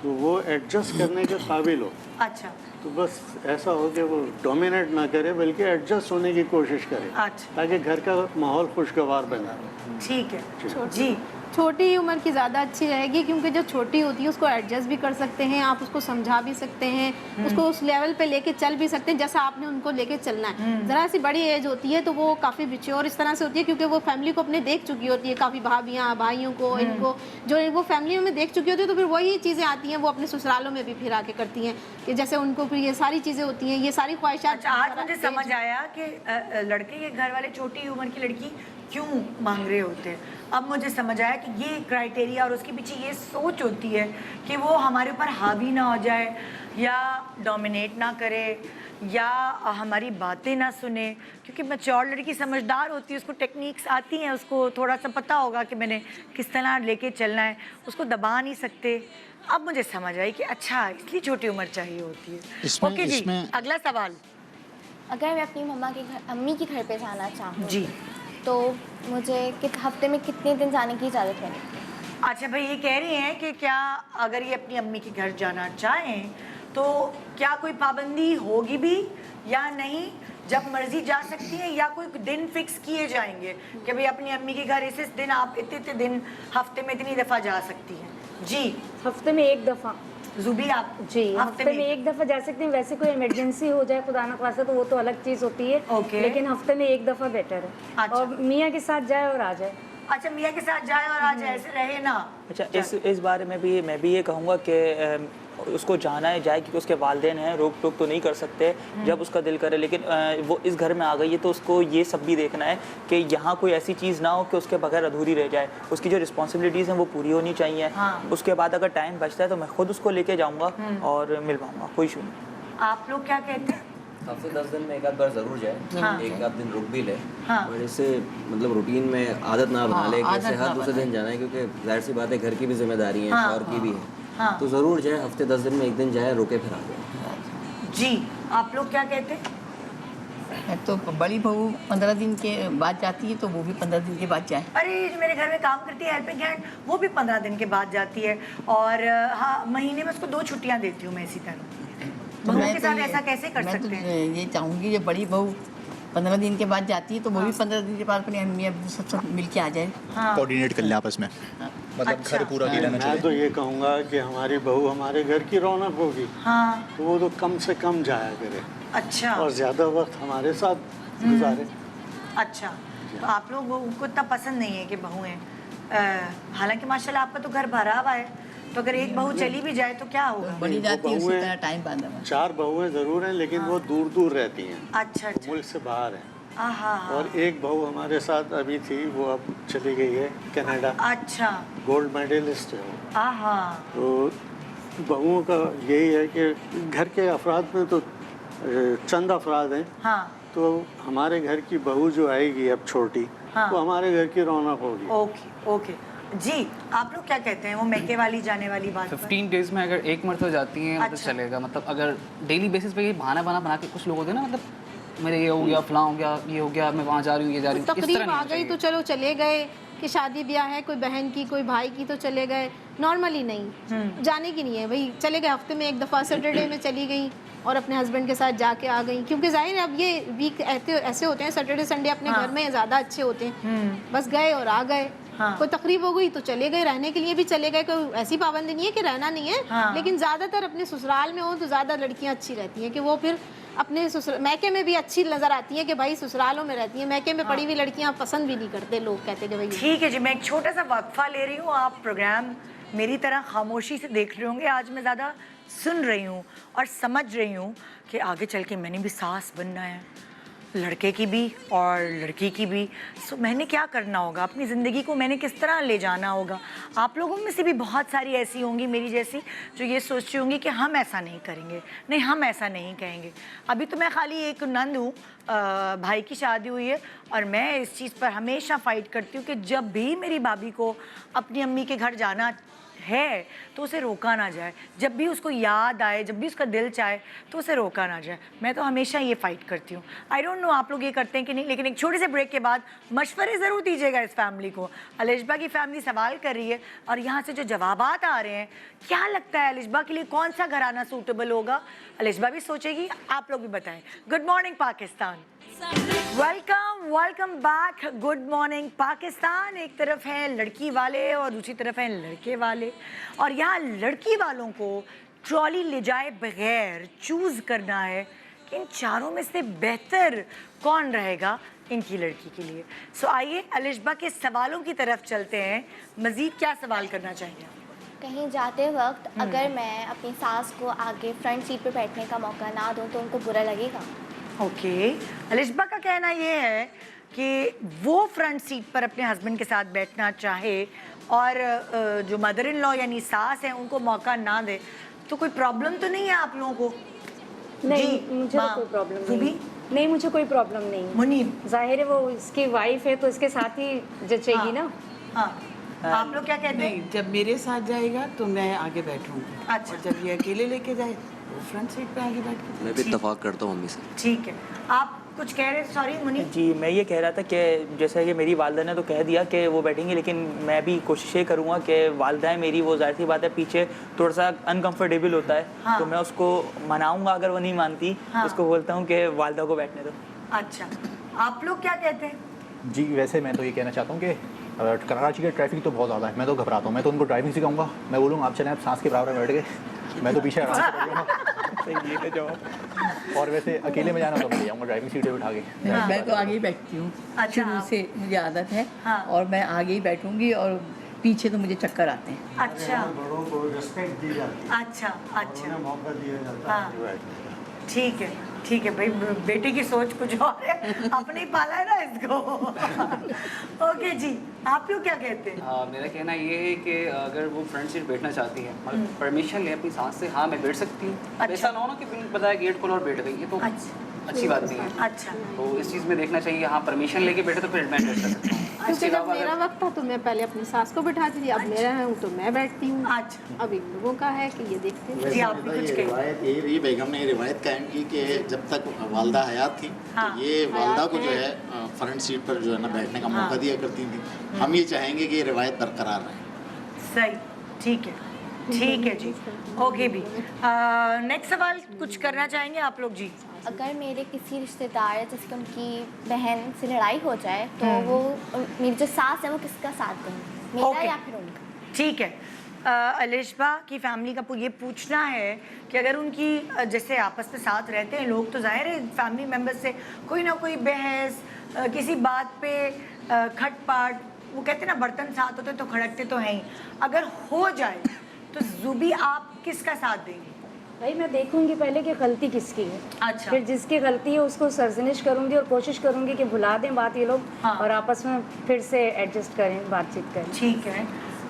तो वो एडजस्ट करने के काबिल हो। अच्छा। तो बस ऐसा हो कि वो डोमिनेट ना करे बल्कि एडजस्ट होने की कोशिश करे। अच्छा। ताकि घर का माहौल खुशगवार बना रहे। ठीक है जी। छोटी उम्र की ज़्यादा अच्छी रहेगी, क्योंकि जो छोटी होती है उसको एडजस्ट भी कर सकते हैं, आप उसको समझा भी सकते हैं, उसको उस लेवल पे लेके चल भी सकते हैं जैसा आपने उनको लेके चलना है। ज़रा सी बड़ी एज होती है तो वो काफ़ी मैच्योर इस तरह से होती है, क्योंकि वो फैमिली को अपने देख चुकी होती है, काफ़ी भाभियाँ भाइयों को, इनको जो वो फैमिलियों में देख चुकी होती है, तो फिर वही चीज़ें आती हैं वो अपने ससुरालों में भी फिर आके करती हैं कि जैसे उनको फिर ये सारी चीज़ें होती हैं, ये सारी ख्वाहिशात। आज मुझे समझ आया कि लड़के के घर वाले छोटी उम्र की लड़की क्यों मांग रहे होते हैं। अब मुझे समझ आया कि ये क्राइटेरिया और उसके पीछे ये सोच होती है कि वो हमारे ऊपर हावी ना हो जाए या डोमिनेट ना करे या हमारी बातें ना सुने, क्योंकि मैच्योर लड़की समझदार होती है, उसको टेक्निक्स आती हैं, उसको थोड़ा सा पता होगा कि मैंने किस तरह लेके चलना है, उसको दबा नहीं सकते। अब मुझे समझ आई कि अच्छा इसलिए छोटी उम्र चाहिए होती है। ओके जी, अगला सवाल। अगर मैं अपनी अम्मी के घर पे जाना चाहूँ जी, तो मुझे हफ्ते में कितने दिन जाने की इजाज़त है? अच्छा भाई, ये कह रही हैं कि क्या अगर ये अपनी अम्मी के घर जाना चाहें तो क्या कोई पाबंदी होगी भी या नहीं, जब मर्जी जा सकती हैं या कोई दिन फिक्स किए जाएंगे कि भाई अपनी अम्मी के घर इस दिन आप इतने दिन हफ्ते में इतनी दफ़ा जा सकती हैं? जी, हफ्ते में एक दफ़ा। जुबी आप? जी, हफ्ते में एक दफ़ा जा सकती हैं। वैसे कोई इमरजेंसी हो जाए खुदा न खास्ता तो वो तो अलग चीज़ होती है। लेकिन हफ्ते में एक दफ़ा बेटर है। और मियाँ के साथ जाए और आ जाए। अच्छा, मियाँ के साथ जाए और आ जाए, ऐसे रहे ना। अच्छा, इस बारे में भी मैं भी ये कहूँगा कि उसको जाना है जाए, क्योंकि उसके वालिदैन हैं, रोक टोक तो नहीं कर सकते जब उसका दिल करे। लेकिन वो इस घर में आ गई है तो उसको ये सब भी देखना है कि यहाँ कोई ऐसी चीज़ ना हो कि उसके बगैर अधूरी रह जाए। उसकी जो रिस्पॉन्सिबिलिटीज़ हैं वो पूरी होनी चाहिए। उसके बाद अगर टाइम बचता है तो मैं खुद उसको लेके जाऊँगा और मिलवाऊँगा, कोई इशू नहीं। आप लोग क्या कहते हैं? हफ्ते 10 दिन में एक आध बार ज़रूर जाए। हाँ। एक आध दिन रुक भी ले। और इससे मतलब रूटीन में आदत ना बना ले कि ऐसे हर दूसरे दिन जाना है, क्योंकि जाहिर सी बात है घर की भी जिम्मेदारी है, शौहर की भी है। तो ज़रूर जाए, हफ्ते 10 दिन में एक दिन जाए, रुके फिर आ जाए। जी, आप लोग क्या कहते हैं? तो बड़ी बहू 15 दिन के बाद जाती है तो वो भी 15 दिन के बाद जाए। अरे जो मेरे घर में काम करती है हेल्पिंग हैंड, वो भी 15 दिन के बाद जाती है। और हाँ, महीने में उसको 2 छुट्टियाँ देती हूँ मैं इसी तरह। बहू के साथ ऐसा कैसे कर सकते हैं? मैं तो ये चाहूँगी जो बड़ी बहू 15 दिन के बाद जाती है तो वो भी 15 दिन के बाद अपनी अम्मी अब्बू सब मिल के आ जाए। कोऑर्डिनेट कर ले आपस में, मतलब घर पूरा अकेला ना चले। मैं तो ये कहूँगा कि हमारी बहू हमारे घर की रौनक होगी। तो वो तो कम से कम जाया करे। अच्छा। और ज़्यादा वक्त हमारे साथ गुजारे। अच्छा, तो आप लोगों को इतना पसंद नहीं है कि बहुएं, हालांकि माशाल्लाह आपका तो घर भरा हुआ है, तो अगर एक बहू चली भी जाए तो क्या होगा? बड़ी जाती है, उसी तरह टाइम बांधा। 4 बहुएं ज़रूर हैं, लेकिन वो दूर दूर रहती हैं। अच्छा, मुल्क से बाहर हैं। और एक बहू हमारे साथ अभी थी, वो अब चली गई है कनाडा। अच्छा। गोल्ड मेडलिस्ट है वो। तो बहुओं का यही है कि घर के अफराद में तो चंद अफराद हैं। तो हमारे घर की बहू जो आएगी अब छोटी, तो हमारे घर की रौनक होगी। ओके ओके जी, आप लोग क्या कहते हैं वो मैके वाली जाने वाली बात? 15 डेज में अगर एक मरतबा जाती हैं मतलब चलेगा। मतलब अगर डेली बेसिस पे ये बहाना बना के कुछ लोग होते हैं ना, मतलब मेरे ये हो गया, फलां हो गया, ये हो गया, मैं वहाँ जा रही हूँ, ये जा रही हूँ, तकरीब आ गई तो चलो चले गए, कि शादी ब्याह है कोई बहन की कोई भाई की तो चले गए। नॉर्मली नहीं, जाने की नहीं है भाई, चले गए हफ्ते में एक दफ़ा, सैटरडे में चली गई और अपने हस्बैंड के साथ जाके आ गई। क्योंकि जाहिर है अब ये वीक ऐसे होते हैं, सैटरडे संडे अपने घर में ज़्यादा अच्छे होते हैं, बस गए और आ गए। कोई तकरीब हो गई तो चले गए, रहने के लिए भी चले गए, कोई ऐसी पाबंदी नहीं है कि रहना नहीं है। लेकिन ज़्यादातर अपने ससुराल में हो तो ज़्यादा लड़कियां अच्छी रहती हैं कि वो फिर अपने मैके में भी अच्छी नज़र आती है कि भाई ससुरालों में रहती हैं। मैके में पड़ी हुई लड़कियां पसंद भी नहीं करते, लोग कहते कि भाई। ठीक है जी, मैं एक छोटा सा वक्फा ले रही हूँ, आप प्रोग्राम मेरी तरह खामोशी से देख रहे होंगे। आज मैं ज़्यादा सुन रही हूँ और समझ रही हूँ कि आगे चल के मैंने भी सास बनना है, लड़के की भी और लड़की की भी। सो मैंने क्या करना होगा, अपनी ज़िंदगी को मैंने किस तरह ले जाना होगा। आप लोगों में से भी बहुत सारी ऐसी होंगी मेरी जैसी जो ये सोचती होंगी कि हम ऐसा नहीं करेंगे, नहीं हम ऐसा नहीं कहेंगे। अभी तो मैं खाली एक नंद हूँ, भाई की शादी हुई है और मैं इस चीज़ पर हमेशा फ़ाइट करती हूँ कि जब भी मेरी भाभी को अपनी अम्मी के घर जाना है तो उसे रोका ना जाए। जब भी उसको याद आए, जब भी उसका दिल चाहे तो उसे रोका ना जाए। मैं तो हमेशा ये फ़ाइट करती हूँ। आई डोंट नो आप लोग ये करते हैं कि नहीं, लेकिन एक छोटे से ब्रेक के बाद मशवरे ज़रूर दीजिएगा इस फैमिली को। अलिशबा की फैमिली सवाल कर रही है और यहाँ से जो जवाबात आ रहे हैं, क्या लगता है अलिशबा के लिए कौन सा घराना सूटेबल होगा? अलिशबा भी सोचेगी, आप लोग भी बताएं। Good morning Pakistan, welcome back. Good morning Pakistan. एक तरफ है लड़की वाले और दूसरी तरफ है लड़के वाले, और यहाँ लड़की वालों को ट्रॉली ले जाए बगैर चूज़ करना है कि इन चारों में से बेहतर कौन रहेगा इनकी लड़की के लिए। सो आइए अलिशबा के सवालों की तरफ चलते हैं। मज़ीद क्या सवाल करना चाहिए? कहीं जाते वक्त अगर मैं अपनी सास को आगे फ्रंट सीट पे बैठने का मौका ना दूं तो उनको बुरा लगेगा? ओके, अलिशबा का कहना ये है कि वो फ्रंट सीट पर अपने हस्बैंड के साथ बैठना चाहे और जो मदर इन लॉ यानी सास है उनको मौका ना दे, तो कोई प्रॉब्लम तो नहीं है आप लोगों को? नहीं, मुझे तो कोई प्रॉब्लम नहीं। नहीं, मुझे कोई प्रॉब्लम नहीं। मुनीब, जाहिर है वो इसकी वाइफ है तो इसके साथ ही जचेगी ना। हाँ, आप लोग क्या कहते हैं? जब मेरे साथ जाएगा तो मैं आगे बैठूंगी। अच्छा। और जब ये अकेले लेके जाए वो फ्रंट सीट पे आगे बैठ के। मैं भी इत्तेफाक करता हूँ मम्मी से। ठीक है, आप कुछ कह रहे? सॉरी मुनीब। जी, मैं ये कह रहा था कि जैसा कि मेरी वालदा ने तो कह दिया कि वो बैठेंगी, लेकिन मैं भी कोशिश ये करूँगा कि वालदा है मेरी, वो जाहिर सी बात है पीछे थोड़ा सा अनकंफर्टेबल होता है। हाँ। तो मैं उसको मनाऊंगा, अगर वो नहीं मानती हाँ। उसको बोलता हूँ कि वालदा को बैठने दो। अच्छा, आप लोग क्या कहते हैं? जी वैसे मैं तो ये कहना चाहता हूँ कि कराची का ट्रैफिक तो बहुत ज़्यादा है, मैं तो घबराता हूँ। मैं तो उनको ड्राइविंग सिखाऊंगा, मैं बोलूँगा आप चलें, आप सांस के बराबर बैठ गए, मैं तो पीछे आराम से बैठ जाऊँगा। ये है जवाब। और वैसे अकेले में जाना तो मैं ले जाऊँगा ड्राइविंग सीट पे बिठा के। मैं तो आगे ही बैठती हूँ, अच्छा। शुरू से मुझे आदत है। हाँ। और मैं आगे ही बैठूंगी और पीछे तो मुझे चक्कर आते हैं। अच्छा, बड़ों को रिस्पेक्ट दी जाती है, अच्छा, अच्छा, उन्हें मौका दिया जाता है हाँ। बैठने का। ठीक है, ठीक है भाई, बेटे की सोच कुछ और है, अपने ही पाला है ना इसको। ओके जी, आप लोग क्या कहते हैं? मेरा कहना ये है कि अगर वो फ्रंट सीट बैठना चाहती है, मतलब परमिशन ले अपनी सास से, हाँ मैं बैठ सकती हूँ। अच्छा। ऐसा ना हो ना कि बिल बताया गेट खोलो और बैठ गई, ये तो अच्छी बात नहीं है। अच्छा, तो इस चीज़ में देखना चाहिए, हाँ परमिशन लेके बैठे तो फिर मैं बैठ सकता हूँ। क्योंकि जब मेरा वक्त था तो मैं पहले अपनी सास को बैठाती थी, अब मेरा है तो मैं बैठती हूँ। अच्छा, अब इन लोगों का है कि ये देखते हैं। जी, आप भी कुछ कहिए। रिवायत ये बेगम ने ये रिवायत कायम की कि जब तक वालदा हयात थी हाँ। तो ये वालदा को जो है फ्रंट सीट पर जो है ना बैठने का मौका दिया करती थी। हम ये चाहेंगे कि ये रिवायत बरकरार रहे। सही, ठीक है, ठीक है जी। ओके भी, नेक्स्ट सवाल कुछ करना चाहेंगे आप लोग जी? अगर मेरे किसी रिश्तेदार जैसे कि उनकी बहन से लड़ाई हो जाए तो वो मेरी जो सास है वो किसका साथ देंगे, मेरा या फिर उनका? ठीक है, अलिशबा की फैमिली का ये पूछना है कि अगर उनकी जैसे आपस में साथ रहते हैं लोग, तो जाहिर है फैमिली मेम्बर्स से कोई ना कोई बहस, किसी बात पे खटपट, वो कहते हैं ना बर्तन साथ होते तो खड़कते तो हैं ही, अगर हो जाए तो जुबी आप किसका साथ देंगे? भाई मैं देखूंगी पहले कि गलती किसकी है। अच्छा। फिर जिसकी गलती है उसको सरजनिश करूंगी और कोशिश करूंगी कि भुला दें बात ये लोग। हाँ। और आपस में फिर से एडजस्ट करें, बातचीत करें। ठीक है,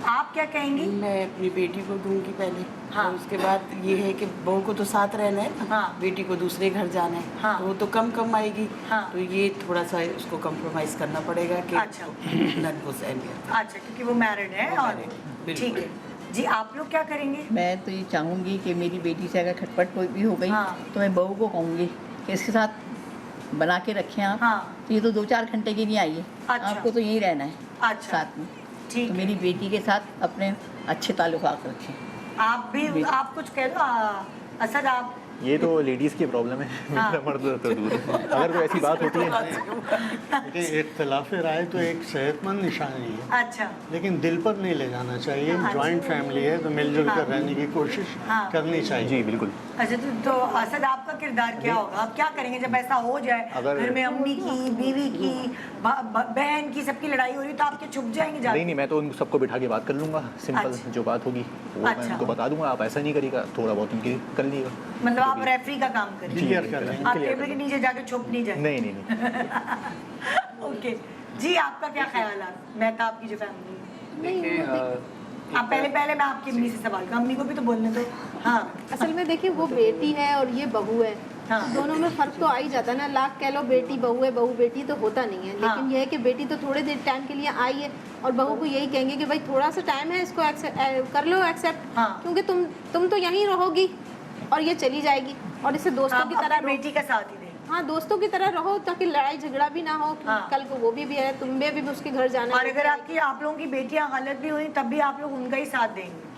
आप क्या कहेंगी? मैं अपनी बेटी को दूंगी पहले। हाँ। और उसके बाद ये है कि बहू को तो साथ रहना है ना। हाँ। बेटी को दूसरे घर जाना है। हाँ। तो वो तो कम आएगी। हाँ। तो ये थोड़ा सा उसको कम्प्रोमाइज़ करना पड़ेगा कि अच्छा, नन को सहन करता। अच्छा, क्योंकि वो मैरिड है। और ठीक है जी, आप लोग क्या करेंगे? मैं तो ये चाहूँगी कि मेरी बेटी से अगर खटपट कोई भी हो गई तो मैं बहू को कहूँगी कि इसके साथ बना के रखें आप। तो ये तो 2-4 घंटे के लिए आई है। अच्छा। आपको तो यहीं रहना है। अच्छा। साथ में। ठीक तो मेरी बेटी के साथ अपने अच्छे ताल्लुकात रखें। आप भी, आप कुछ कह दो असद। आप ये तो लेडीज़ की प्रॉब्लम है, मेरा मर्द तो दूर है। अगर कोई ऐसी बात होती है, देखिए इख्तिलाफ राय तो एक सेहतमंद निशानी है। अच्छा। लेकिन दिल पर नहीं ले जाना चाहिए। जॉइंट फैमिली है तो मिलजुल कर रहने की कोशिश करनी चाहिए। जी बिल्कुल। अच्छा, तो असद आपका किरदार क्या होगा? आप क्या करेंगे जब ऐसा हो जाए, घर में अम्मी की, बीवी की, बहन की, सबकी लड़ाई हो रही, तो आपके छुप जाएंगे जाके? नहीं, मैं तो उन सबको बिठा के बात कर लूँगा। सिंपल जो बात होगी वो मैं उनको बता दूंगा, आप ऐसा नहीं करिएगा, थोड़ा बहुत उनकी कर लीजिएगा। मतलब आप रेफरी का काम करेंगे? क्लियर कर लेंगे। आप टेबल के नीचे जाके छुप नहीं जाए? नहीं। ओके जी, आपका क्या ख्याल है? महताब की जो फैमिली है, आप पहले मैं आपकी अम्मी से सवाल करूँ, अम्मी को भी तो बोलने दो। हाँ, असल में देखिए वो बेटी है और ये बहू है। हाँ। दोनों में फर्क तो आ ही जाता है ना। लाख कह लो बेटी बहू है, बहू बेटी तो होता नहीं है। लेकिन हाँ। यह है कि बेटी तो थोड़े देर टाइम के लिए आई है और बहू को यही कहेंगे कि भाई थोड़ा सा टाइम है, इसको कर लो एक्सेप्ट। हाँ। क्योंकि तुम तो यहीं रहोगी और ये चली जाएगी, और इसे दोस्तों की तरह बेटी का साथ ही दे। हाँ, दोस्तों की तरह रहो ताकि लड़ाई झगड़ा भी ना हो। हाँ। कल को वो भी है, तुम्हें भी उसके घर जाना है। और अगर आप लोगों की बेटियां गलत भी हुई तब भी आप लोग उनका ही साथ देंगे?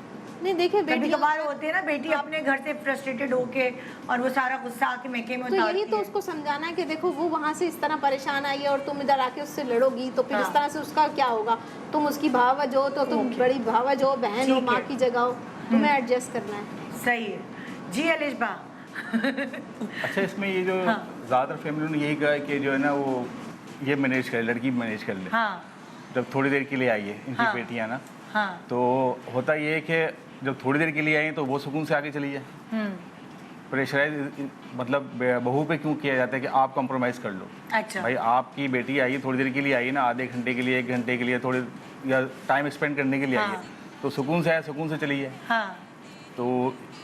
नहीं, देखिए कभी कभार होते हैं ना बेटी अपने घर से फ्रस्ट्रेटेड होके और वो सारा गुस्सा आके मैके में तो यही तो उसको समझाना है कि देखो वो वहाँ से इस तरह परेशान आई है और तुम इधर आके उससे लड़ोगी तो फिर इस तरह से उसका क्या होगा। तुम उसकी भावज हो तो तुम बड़ी भावज हो, बहन हो, माँ की जगह हो, तुम्हें एडजस्ट करना है। सही है जी। अलिशबा अच्छा, इसमें ये जो ज़्यादातर फैमिली ने यही कहा कि जो है ना वो ये मैनेज करे, लड़की मैनेज कर ले। हाँ। जब थोड़ी देर के लिए आई है इनकी बेटियाँ ना, तो होता ये है कि जब थोड़ी देर के लिए आई तो वो सुकून से आगे चली जाए। प्रेशराइज मतलब बहू पे क्यों किया जाता है कि आप कॉम्प्रोमाइज़ कर लो। अच्छा। भाई आपकी बेटी आई थोड़ी देर के लिए आई ना, आधे घंटे के लिए 1 घंटे के लिए थोड़े या टाइम स्पेंड करने के लिए आई है, तो सुकून से आए, सुकून से चली है। हाँ। तो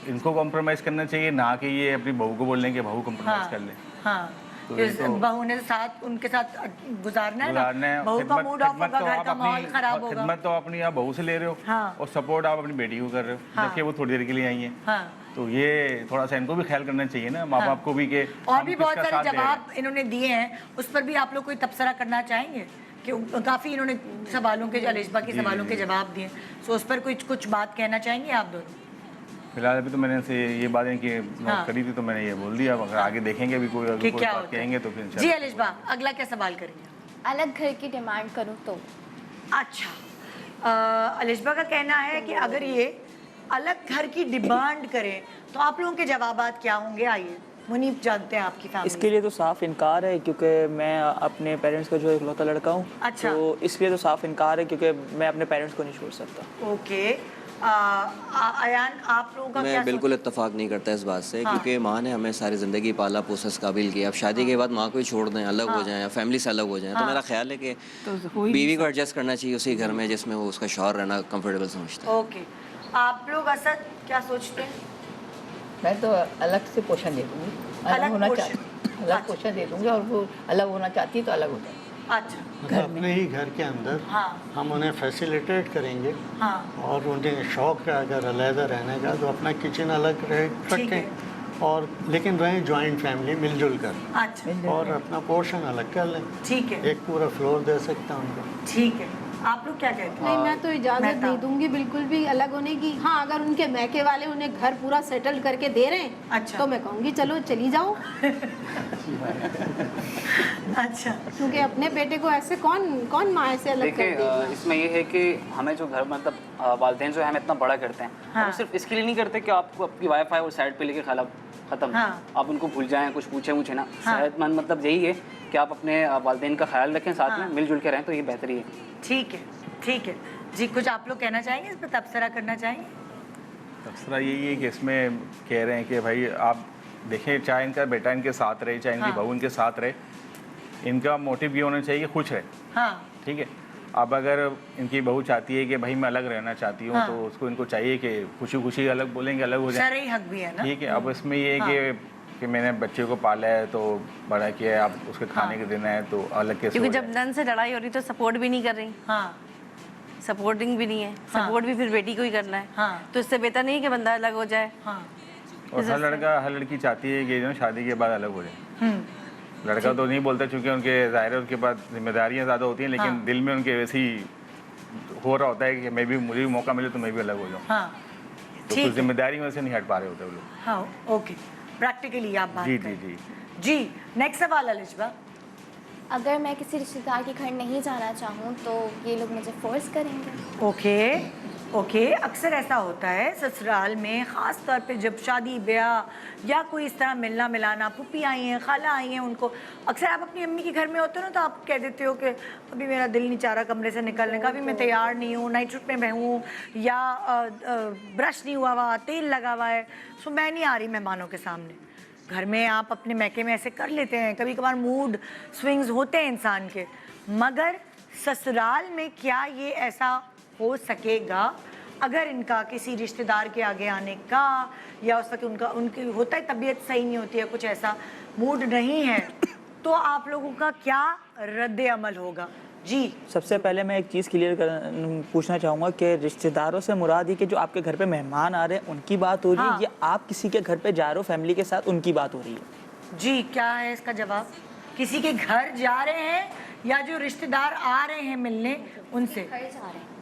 इनको कॉम्प्रोमाइज़ करना चाहिए, ना कि ये अपनी बहू को बोल लें कि बहू कॉम्प्रोमाइज़ कर ले। हाँ, तो बहू ने साथ उनके साथ गुजारना है ना, बहू का मूड ऑफ होगा, घर का माहौल खराब होगा। खिदमत तो अपनी आप बहू से ले रहे हो। हाँ। और सपोर्ट आप अपनी बेटी को कर रहे हो, जबकि वो थोड़ी देर के लिए आई है। हाँ। तो ये थोड़ा सा इनको भी ख्याल करना चाहिए ना, माँ बाप को भी कि और भी बहुत सारे जवाब इन्होंने दिए हैं, उस पर भी आप लोग कोई तबसरा करना चाहेंगे कि काफ़ी इन्होंने सवालों के, अलिशबा के सवालों के जवाब दिए, तो उस पर कुछ बात कहना चाहेंगे आप दोनों? फिलहाल अभी तो मैंने से ये बात इनकी नोट करी थी, तो मैंने ये बोल दिया। अगर आगे देखेंगे अभी कोई बात कहेंगे तो फिर जी अलिशबा, अगला क्या सवाल करेंगे? अलग घर की डिमांड करूँ तो? अच्छा, अलिशबा का कहना है कि अगर ये अलग घर की डिमांड करें तो आप लोगों के जवाबात क्या होंगे? आइए मुनीब, जानते हैं आपकी फैमिली। इसके लिए तो साफ इनकार है, क्योंकि मैं अपने पेरेंट्स का जो इकलौता लड़का हूँ। अच्छा। तो इसलिए तो साफ इनकार है, क्योंकि मैं अपने पेरेंट्स को नहीं छोड़ सकता। ओके, अयान आप लोगों का मैं क्या बिल्कुल इत्तेफाक नहीं करता इस बात से। हाँ। क्योंकि माँ ने हमें सारी ज़िंदगी पाला पोसा इस काबिल किया। अब शादी के बाद माँ को ही छोड़ दें, अलग हो जाएं या फैमिली से अलग हो जाएं, तो मेरा ख्याल है कि बीवी को एडजस्ट करना चाहिए उसी घर में जिसमें वो उसका शौहर रहना कंफर्टेबल समझता है। ओके, आप लोग असद क्या सोचते हैं? मैं तो अलग से पोषण दे दूँगी, अलग होना चाहती, अलग पोषण दे दूँगी, और वो अलग होना चाहती है तो अलग हो जाए। अच्छा, मतलब अपने ही घर के अंदर हम उन्हें फैसिलिटेट करेंगे। और उन्हें शौक है अगर अलहदा रहने का, तो अपना किचन अलग रखें, और लेकिन रहें जॉइंट फैमिली मिलजुल कर। अच्छा। और अपना पोर्शन अलग कर लें। ठीक है, एक पूरा फ्लोर दे सकता हूँ उनको। ठीक है, आप लोग क्या कहते हैं? नहीं, मैं तो इजाज़त नहीं दूंगी बिल्कुल भी अलग होने की। हाँ, अगर उनके मैके वाले उन्हें घर पूरा सेटल करके दे रहे हैं, अच्छा, तो मैं कहूँगी चलो चली जाओ। अच्छा, क्योंकि अपने बेटे को ऐसे कौन माँ ऐसे अलग कर देगी। इसमें ये है कि हमें जो घर मतलब वालिदैन जो है हमें इतना बड़ा करते हैं, हम सिर्फ इसके लिए नहीं करते कि आपको आपकी वाईफाई और साइड पे लेके खाला खत्म, आप उनको भूल जाएं, कुछ पूछे मुझे ना। सेहतमंद मतलब यही है कि आप अपने वालिदैन का ख्याल रखें, साथ में मिलजुल के रहें, तो ये बेहतरी है। ठीक है, ठीक है जी, कुछ आप लोग कहना चाहेंगे, इस पर तबसरा करना चाहेंगे? तबसरा यही है कि इसमें कह रहे हैं कि भाई आप देखें, चाहे इनका बेटा इनके साथ रहे, चाहे इनकी बहू इनके साथ रहे, इनका मोटिव ये होना चाहिए खुश रहे। हाँ। ठीक है, अब अगर इनकी बहू चाहती है कि भाई मैं अलग रहना चाहती हूँ, तो उसको इनको चाहिए कि खुशी खुशी अलग बोलेंगे, अलग हो जाए। शरई हक भी है ना। ठीक है, अब इसमें ये है कि मैंने बच्चे को पाला है, तो बड़ा किया है, आप उसके खाने के दिन है, तो अलग कैसे? क्योंकि जब नन से लड़ाई हो रही तो सपोर्ट भी नहीं कर रही। सपोर्टिंग भी नहीं है, सपोर्ट भी फिर बेटी को ही करना है। तो इससे बेहतर नहीं कि बंदा अलग हो जाए। और हर लड़का हर लड़की चाहती है कि जो शादी के बाद अलग हो जाए। लड़का तो नहीं बोलता, चूंकि उनके ज़ाहिर है उनके पास जिम्मेदारियाँ ज़्यादा होती हैं, लेकिन दिल में उनके वैसे ही हो रहा होता है कि मैं भी, मुझे भी मौका मिले तो मैं भी अलग हो जाऊँ। तो कुछ जिम्मेदारी में से नहीं हट पा रहे होते वो लोग। हाँ, ओके, प्रैक्टिकली आप बात जी करें। जी जी, नेक्स्ट सवाल अलिशबा। अगर मैं किसी रिश्तेदार के घर नहीं जाना चाहूँ तो ये लोग मुझे फोर्स करेंगे? ओके, अक्सर ऐसा होता है ससुराल में, ख़ास तौर पे जब शादी ब्याह या कोई इस तरह मिलना मिलाना, पुप्पी आई हैं, खाला आई हैं, उनको अक्सर आप अपनी अम्मी के घर में होते हो ना, तो आप कह देते हो कि अभी मेरा दिल नहीं चाह रहा कमरे से निकलने का, अभी मैं तैयार नहीं हूँ, नाइट सूट में हूँ, या ब्रश नहीं हुआ हुआ, तेल लगा हुआ है, सो मैं नहीं आ रही मेहमानों के सामने। घर में आप अपने मैके में ऐसे कर लेते हैं, कभी कभार मूड स्विंग्स होते हैं इंसान के, मगर ससुराल में क्या ये ऐसा हो सकेगा? अगर इनका किसी रिश्तेदार के आगे आने का, या उस वक्त उनकी होता है तबीयत सही नहीं होती है, कुछ ऐसा मूड नहीं है, तो आप लोगों का क्या रद्द अमल होगा? जी, सबसे पहले मैं एक चीज़ क्लियर पूछना चाहूँगा कि रिश्तेदारों से मुराद ये कि जो आपके घर पे मेहमान आ रहे हैं उनकी बात हो रही है, या आप किसी के घर पे जा रहे हो फैमिली के साथ, उनकी बात हो रही है? जी, क्या है इसका जवाब? किसी के घर जा रहे हैं या जो रिश्तेदार आ रहे हैं मिलने उनसे?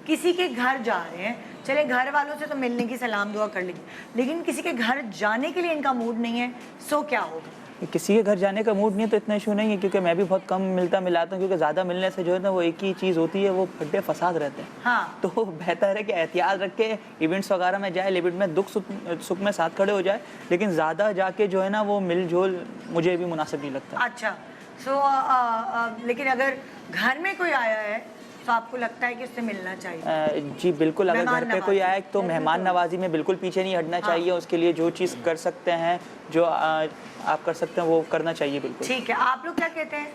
किसी के घर जा रहे हैं, चले घर वालों से तो मिलने की सलाम दुआ कर लेंगे, लेकिन किसी के घर जाने के लिए इनका मूड नहीं है, सो क्या होगा? किसी के घर जाने का मूड नहीं है तो इतना इशू नहीं है, क्योंकि मैं भी बहुत कम मिलता मिलाता हूँ, क्योंकि ज़्यादा मिलने से जो है ना वो एक ही चीज़ होती है, वो फड्डे फसाद रहते हैं। तो बेहतर है कि एहतियात रख के इवेंट्स वगैरह में जाए, लिमिट में दुख सुख में साथ खड़े हो जाए, लेकिन ज़्यादा जाके जो है ना वो मिलजुल मुझे भी मुनासिब नहीं लगता। अच्छा, सो लेकिन अगर घर में कोई आया है तो आपको लगता है कि उससे मिलना चाहिए? जी बिल्कुल, अगर घर पे कोई आए तो मेहमान नवाजी में बिल्कुल पीछे नहीं हटना चाहिए। उसके लिए जो चीज़ कर सकते हैं, जो आप कर सकते हैं वो करना चाहिए बिल्कुल। ठीक है, आप लोग क्या कहते हैं?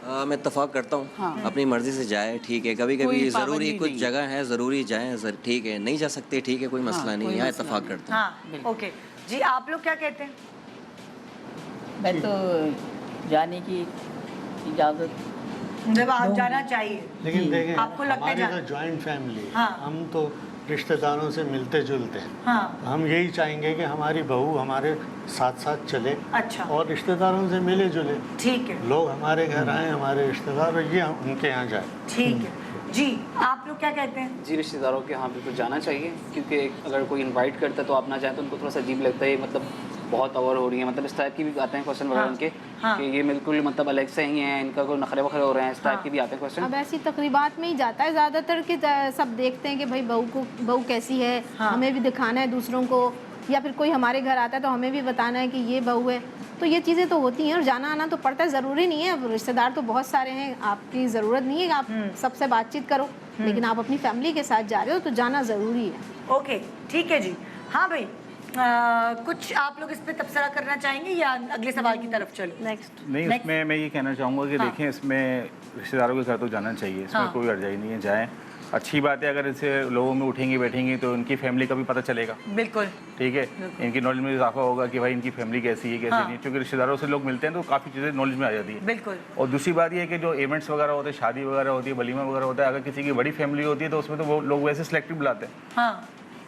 मैं इत्तेफाक करता हूँ, अपनी मर्जी से जाए ठीक है, कभी कभी ज़रूरी कुछ जगह है ज़रूरी जाए ठीक है, नहीं जा सकते ठीक है, कोई मसला नहीं, यहाँ इत्तेफाक करता हूँ। ओके जी, आप लोग क्या कहते हैं? मैं तो जाने की इजाज़त, जब आप जाना चाहिए, लेकिन देखें आपको लगता है हमारी तो जॉइंट फैमिली है, हम तो रिश्तेदारों से मिलते जुलते हैं। हम यही चाहेंगे कि हमारी बहू हमारे साथ साथ चले, अच्छा, और रिश्तेदारों से मिले जुले। ठीक है, लोग हमारे घर आए, हमारे रिश्तेदार, और ये उनके यहाँ जाए। ठीक है जी, आप लोग क्या कहते हैं? जी रिश्तेदारों के यहाँ बिल्कुल जाना चाहिए, क्योंकि अगर कोई इनवाइट करता है तो आप ना जाए तो उनको थोड़ा सा अजीब लगता है, मतलब बहुत ओवर हो रही है, मतलब इस टाइप की भी आते हैं क्वेश्चन वगैरह उनके कि ये बिल्कुल मतलब अलग से ही हैं, इनका कोई नखरे वखरे हो रहे हैं, इस टाइप के भी आते हैं क्वेश्चन। अब ऐसी तकरीबात में ही जाता है ज़्यादातर कि सब देखते हैं कि भाई बहू कैसी है, हमें भी दिखाना है दूसरों को, या फिर कोई हमारे घर आता है तो हमें भी बताना है कि ये बहू है। तो ये चीज़ें तो होती हैं और जाना आना तो पड़ता है, ज़रूरी नहीं है। अब रिश्तेदार तो बहुत सारे हैं, आपकी ज़रूरत नहीं है कि आप सबसे बातचीत करो, लेकिन आप अपनी फैमिली के साथ जा रहे हो तो जाना ज़रूरी है। ओके, ठीक है जी। हाँ भाई, कुछ आप लोग इस पे तबसरा करना चाहेंगे या अगले सवाल की तरफ चलो? नेक्स्ट नहीं, इसमें मैं ये कहना चाहूँगा कि देखें, इसमें रिश्तेदारों के घर तो जाना चाहिए, इसमें कोई अर्जाई नहीं है, जाएँ, अच्छी बात है। अगर इसे लोगों में उठेंगी बैठेंगी तो उनकी फैमिली का भी पता चलेगा, बिल्कुल ठीक है, इनकी नॉलेज में इजाफा होगा कि भाई इनकी फैमिली कैसी है कैसी नहीं, क्योंकि रिश्तेदारों से लोग मिलते हैं तो काफ़ी चीज़ें नॉलेज में आ जाती है, बिल्कुल। और दूसरी बात यह है कि जो इवेंट्स वगैरह होते हैं, शादी वगैरह होती है, वलीमा वगैरह होता है, अगर किसी की बड़ी फैमिली होती है तो उसमें तो वो लोग वैसे सिलेक्टिव बुलाते हैं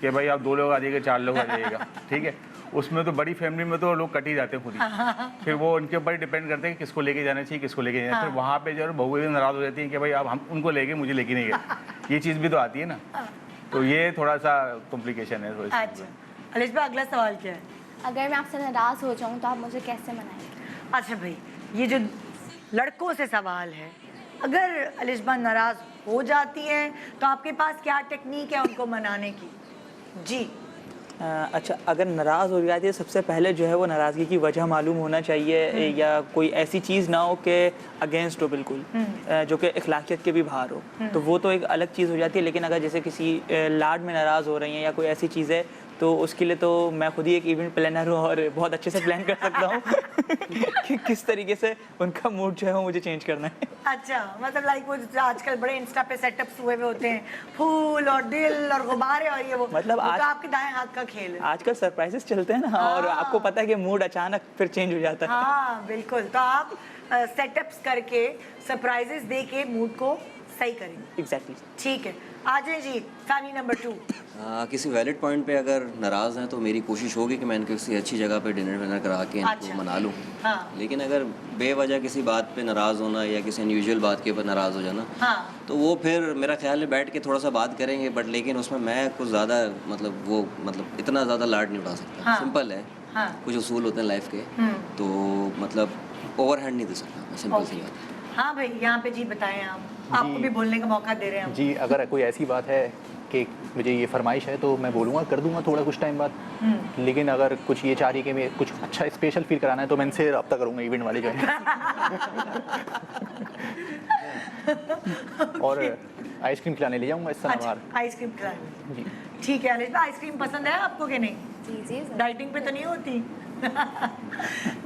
कि भाई आप 2 लोग आ जाइएगा, 4 लोग आ जाइएगा, ठीक है। उसमें तो बड़ी फैमिली में तो लोग कट ही जाते हैं खुद ही, फिर वो उनके ऊपर डिपेंड करते हैं कि किसको लेके जाना चाहिए, किसको लेके जाना, फिर वहाँ पे जो बहू भी नाराज़ हो जाती है कि भाई आप हम उनको लेके मुझे लेके नहीं गए, ये चीज़ भी तो आती है ना, तो ये थोड़ा सा कॉम्प्लिकेशन है। अच्छा अलिशबा, अगला सवाल क्या है? अगर मैं आपसे नाराज़ हो जाऊँ तो आप मुझे कैसे मनाएंगे? अच्छा भाई, ये जो लड़कों से सवाल है, अगर अलिशबा नाराज़ हो जाती है तो आपके पास क्या टेक्निक है उनको मनाने की? जी अच्छा, अगर नाराज़ हो जाती है सबसे पहले जो है वो नाराज़गी की वजह मालूम होना चाहिए, या कोई ऐसी चीज़ ना हो कि अगेंस्ट हो बिल्कुल, जो कि अखलाकियत के भी बाहर हो, तो वो तो एक अलग चीज़ हो जाती है। लेकिन अगर जैसे किसी लाड में नाराज़ हो रही हैं या कोई ऐसी चीज़ है, तो उसके लिए तो मैं खुद ही एक इवेंट प्लानर हूँ और बहुत अच्छे से प्लान कर सकता हूँ कि किस तरीके से उनका मूड जो है वो मुझे चेंज करना है। अच्छा, मतलब लाइक वो आजकल बड़े इंस्टा पे सेटअप्स हुए होते हैं, फूल और दिल और गुब्बारे और ये वो, मतलब आज तो आपके दाएं हाथ का खेल है। आजकल सरप्राइजेस चलते हैं ना, और आपको पता है कि मूड अचानक फिर चेंज हो जाता है। हाँ बिल्कुल, तो आप सेटअप्स करके सरप्राइजेस दे के मूड को सही करेंगे। एग्जैक्टली, ठीक है। आ जाए जी, फैमिली नंबर 2। किसी वैलिड पॉइंट पे अगर नाराज़ हैं तो मेरी कोशिश होगी कि मैं इनको किसी अच्छी जगह पे डिनर विनर करा के इनको मना लूँ। लेकिन अगर बेवजह किसी बात पे नाराज़ होना या किसी अनयूजुअल बात के ऊपर नाराज़ हो जाना, तो वो फिर मेरा ख्याल है बैठ के थोड़ा सा बात करेंगे, बट लेकिन उसमें मैं कुछ ज़्यादा मतलब इतना ज़्यादा लाड नहीं उठा सकता। सिंपल है, कुछ उसूल होते हैं लाइफ के, तो मतलब ओवरहैंड नहीं दे सकता, सिंपल सी बात। हाँ भाई, यहाँ पे जी बताएं, आपको भी बोलने का मौका दे रहे हैं जी। अगर कोई ऐसी बात है कि मुझे ये फरमाइश है तो मैं बोलूँगा, कर दूंगा थोड़ा कुछ टाइम बाद, लेकिन अगर कुछ ये चाह रही कि मैं कुछ अच्छा स्पेशल फील कराना है तो मैं इनसे रब्ता करूँगा, इवेंट वाले जो है और आइसक्रीम खिलाने ले जाऊँगा इस तरह बाहर। आइसक्रीम खिलाने, जी ठीक है। अलिशबा, आइसक्रीम पसंद है आपको कि नहीं? जी, डाइटिंग पे तो नहीं होती?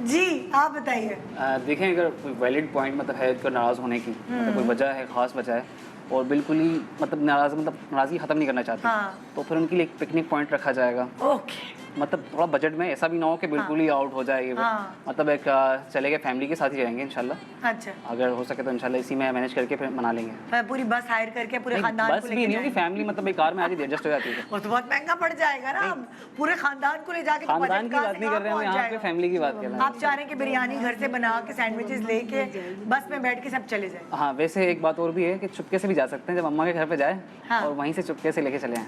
जी आप बताइए। देखें, अगर कोई वैलिड पॉइंट मतलब है इसका नाराज़ होने की, मतलब कोई वजह है, ख़ास वजह है, और बिल्कुल ही मतलब नाराज़गी ख़त्म नहीं करना चाहते, तो फिर उनके लिए एक पिकनिक पॉइंट रखा जाएगा। ओके, मतलब थोड़ा बजट में, ऐसा भी ना हो कि बिल्कुल ही आउट हो जाए ये, मतलब एक चलेगा, फैमिली के साथ ही जाएंगे इंशाल्लाह। अच्छा, अगर हो सके तो इंशाल्लाह इसी में मैनेज करके फिर मना लेंगे। पूरी बस हायर करके पूरे खानदान बस भी नहीं होगी, फैमिली मतलब एक कार में आज ही एडजस्ट हो जाती है, वो तो बहुत महंगा पड़ जाएगा ना, पूरे खानदान को ले जाके। खानदान की बात नहीं कर रहे हैं, यहाँ पे फैमिली की बात कर रहे हैं। आप चाह रहे हैं कि बिरयानी घर से बना के सैंडविचेस लेके बस में बैठ के सब चले जाए? हाँ, वैसे एक बात और भी है कि चुपके से भी जा सकते हैं, जब अम्मा के घर पे जाए और वहीं से चुपके से लेके चले आए।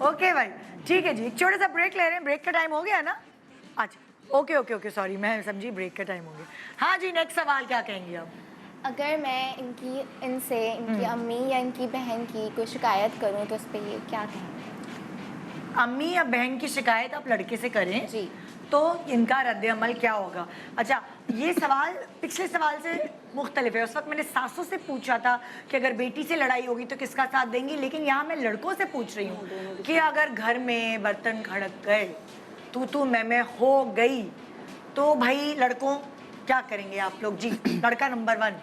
ओके भाई, ठीक है जी, एक छोटा सा ब्रेक ले रहे हैं। ब्रेक का टाइम हो गया ना? अच्छा, ओके, सॉरी, मैं समझी ब्रेक का टाइम हो गया। हाँ जी, नेक्स्ट सवाल क्या कहेंगी आप? अगर मैं इनकी अम्मी या इनकी बहन की कोई शिकायत करूं तो उस पर ये क्या कहेंगे? अम्मी या बहन की शिकायत आप लड़के से करें जी, तो इनका रद्द अमल क्या होगा। अच्छा, ये सवाल पिछले सवाल से मुख्तलिफ है। उस वक्त मैंने सासों से पूछा था कि अगर बेटी से लड़ाई होगी तो किसका साथ देंगी, लेकिन यहाँ मैं लड़कों से पूछ रही हूँ कि अगर घर में बर्तन खड़क गए, तू मैं हो गई, तो भाई लड़कों क्या करेंगे आप लोग? जी, लड़का नंबर 1।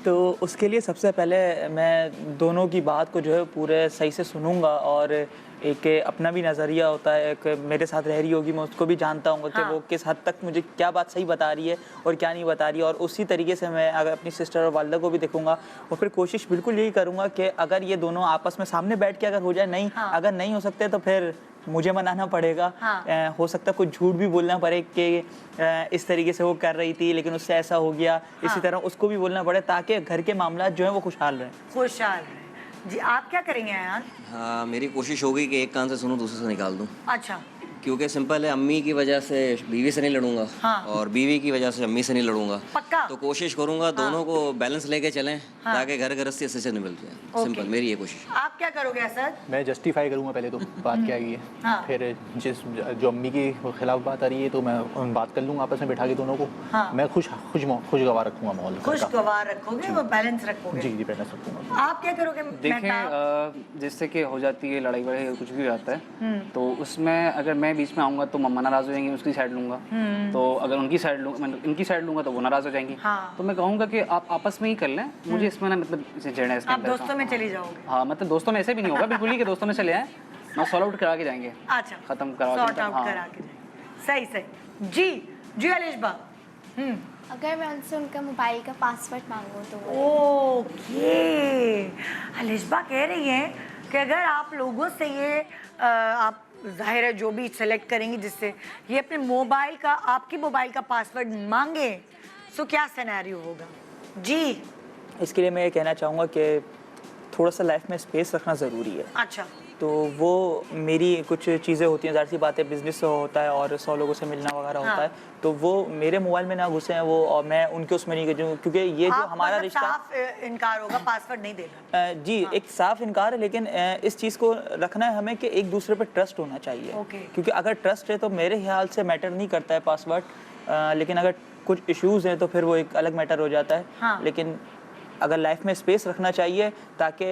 तो उसके लिए सबसे पहले मैं दोनों की बात को जो है पूरे सही से सुनूंगा, और एक अपना भी नज़रिया होता है, एक मेरे साथ रह रही होगी, मैं उसको भी जानता हूँ कि वो किस हद तक मुझे क्या बात सही बता रही है और क्या नहीं बता रही है, और उसी तरीके से मैं अगर अपनी सिस्टर और वालिदा को भी देखूंगा, और फिर कोशिश बिल्कुल यही करूँगा कि अगर ये दोनों आपस में सामने बैठ के अगर हो जाए, नहीं अगर नहीं हो सकते तो फिर मुझे मनाना पड़ेगा। हो सकता है कुछ झूठ भी बोलना पड़े कि इस तरीके से वो कर रही थी लेकिन उससे ऐसा हो गया, इसी तरह उसको भी बोलना पड़े, ताकि घर के मामला जो है वो खुशहाल रहे। खुशहाल रहे। जी, आप क्या करेंगे यार? हाँ, मेरी कोशिश होगी कि एक कान से सुनूं दूसरे से निकाल दूं। अच्छा, क्योंकि सिंपल है, अम्मी की वजह से बीवी से नहीं लड़ूंगा, और बीवी की वजह से अम्मी से नहीं लड़ूंगा। पक्का? तो कोशिश करूंगा दोनों को बैलेंस लेके चलें, ताकि घर गृहस्थी से निकल जाए। सिंपल मेरी ये कोशिश। आप क्या करोगे असद? मैं जस्टिफाई करूंगा पहले तो बात क्या है, फिर जो अम्मी की खिलाफ बात आ रही है तो मैं बात कर लूँगा आपस में बैठा के दोनों को। मैं खुशगवार रखूँगा माहौल। खुशगवार रखोगे, वो बैलेंस रखोगे? जी, बैलेंस रखूँगा। आप क्या करोगे? देखें, जिससे कि हो जाती है लड़ाई वड़ाई, कुछ भी हो जाता है, तो उसमें अगर मैं बीच में आऊँगा तो मम्मा नाराज़ हो जाएंगी, उसकी साइड लूँगा। तो अगर उनकी साइड लूँगा, मतलब इनकी साइड लूँगा तो वो नाराज़ हो जाएंगी। तो मैं कहूँगा कि आप आपस में ही कर लें, मुझे इसमें ना मतलब इसे जड़ना है। आप दोस्तों में चली जाओगे? हाँ, मतलब दोस्तों में ऐसे भी नहीं होगा बिल्कुल ही कि दोस्तों में चले आए, मैं सॉल्व आउट करा के जाएंगे। अच्छा, खत्म करा के सॉर्ट आउट करा के जाएंगे। सही सही। जी जी अलिशबा। अगर मैं उनसे उनका मोबाइल का पासवर्ड मांगूं तो ओके, अलिशबा कह रही है कि अगर आप लोगों से ये आप जाहिर है जो भी सेलेक्ट करेंगी जिससे ये अपने मोबाइल का, आपके मोबाइल का पासवर्ड मांगे, तो क्या सिनेरियो होगा? जी, इसके लिए मैं ये कहना चाहूँगा कि थोड़ा सा लाइफ में स्पेस रखना ज़रूरी है। अच्छा, तो वो मेरी कुछ चीज़ें होती हैं, ज़ाहिर सी बात है, बिजनेस होता है और 100 लोगों से मिलना वगैरह होता है, तो वो मेरे मोबाइल में ना घुसे हैं वो, और मैं उनके उसमें नहीं भेजूँ, क्योंकि ये जो हमारा रिश्ता साफ इनकार होगा, पासवर्ड नहीं देना। जी, एक साफ इनकार है, लेकिन इस चीज़ को रखना है हमें कि एक दूसरे पर ट्रस्ट होना चाहिए। क्योंकि अगर ट्रस्ट है तो मेरे ख्याल से मैटर नहीं करता है पासवर्ड, लेकिन अगर कुछ इश्यूज़ हैं तो फिर वो एक अलग मैटर हो जाता है। लेकिन अगर लाइफ में स्पेस रखना चाहिए ताकि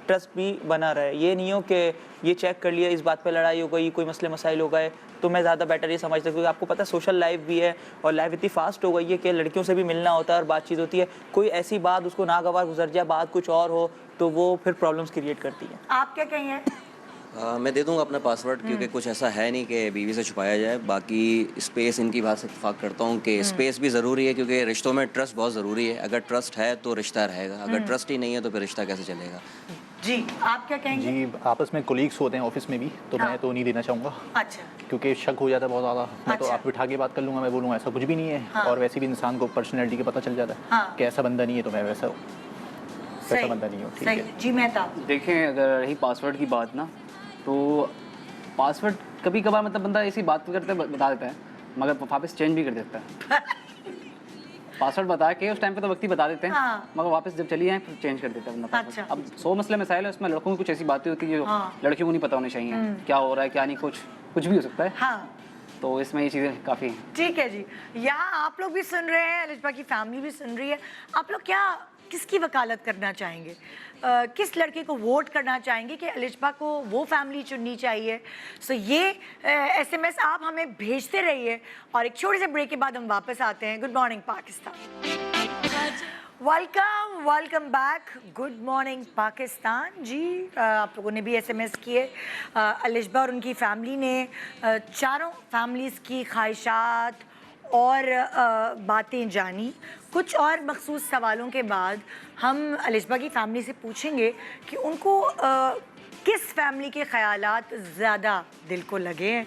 ट्रस्ट भी बना रहे। ये नहीं हो कि ये चेक कर लिया, इस बात पे लड़ाई हो गई, कोई मसले मसाइल हो गए, तो मैं ज़्यादा बेटर ये समझता हूँ, क्योंकि आपको पता है सोशल लाइफ भी है और लाइफ इतनी फास्ट हो गई है कि लड़कियों से भी मिलना होता है और बातचीत होती है, कोई ऐसी बात उसको नागवार गुजर जाए, बात कुछ और हो, तो वो फिर प्रॉब्लम्स क्रिएट करती है। आप क्या कहेंगे? मैं दे दूंगा अपना पासवर्ड, क्योंकि कुछ ऐसा है नहीं कि बीवी से छुपाया जाए। बाकी स्पेस इनकी बात से इत्तेफाक करता हूँ कि स्पेस भी ज़रूरी है, क्योंकि रिश्तों में ट्रस्ट बहुत ज़रूरी है। अगर ट्रस्ट है तो रिश्ता रहेगा, अगर ट्रस्ट ही नहीं है तो फिर रिश्ता कैसे चलेगा। जी, आप क्या कहेंगे? जी, आपस में कोलीग्स होते हैं ऑफिस में भी, तो मैं तो नहीं देना चाहूँगा। अच्छा, क्योंकि शक हो जाता है बहुत ज़्यादा। मैं तो आप बिठा के बात कर लूँगा, मैं बोलूँगा ऐसा कुछ भी नहीं है, और वैसे भी इंसान को पर्सनैलिटी का पता चल जाता है कि ऐसा बंदा नहीं है तो मैं वैसा बंदा नहीं हूँ। ठीक है जी, मेहता। देखें, अगर रही पासवर्ड की बात ना, तो पासवर्ड कभी कभार मतलब बंदा ऐसी बात करते बता देता है, मगर वापस चेंज भी कर देता है। पासवर्ड बता के उस टाइम पे तो वक्त ही बता देते हैं, मगर वापस जब चली जाए फिर चेंज कर देता है बंदा। अच्छा। अब 100 मसले मसाइल है, उसमें लड़कों की कुछ ऐसी बातें होती है जो लड़कियों को नहीं पता होनी चाहिए, क्या हो रहा है क्या नहीं, कुछ भी हो सकता है। तो इसमें ये चीज़ें काफ़ी ठीक है जी। यहाँ आप लोग भी सुन रहे हैं, अलिशबा की फैमिली भी सुन रही है। आप लोग क्या किसकी वकालत करना चाहेंगे? किस लड़के को वोट करना चाहेंगे कि अलिशबा को वो फैमिली चुननी चाहिए? सो ये SMS आप हमें भेजते रहिए, और एक छोटे से ब्रेक के बाद हम वापस आते हैं। Good morning Pakistan, welcome back. Good morning Pakistan. जी, आप लोगों ने भी SMS किए। अलिशबा और उनकी फैमिली ने चारों फैमिलीज़ की ख्वाहिशात और बातें जानी। कुछ और मखसूस सवालों के बाद हम अलिशबा की फैमिली से पूछेंगे कि उनको किस फैमिली के ख़यालात ज़्यादा दिल को लगे हैं।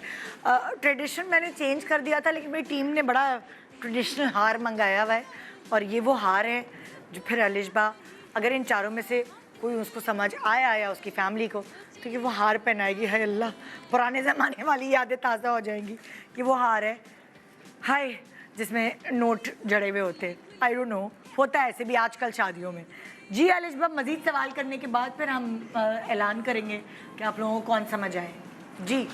ट्रेडिशन मैंने चेंज कर दिया था, लेकिन मेरी टीम ने बड़ा ट्रेडिशनल हार मंगाया हुआ है, और ये वो हार है जो फिर अलिशबा, अगर इन चारों में से कोई उसको समझ आया या उसकी फैमिली को, तो ये वो हार पहनाएगी। हाय अल्लाह, पुराने ज़माने वाली यादें ताज़ा हो जाएंगी। ये वो हार है, हाय, जिसमें नोट जड़े हुए होते। आई डोंट नो, होता है ऐसे भी आजकल शादियों में। जी अलिशबा, मज़ीद सवाल करने के बाद फिर हम ऐलान करेंगे कि आप लोगों को कौन समझ आए। जी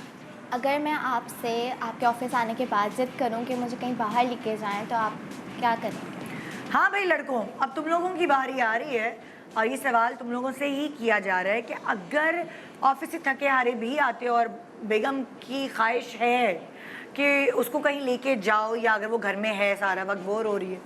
अगर मैं आपसे आपके ऑफिस आने के बाद जिद करूं कि मुझे कहीं बाहर लेके जाएं तो आप क्या करेंगे? हाँ भाई लड़कों, अब तुम लोगों की बारी आ रही है और ये सवाल तुम लोगों से ही किया जा रहा है कि अगर ऑफिस से थके हारे भी आते हो और बेगम की ख्वाहिश है कि उसको कहीं लेके जाओ, या अगर वो घर में है सारा वक्त बोर हो रही है,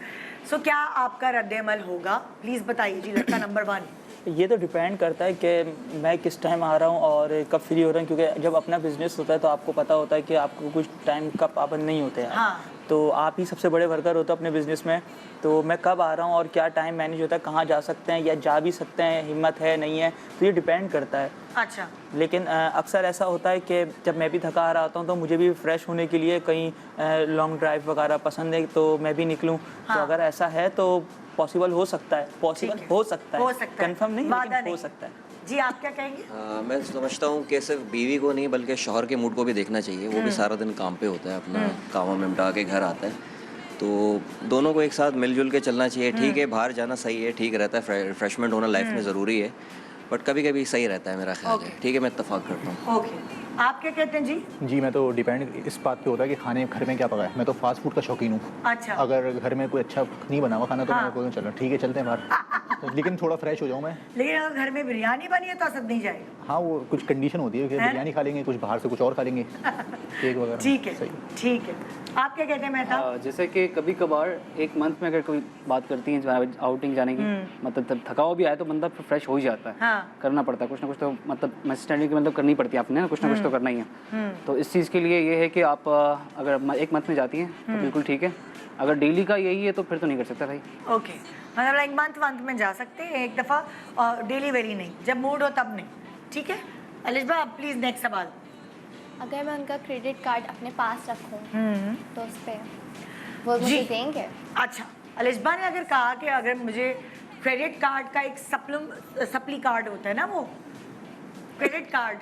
सो क्या आपका रद्द-ए-अमल होगा? प्लीज़ बताइए जी, लड़का नंबर 1। ये तो डिपेंड करता है कि मैं किस टाइम आ रहा हूँ और कब फ्री हो रहा हूँ, क्योंकि जब अपना बिजनेस होता है तो आपको पता होता है कि आपको कुछ टाइम का पाबंद नहीं होते हैं। हाँ। तो आप ही सबसे बड़े वर्कर होते हो अपने बिजनेस में, तो मैं कब आ रहा हूँ और क्या टाइम मैनेज होता है, कहाँ जा सकते हैं या जा भी सकते हैं, हिम्मत है नहीं है, तो ये डिपेंड करता है। अच्छा। लेकिन अक्सर ऐसा होता है कि जब मैं भी थका आ रहा होता हूँ तो मुझे भी फ्रेश होने के लिए कहीं लॉन्ग ड्राइव वगैरह पसंद है, तो मैं भी निकलूँ। हाँ। तो अगर ऐसा है तो पॉसिबल हो सकता है, हो सकता है, कंफर्म नहीं, लेकिन हो सकता है। जी आप क्या कहेंगे? मैं समझता हूँ कि सिर्फ बीवी को नहीं बल्कि शौहर के मूड को भी देखना चाहिए। वो भी सारा दिन काम पे होता है, अपना काम में निपटा के घर आता है, तो दोनों को एक साथ मिलजुल के चलना चाहिए। ठीक है, बाहर जाना सही है, ठीक रहता है, रिफ्रेशमेंट होना लाइफ में ज़रूरी है, बट कभी कभी सही रहता है, मेरा ख्याल है। ठीक है, मैं इत्तेफाक करता हूँ। ओके, आप क्या कहते हैं जी? जी मैं तो डिपेंड इस बात पे होता है कि खाने घर में क्या पका है। मैं तो फास्ट फूड का शौकीन हूँ। अच्छा। अगर घर में कोई अच्छा नहीं बना हुआ खाना तो मैं बोलूँ चलो ठीक है चलते हैं बाहर, लेकिन थोड़ा फ्रेश हो जाऊँ मैं। लेकिन अगर घर में बिरयानी बनी है तो असद नहीं जाएगा। हाँ, वो कुछ कंडीशन होती है कि बिरयानी खा लेंगे, कुछ बाहर से कुछ और खा लेंगे, केक वगैरह। ठीक है, ठीक है। आप क्या कहते हैं मेहता? जैसे कि कभी कभार एक मंथ में अगर कोई बात करती है आउटिंग जाने की, मतलब थका हुआ भी आए तो बंदा फ्रेश हो ही जाता है। हाँ। करना पड़ता है कुछ ना कुछ, तो मतलब अंडरस्टैंडिंग की मतलब करनी पड़ती है आपने, कुछ ना कुछ तो करना ही है। तो इस चीज़ के लिए ये है कि आप अगर एक मंथ में जाती हैं तो बिल्कुल ठीक है, अगर डेली का यही है तो फिर तो नहीं कर सकता भाई। ओके, मतलब एक मंथ में जा सकते हैं एक दफ़ा, और डेली वेरी नहीं, जब मूड हो तब नहीं। ठीक है अलिशबा, आप प्लीज़ नेक्स्ट सवाल। अगर मैं उनका क्रेडिट कार्ड अपने पास रखूं तो उस पर वो मुझे देंगे? अच्छा, अलिशबा ने अगर कहा कि अगर मुझे क्रेडिट कार्ड का एक सप्ली कार्ड होता है ना, वो क्रेडिट कार्ड,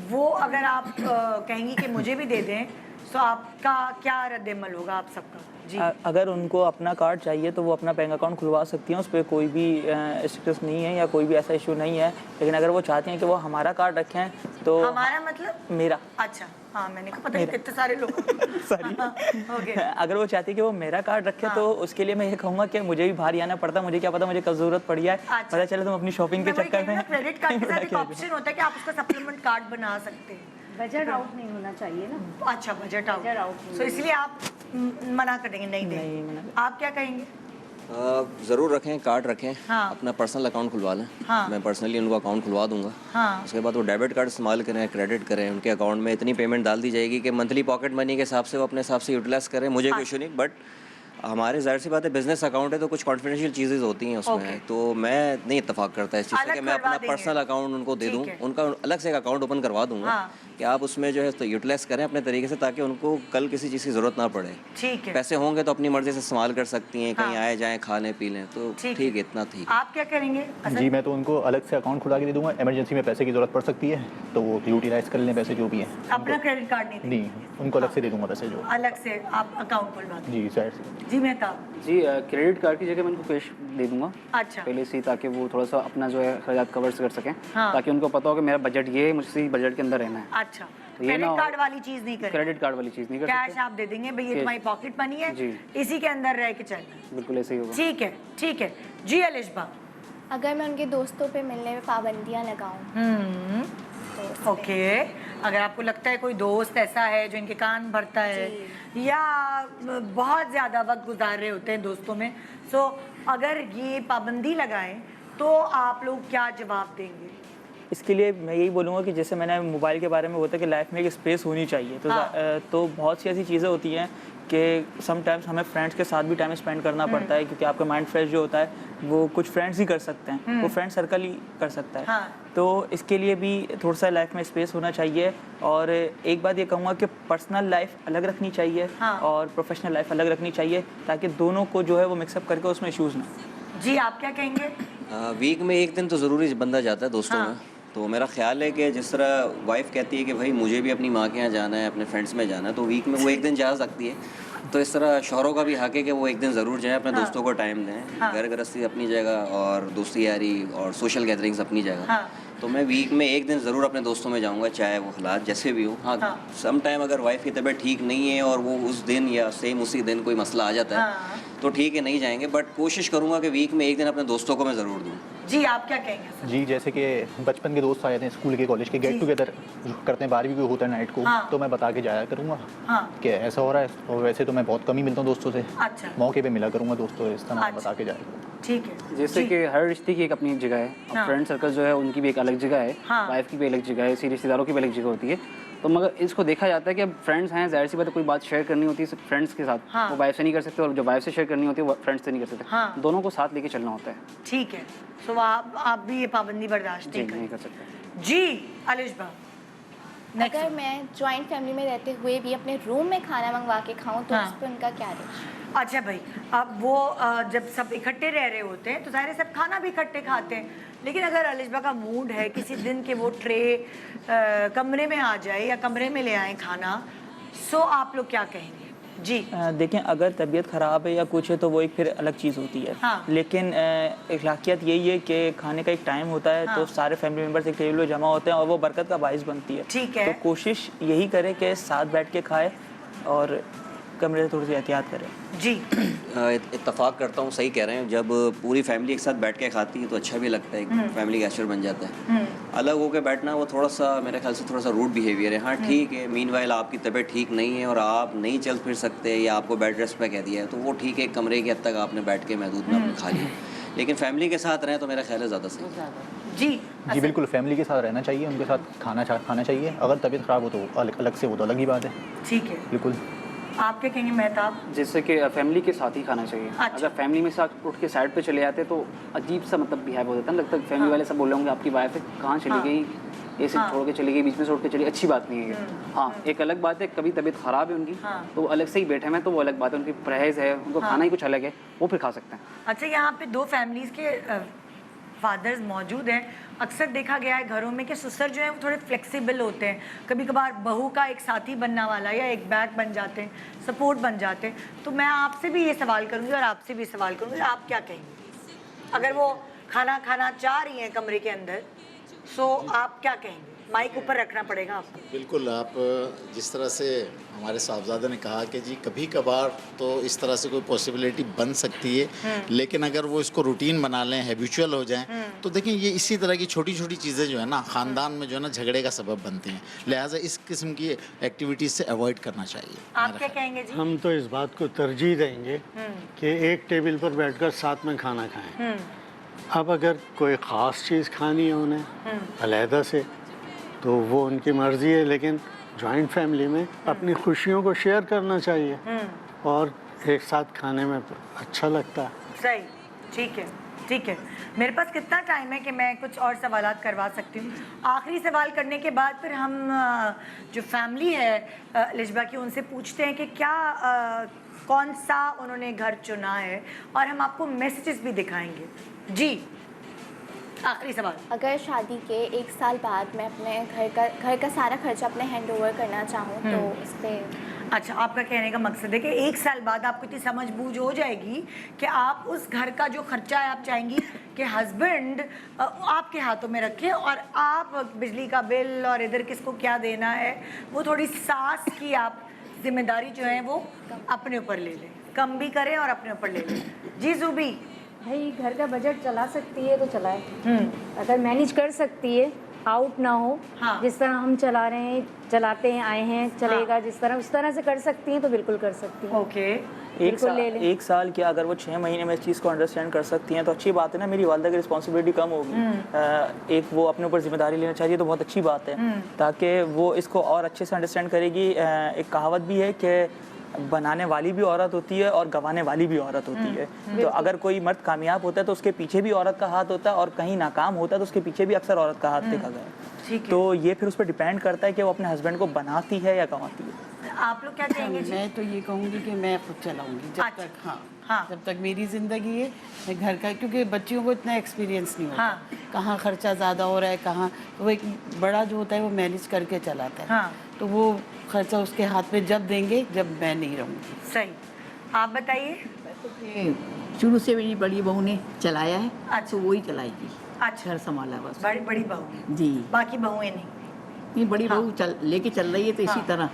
वो अगर आप कहेंगी कि मुझे भी दे दें, तो आपका क्या रद्द-ए-अमल होगा आप सबका? जी। अगर उनको अपना कार्ड चाहिए तो वो अपना बैंक अकाउंट खुलवा सकती हैं, उस पर कोई भी स्टेटस नहीं है या कोई भी ऐसा इशू नहीं है। लेकिन अगर वो चाहती हैं कि वो हमारा कार्ड रखें तो हमारा मतलब मेरा। अच्छा, हाँ, मैंने कहा पता नहीं कितने सारे लोग सॉरी। अगर वो चाहती है कि वो मेरा कार्ड रखे तो उसके लिए मैं ये कहूँगा कि मुझे भी बाहर ही आना पड़ता, मुझे क्या पता मुझे कब जरूरत पड़ी है। पता चले तुम अपनी शॉपिंग के चक्कर में। क्रेडिट कार्ड के साथ एक ऑप्शन होता है कि आप उसका सप्लीमेंट कार्ड बना सकते हैं। बजट आउट नहीं होना चाहिए ना। अच्छा, बजट आउट, तो इसलिए आप मना करेंगे, नहीं देंगे। आप क्या कहेंगे? ज़रूर रखें, कार्ड रखें। हाँ। अपना पर्सनल अकाउंट खुलवा लें। हाँ। मैं पर्सनली उनको अकाउंट खुलवा दूंगा। हाँ। उसके बाद वो डेबिट कार्ड इस्तेमाल करें, क्रेडिट करें, उनके अकाउंट में इतनी पेमेंट डाल दी जाएगी कि मंथली पॉकेट मनी के हिसाब से वो अपने हिसाब से यूटिलाइज करें। मुझे कोई इशू नहीं, बट हमारे जाहिर सी बात है बिजनेस अकाउंट है तो कुछ कॉन्फिडेंशियल चीज़ें होती हैं उसमें, तो मैं नहीं इत्तेफाक करता इस चीज़ से कि मैं अपना पर्सनल अकाउंट उनको दे दूं। उनका अलग से एक अकाउंट ओपन करवा दूंगा कि आप उसमें जो है तो यूटिलाइज करें अपने तरीके से, ताकि उनको कल किसी चीज़ की ज़रूरत ना पड़े। ठीक है। पैसे होंगे तो अपनी मर्जी से इस्तेमाल कर सकती हैं, कहीं आए जाएँ खाने पी लें, तो ठीक है, इतना ठीक। आप क्या करेंगे? जी मैं तो उनको अलग से अकाउंट खुला के दे दूंगा, इमरजेंसी में पैसे की ज़रूरत पड़ सकती है तो वो यूटिलाइज कर लें पैसे जो भी हैं। अपना क्रेडिट कार्ड नहीं, उनको अलग से दे दूंगा पैसे जो अलग से आप अकाउंट खुलवा दें। जी जाहिर से। जी मेहताब जी, क्रेडिट कार्ड की जगह मैं उनको कैश दे दूंगा। अच्छा। पहले से, ताकि वो थोड़ा सा अपना जो है खर्चात कवर कर सकें। हाँ। ताकि उनको पता हो कि मेरा बजट ये है, मुझे इसी बजट के अंदर रहना है। अच्छा, तो ये क्रेडिट कार्ड वाली चीज़ नहीं करें। क्रेडिट कार्ड वाली चीज़ नहीं कर कैश आप दे देंगे, भाई ये तुम्हारी पॉकेट मनी है, इसी के अंदर रह के चलना। बिल्कुल ऐसे ही होगा। ठीक है, ठीक है जी। अलिशबा, अगर मैं उनके दोस्तों पे मिलने में पाबंदियाँ लगाऊं तो ओके, अगर आपको लगता है कोई दोस्त ऐसा है जो इनके कान भरता है या बहुत ज़्यादा वक्त गुजार रहे होते हैं दोस्तों में, सो अगर ये पाबंदी लगाएं तो आप लोग क्या जवाब देंगे? इसके लिए मैं यही बोलूँगा कि जैसे मैंने मोबाइल के बारे में बोला कि लाइफ में एक स्पेस होनी चाहिए, तो बहुत सी ऐसी चीज़ें होती हैं कि समटाइम्स हमें फ्रेंड्स के साथ भी टाइम स्पेंड करना पड़ता है, क्योंकि आपका माइंड फ्रेश जो होता है वो कुछ फ्रेंड्स ही कर सकते हैं, वो फ्रेंड सर्कल ही कर सकता है। हाँ। तो इसके लिए भी थोड़ा सा लाइफ में स्पेस होना चाहिए। और एक बात ये कहूँगा कि पर्सनल लाइफ अलग रखनी चाहिए और प्रोफेशनल लाइफ अलग रखनी चाहिए, ताकि दोनों को जो है वो मिक्सअप करके उसमें इश्यूज़ ना। जी आप क्या कहेंगे? वीक में एक दिन तो ज़रूरी बंदा जाता है दोस्तों में, तो मेरा ख्याल है कि जिस तरह वाइफ कहती है कि भाई मुझे भी अपनी माँ के यहाँ जाना है, अपने फ्रेंड्स में जाना है, तो वीक में वो एक दिन जा सकती है। तो इस तरह शौहरों का भी हक है कि वो एक दिन ज़रूर जाएं, अपने दोस्तों को टाइम दें। घर गृहस्थी अपनी जगह और दोस्ती यारी और सोशल गैदरिंग्स अपनी जगह, तो मैं वीक में एक दिन ज़रूर अपने दोस्तों में जाऊंगा, चाहे वो हालात जैसे भी हो। हाँ, सम टाइम अगर वाइफ की तबीयत ठीक नहीं है और वो उस दिन या सेम उसी दिन कोई मसला आ जाता है तो ठीक है, नहीं जाएंगे, बट कोशिश करूंगा कि वीक में एक दिन अपने दोस्तों को मैं ज़रूर दूँ। जी आप क्या कहेंगे सर? जी, जैसे कि बचपन के दोस्त आ जाते हैं, स्कूल के कॉलेज के गेट टुगेदर करते हैं, 12वीं को होता है नाइट को, तो मैं बता के जाया करूँगा कि ऐसा हो रहा है। और वैसे तो मैं बहुत कम ही मिलता हूँ दोस्तों से, मौके पे मिला करूँगा दोस्तों, इस तरह बता के जाया करूँगा। ठीक है। जैसे कि हर रिश्ते की एक अपनी जगह है, फ्रेंड सर्कल जो है उनकी भी एक अलग जगह है, वाइफ की भी अलग जगह है, इसी रिश्तेदारों की भी अलग जगह होती है। तो मगर इसको देखा जाता है कि अब फ्रेंड्स हैं, जाहिर सी बात है, कोई बात शेयर करनी होती है फ्रेंड्स के साथ, वो वाइफ से नहीं कर सकते, और जो वाइफ से शेयर करनी होती है वो फ्रेंड्स से नहीं कर सकते, दोनों को साथ लेके चलना होता है। ठीक है, तो आप भी ये पाबंदी बर्दाश्त नहीं कर सकते। जी अलिशबा, अगर मैं जॉइंट फैमिली में रहते हुए भी अपने रूम में खाना मंगवा के खाऊं तो उस पर उनका क्या है? अच्छा भाई, अब वो जब सब इकट्ठे रह रहे होते हैं तो सारे सब खाना भी इकट्ठे खाते हैं, लेकिन अगर अलिशबा का मूड है किसी दिन के वो ट्रे कमरे में आ जाए या कमरे में ले आए खाना, सो आप लोग क्या कहेंगे? जी देखें, अगर तबीयत ख़राब है या कुछ है तो वो एक फिर अलग चीज़ होती है। लेकिन अखलाकियत यही है कि खाने का एक टाइम होता है, तो सारे फैमिली मेम्बर्स एक टेबल पे जमा होते हैं और वो बरकत का बाइस बनती है। ठीक है, तो कोशिश यही करें कि साथ बैठ के खाए और कमरे से थोड़ी सी एहतियात करें। जी इत्तफाक करता हूँ, सही कह रहे हैं। जब पूरी फैमिली एक साथ बैठ के खाती है तो अच्छा भी लगता है, फैमिली का एटमॉस्फेयर बन जाता है। अलग होकर बैठना वो थोड़ा सा मेरे ख्याल से थोड़ा सा रूड बिहेवियर है। हाँ ठीक है, मीनवाइल आपकी तबीयत ठीक नहीं है और आप नहीं चल फिर सकते या आपको बेड रेस्ट पे कह दिया है तो वो ठीक है, कमरे के हद तक आपने बैठ के महदूद में आपने खा लिया, लेकिन फैमिली के साथ रहें तो मेरा ख्याल है ज़्यादा सही। जी बिल्कुल, फैमिली के साथ रहना चाहिए, उनके साथ खाना चाहिए। अगर तबीयत ख़राब हो तो अलग से वो तो अलग ही बात है। ठीक है, बिल्कुल। आप क्या कहेंगे मेहताब? जैसे कि फैमिली के साथ ही खाना चाहिए। अगर फैमिली में साथ उठ के साइड पे चले जाते तो अजीब सा मतलब बिहेव हो जाता है, लगता है फैमिली वाले सब बोल रहे होंगे आपकी वाइफ है कहाँ चली गई, ऐसे छोड़ के चली गई, बीच में से उठ के चली, अच्छी बात नहीं है। हाँ, एक अलग बात है कभी तबीयत ख़राब है उनकी तो वो अलग से ही बैठे हैं, तो वो अलग बात है, उनकी परहेज़ है, उनको खाना ही कुछ अलग है, वो फिर खा सकते हैं। अच्छा, यहाँ पे दो फैमिलीज़ के फादर्स मौजूद हैं। अक्सर देखा गया है घरों में कि ससुर जो है वो थोड़े फ्लेक्सिबल होते हैं, कभी कभार बहू का एक साथी बनने वाला या एक बैक बन जाते हैं, सपोर्ट बन जाते हैं। तो मैं आपसे भी ये सवाल करूँगी और आपसे भी सवाल करूँगी, आप क्या कहेंगे? अगर वो खाना खाना चाह रही हैं कमरे के अंदर, सो आप क्या कहेंगे? माइक ऊपर रखना पड़ेगा आपको। बिल्कुल, आप जिस तरह से हमारे साहबजादे ने कहा कि जी कभी कभार तो इस तरह से कोई पॉसिबिलिटी बन सकती है, लेकिन अगर वो इसको रूटीन बना लें, हैबिचुअल हो जाएं, तो देखें ये इसी तरह की छोटी छोटी चीज़ें जो है ना ख़ानदान में जो है ना झगड़े का सबब बनती हैं। लिहाजा इस किस्म की एक्टिविटीज़ से अवॉइड करना चाहिए। आप क्या कहेंगे जी? हम तो इस बात को तरजीह देंगे कि एक टेबल पर बैठकर साथ में खाना खाएं। अब अगर कोई ख़ास चीज़ खानी है उन्हें अलहदा से तो वो उनकी मर्ज़ी है, लेकिन जॉइंट फैमिली में अपनी खुशियों को शेयर करना चाहिए और एक साथ खाने में अच्छा लगता है। सही, ठीक है, ठीक है। मेरे पास कितना टाइम है कि मैं कुछ और सवालात करवा सकती हूँ? आखिरी सवाल करने के बाद फिर हम जो फैमिली है लिजबा की, उनसे पूछते हैं कि क्या कौन सा उन्होंने घर चुना है और हम आपको मैसेजेस भी दिखाएंगे। जी आखिरी सवाल, अगर शादी के 1 साल बाद मैं अपने घर का सारा खर्चा अपने हैंड ओवर करना चाहूँ तो इस पर अच्छा, आपका कहने का मकसद है कि 1 साल बाद आपको इतनी समझ बूझ हो जाएगी कि आप उस घर का जो खर्चा है आप चाहेंगी कि हस्बैंड आपके हाथों में रखे और आप बिजली का बिल और इधर किसको क्या देना है वो थोड़ी सास की आप जिम्मेदारी जो है वो अपने ऊपर ले लें, कम भी करें और अपने ऊपर ले लें। जी ज़ुबी, भाई घर का बजट चला सकती है तो चलाए, अगर मैनेज कर सकती है, आउट ना हो, जिस तरह हम चला रहे हैं, चलाते हैं, आए हैं, चलेगा जिस तरह उस तरह से कर सकती हैं तो बिल्कुल कर सकती हैं। ओके, एक साल क्या, अगर वो 6 महीने में इस चीज़ को अंडरस्टैंड कर सकती हैं तो अच्छी बात है ना। मेरी वालदा की रिस्पॉन्सिबिलिटी कम होगी, एक वो अपने ऊपर जिम्मेदारी लेना चाहिए तो बहुत अच्छी बात है, ताकि वो इसको और अच्छे से अंडरस्टैंड करेगी। एक कहावत भी है कि बनाने वाली भी औरत होती है और गंवाने वाली भी औरत होती है। तो अगर कोई मर्द कामयाब होता है तो उसके पीछे भी औरत का हाथ होता है, और कहीं नाकाम होता है तो उसके पीछे भी अक्सर औरत का हाथ देखा गया है। तो ये फिर उस पर डिपेंड करता है कि वो अपने हस्बैंड को बनाती है या गंवाती है। आप लोग क्या कहेंगे? मैं तो ये कहूँगी कि मैं खुद चलाऊँगी जब तक जब तक मेरी ज़िंदगी है। मैं घर का, क्योंकि बच्चियों को इतना एक्सपीरियंस नहीं होता कहाँ खर्चा ज़्यादा हो रहा है, कहाँ, तो वो एक बड़ा जो होता है वो मैनेज करके चलाता है, तो वो खर्चा उसके हाथ में जब देंगे जब मैं नहीं रहूँगी। सही, आप बताइए। शुरू से मेरी बड़ी बहू ने चलाया है, तो वही चलाएगी। अच्छा। घर संभाला बस। बड़ी बहू जी। बाकी बहुएं नहीं? नहीं, बड़ी बहू लेके चल रही है तो इसी तरह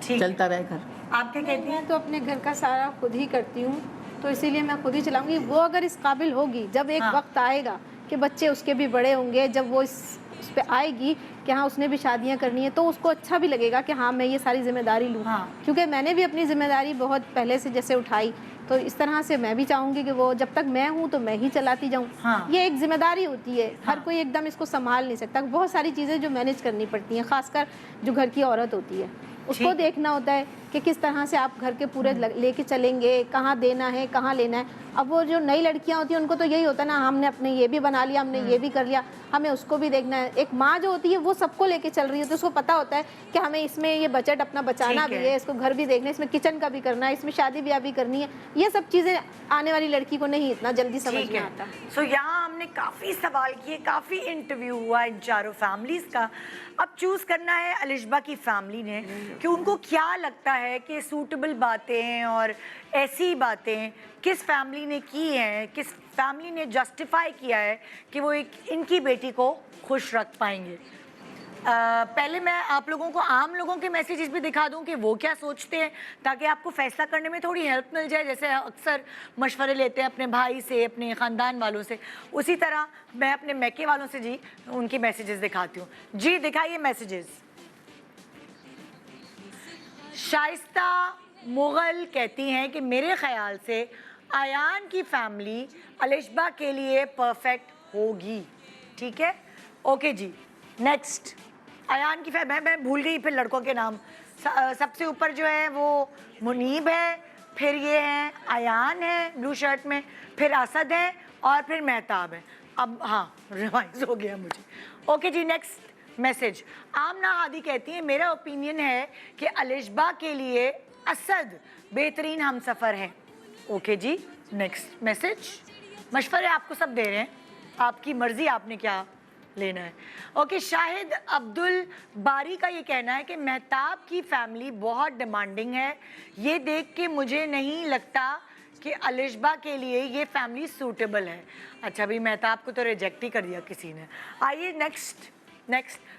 चलता रहे घर। आप क्या कहती हैं? मैं तो अपने घर का सारा खुद ही करती हूँ, तो इसीलिए मैं खुद ही चलाऊंगी। वो अगर इस काबिल होगी, जब एक वक्त आएगा कि बच्चे उसके भी बड़े होंगे, जब वो उस पे आएगी कि हाँ उसने भी शादियाँ करनी है, तो उसको अच्छा भी लगेगा कि हाँ मैं ये सारी जिम्मेदारी लूँ। क्योंकि मैंने भी अपनी जिम्मेदारी बहुत पहले से जैसे उठाई, तो इस तरह से मैं भी चाहूँगी कि वो जब तक मैं हूँ तो मैं ही चलाती जाऊँ। ये एक जिम्मेदारी होती है, हर कोई एकदम इसको संभाल नहीं सकता। बहुत सारी चीज़ें जो मैनेज करनी पड़ती हैं, खासकर जो घर की औरत होती है, उसको देखना होता है कि किस तरह से आप घर के पूरे लेके चलेंगे, कहाँ देना है, कहाँ लेना है। अब वो जो नई लड़कियां होती हैं उनको तो यही होता है ना, हमने अपने ये भी बना लिया, हमने ये भी कर लिया, हमें उसको भी देखना है। एक माँ जो होती है वो सबको लेके चल रही है, तो उसको पता होता है कि हमें इसमें ये बजट अपना बचाना भी है, इसको घर भी देखना है, इसमें किचन का भी करना है, इसमें शादी ब्याह भी करनी है। ये सब चीज़ें आने वाली लड़की को नहीं इतना जल्दी समझ में आता। सो यहाँ हमने काफ़ी सवाल किए, काफ़ी इंटरव्यू हुआ इन चारों फैमिलीज़ का। अब चूज़ करना है अलिशबा की फैमिली ने कि उनको क्या लगता है कि सूटेबल बातें और ऐसी बातें किस फैमिली ने की हैं, किस फैमिली ने जस्टिफाई किया है कि वो एक इनकी बेटी को खुश रख पाएंगे। पहले मैं आप लोगों को आम लोगों के मैसेजेस भी दिखा दूं कि वो क्या सोचते हैं, ताकि आपको फैसला करने में थोड़ी हेल्प मिल जाए। जैसे अक्सर मशवरे लेते हैं अपने भाई से, अपने ख़ानदान वालों से, उसी तरह मैं अपने मैके वालों से जी उनके मैसेजेस दिखाती हूँ। जी दिखाइए मैसेजेस। शाइस्ता मुगल कहती हैं कि मेरे ख्याल से आयान की फैमिली अलिशबा के लिए परफेक्ट होगी। ठीक है, ओके जी। नेक्स्ट आयान की फैमिली, मैं भूल गई फिर लड़कों के नाम। सबसे ऊपर जो है वो मुनीब है, फिर ये हैं आयान है ब्लू शर्ट में, फिर असद है और फिर मेहताब है। अब हाँ रिवाइज हो गया मुझे। ओके जी, नेक्स्ट मैसेज। आमना हादी कहती है मेरा ओपिनियन है कि अलिशबा के लिए असद बेहतरीन हमसफ़र है। ओके जी, नेक्स्ट मैसेज। मशवरे आपको सब दे रहे हैं, आपकी मर्ज़ी आपने क्या लेना है। ओके, शाहिद अब्दुल बारी का ये कहना है कि मेहताब की फैमिली बहुत डिमांडिंग है, ये देख के मुझे नहीं लगता कि अलिशबा के लिए ये फैमिली सूटेबल है। अच्छा भाई, मेहताब को तो रिजेक्ट ही कर दिया किसी ने। आइए नेक्स्ट।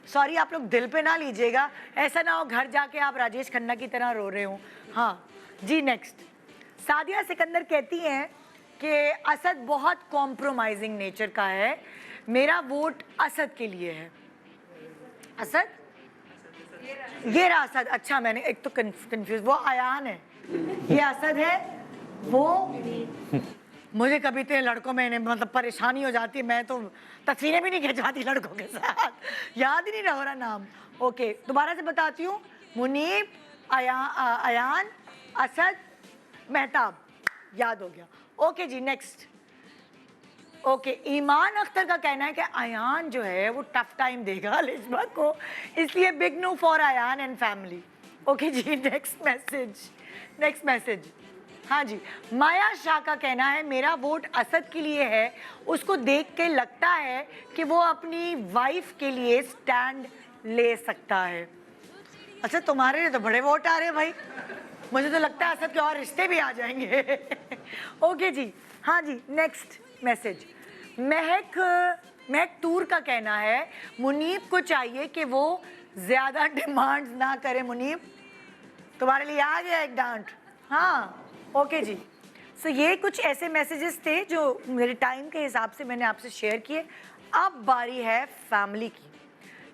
सॉरी आप लोग दिल पे ना लीजिएगा, ऐसा ना हो घर जाके आप राजेश खन्ना की तरह रो रहे हो। हाँ जी, नेक्स्ट। सादिया सिकंदर कहती हैं कि असद बहुत कॉम्प्रोमाइजिंग नेचर का है, मेरा वोट असद के लिए है। असद, ये रहा असद। अच्छा मैंने एक तो कंफ्यूज, वो आयान है, ये असद है। वो मुझे कभी तो लड़कों में मतलब परेशानी हो जाती है, मैं तो तस्वीरें भी नहीं खिंचवाती लड़कों के साथ, याद ही नहीं रह रहा नाम। ओके, दोबारा से बताती हूँ। मुनीब, आयान, असद, मेहताब, याद हो गया। ओके जी, नेक्स्ट। ओके, ईमान अख्तर का कहना है कि आयान जो है वो टफ टाइम देगा अलिशबा को, इसलिए big no for Ayaan and family. Okay जी, नेक्स्ट मैसेज। हाँ जी, माया शाह का कहना है मेरा वोट असद के लिए है, उसको देख के लगता है कि वो अपनी वाइफ के लिए स्टैंड ले सकता है। अच्छा, तुम्हारे लिए तो बड़े वोट आ रहे हैं भाई, मुझे तो लगता है असद के और रिश्ते भी आ जाएंगे। ओके जी, हाँ जी, नेक्स्ट मैसेज। महक तूर का कहना है मुनीब को चाहिए कि वो ज़्यादा डिमांड्स ना करे। मुनीब, तुम्हारे लिए आ गया एक डांट। हाँ, ओके जी। सो ये कुछ ऐसे मैसेजेस थे जो मेरे टाइम के हिसाब से मैंने आपसे शेयर किए। अब बारी है फैमिली की।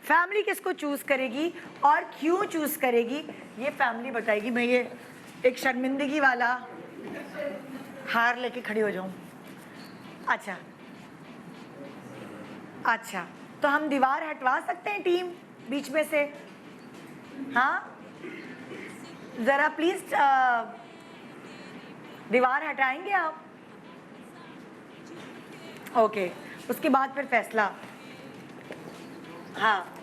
फैमिली किसको चूज़ करेगी और क्यों चूज़ करेगी, ये फैमिली बताएगी। मैं ये एक शर्मिंदगी वाला हार लेके खड़ी हो जाऊँ। अच्छा, तो हम दीवार हटवा सकते हैं टीम बीच में से? हाँ, ज़रा प्लीज़ दीवार हटाएंगे आप? ओके, उसके बाद फिर फैसला। हाँ,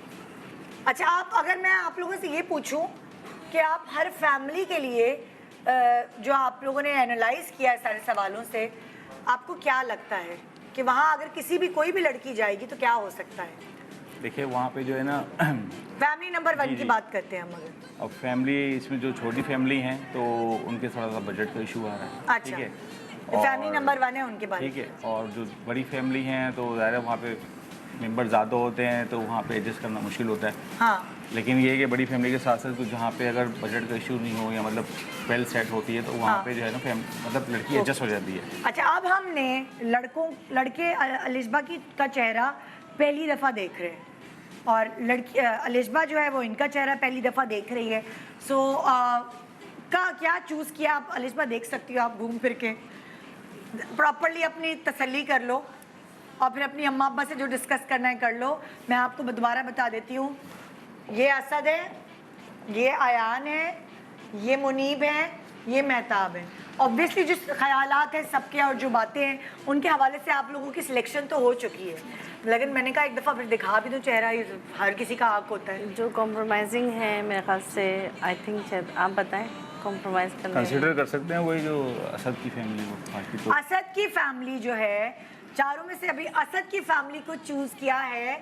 अच्छा, आप अगर मैं आप लोगों से ये पूछूं कि आप हर फैमिली के लिए जो आप लोगों ने एनालाइज किया है सारे सवालों से, आपको क्या लगता है कि वहाँ अगर किसी भी कोई भी लड़की जाएगी तो क्या हो सकता है? देखिए वहाँ पे जो है ना फैमिली नंबर 1 की बात करते हैं हम। अगर अब फैमिली इसमें जो छोटी फैमिली हैं तो उनके थोड़ा सा बजट का इशू आ रहा है। अच्छा। ठीक है, फैमिली नंबर 1 है उनके बारे में। ठीक है, और जो बड़ी फैमिली हैं तो ज़ाहिर है वहाँ पे मेंबर ज़्यादा होते हैं तो वहाँ पे एडजस्ट करना मुश्किल होता है। हाँ। लेकिन ये है कि बड़ी फैमिली के साथ साथ तो जहाँ पे अगर बजट का इशू नहीं हो या मतलब वेल सेट होती है तो वहाँ पे जो है ना मतलब लड़की एडजस्ट हो जाती है। अच्छा, अब हमने लड़के अलिशबा का चेहरा पहली दफ़ा देख रहे हैं और लड़की अलिशबा जो है वो इनका चेहरा पहली दफ़ा देख रही है। सो का क्या चूज़ किया आप अलिशबा? देख सकती हो आप घूम फिर के, प्रॉपरली अपनी तसल्ली कर लो और फिर अपनी अम्मा अब्बा से जो डिस्कस करना है कर लो। मैं आपको दोबारा बता देती हूँ, ये असद है, ये आयान है, ये मुनीब है, ये मेहताब है। ऑब्वियसली जो ख्यालात हैं सबके और जो बातें हैं उनके हवाले से आप लोगों की सिलेक्शन तो हो चुकी है, लेकिन मैंने कहा एक दफ़ा फिर दिखा भी दूँ चेहरा, ये हर किसी का हक होता है। जो कॉम्प्रोमाइजिंग है मेरे ख्याल से, आई थिंक शायद आप बताएं, कॉम्प्रोमाइज़ करना कंसिडर कर सकते हैं वही जो असद की फैमिली हो। बाकी तो असद की फैमिली जो है, चारों में से अभी असद की फैमिली को चूज़ किया है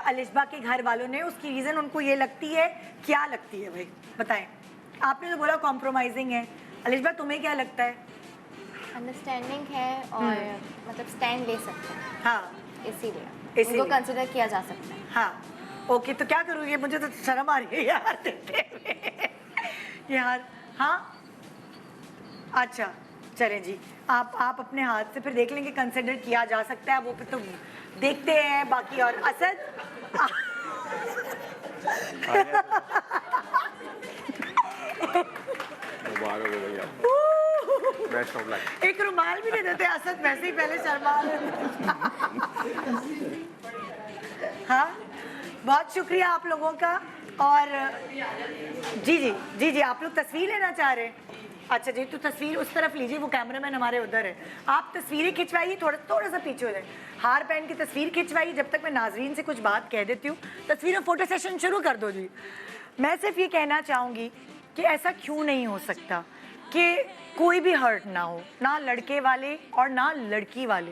अलिशबा के घर वालों ने। उसकी रीज़न उनको ये लगती है, क्या लगती है भाई बताएं? आपने तो बोला कॉम्प्रोमाइजिंग है, अलिशबा तुम्हें क्या लगता है? अंडरस्टैंडिंग है और मतलब स्टैंड ले सकते हैं। हाँ, इसीलिए उनको कंसिडर किया जा सकता है। हाँ, ओके। तो क्या करूँगी, मुझे तो शर्म आ रही है यार देखते हुए यार। हाँ, अच्छा चलें जी, आप अपने हाथ से फिर देख लेंगे, कंसिडर किया जा सकता है वो फिर तो देखते हैं बाकी। और असद एक रुमाल भी नहीं देते असद, वैसे ही पहले शर्मा हाँ, बहुत शुक्रिया आप लोगों का। और जी जी जी जी, आप लोग तस्वीर लेना चाह रहे हैं? अच्छा जी, तो तस्वीर उस तरफ लीजिए, वो कैमरामैन हमारे उधर है। आप तस्वीरें खिंचवाइए, थोड़ा सा पीछे हो जाए, हार पहन की तस्वीर खिंचवाइए जब तक मैं नाजरीन से कुछ बात कह देती हूँ। तस्वीरों फोटो सेशन शुरू कर दो जी। मैं सिर्फ ये कहना चाहूँगी कि ऐसा क्यों नहीं हो सकता कि कोई भी हर्ट ना हो, ना लड़के वाले और ना लड़की वाले।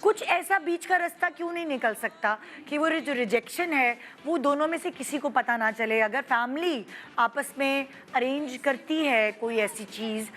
कुछ ऐसा बीच का रास्ता क्यों नहीं निकल सकता कि वो जो रिजेक्शन है वो दोनों में से किसी को पता ना चले? अगर फैमिली आपस में अरेंज करती है कोई ऐसी चीज़,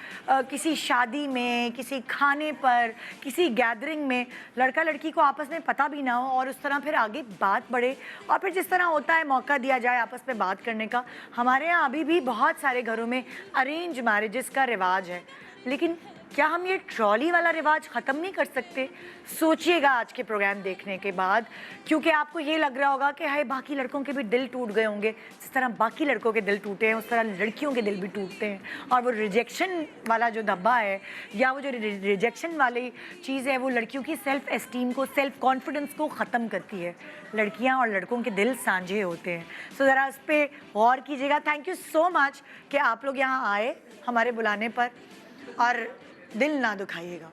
किसी शादी में, किसी खाने पर, किसी गैदरिंग में, लड़का लड़की को आपस में पता भी ना हो और उस तरह फिर आगे बात बढ़े और फिर जिस तरह होता है मौका दिया जाए आपस में बात करने का। हमारे यहाँ अभी भी बहुत सारे घरों में अरेंज मैरिजेस का रिवाज है, लेकिन क्या हम ये ट्रॉली वाला रिवाज ख़त्म नहीं कर सकते? सोचिएगा आज के प्रोग्राम देखने के बाद, क्योंकि आपको ये लग रहा होगा कि हाय बाकी लड़कों के भी दिल टूट गए होंगे, जिस तरह बाकी लड़कों के दिल टूटे हैं उस तरह लड़कियों के दिल भी टूटते हैं। और वो रिजेक्शन वाला जो धब्बा है या वो जो रिजेक्शन वाली चीज़ है वो लड़कियों की सेल्फ़ एस्टीम को, सेल्फ़ कॉन्फिडेंस को ख़त्म करती है। लड़कियाँ और लड़कों के दिल साझे होते हैं। सो ज़रा इस पर गौर कीजिएगा। थैंक यू सो मच कि आप लोग यहाँ आए हमारे बुलाने पर, और दिल ना दुखाइएगा।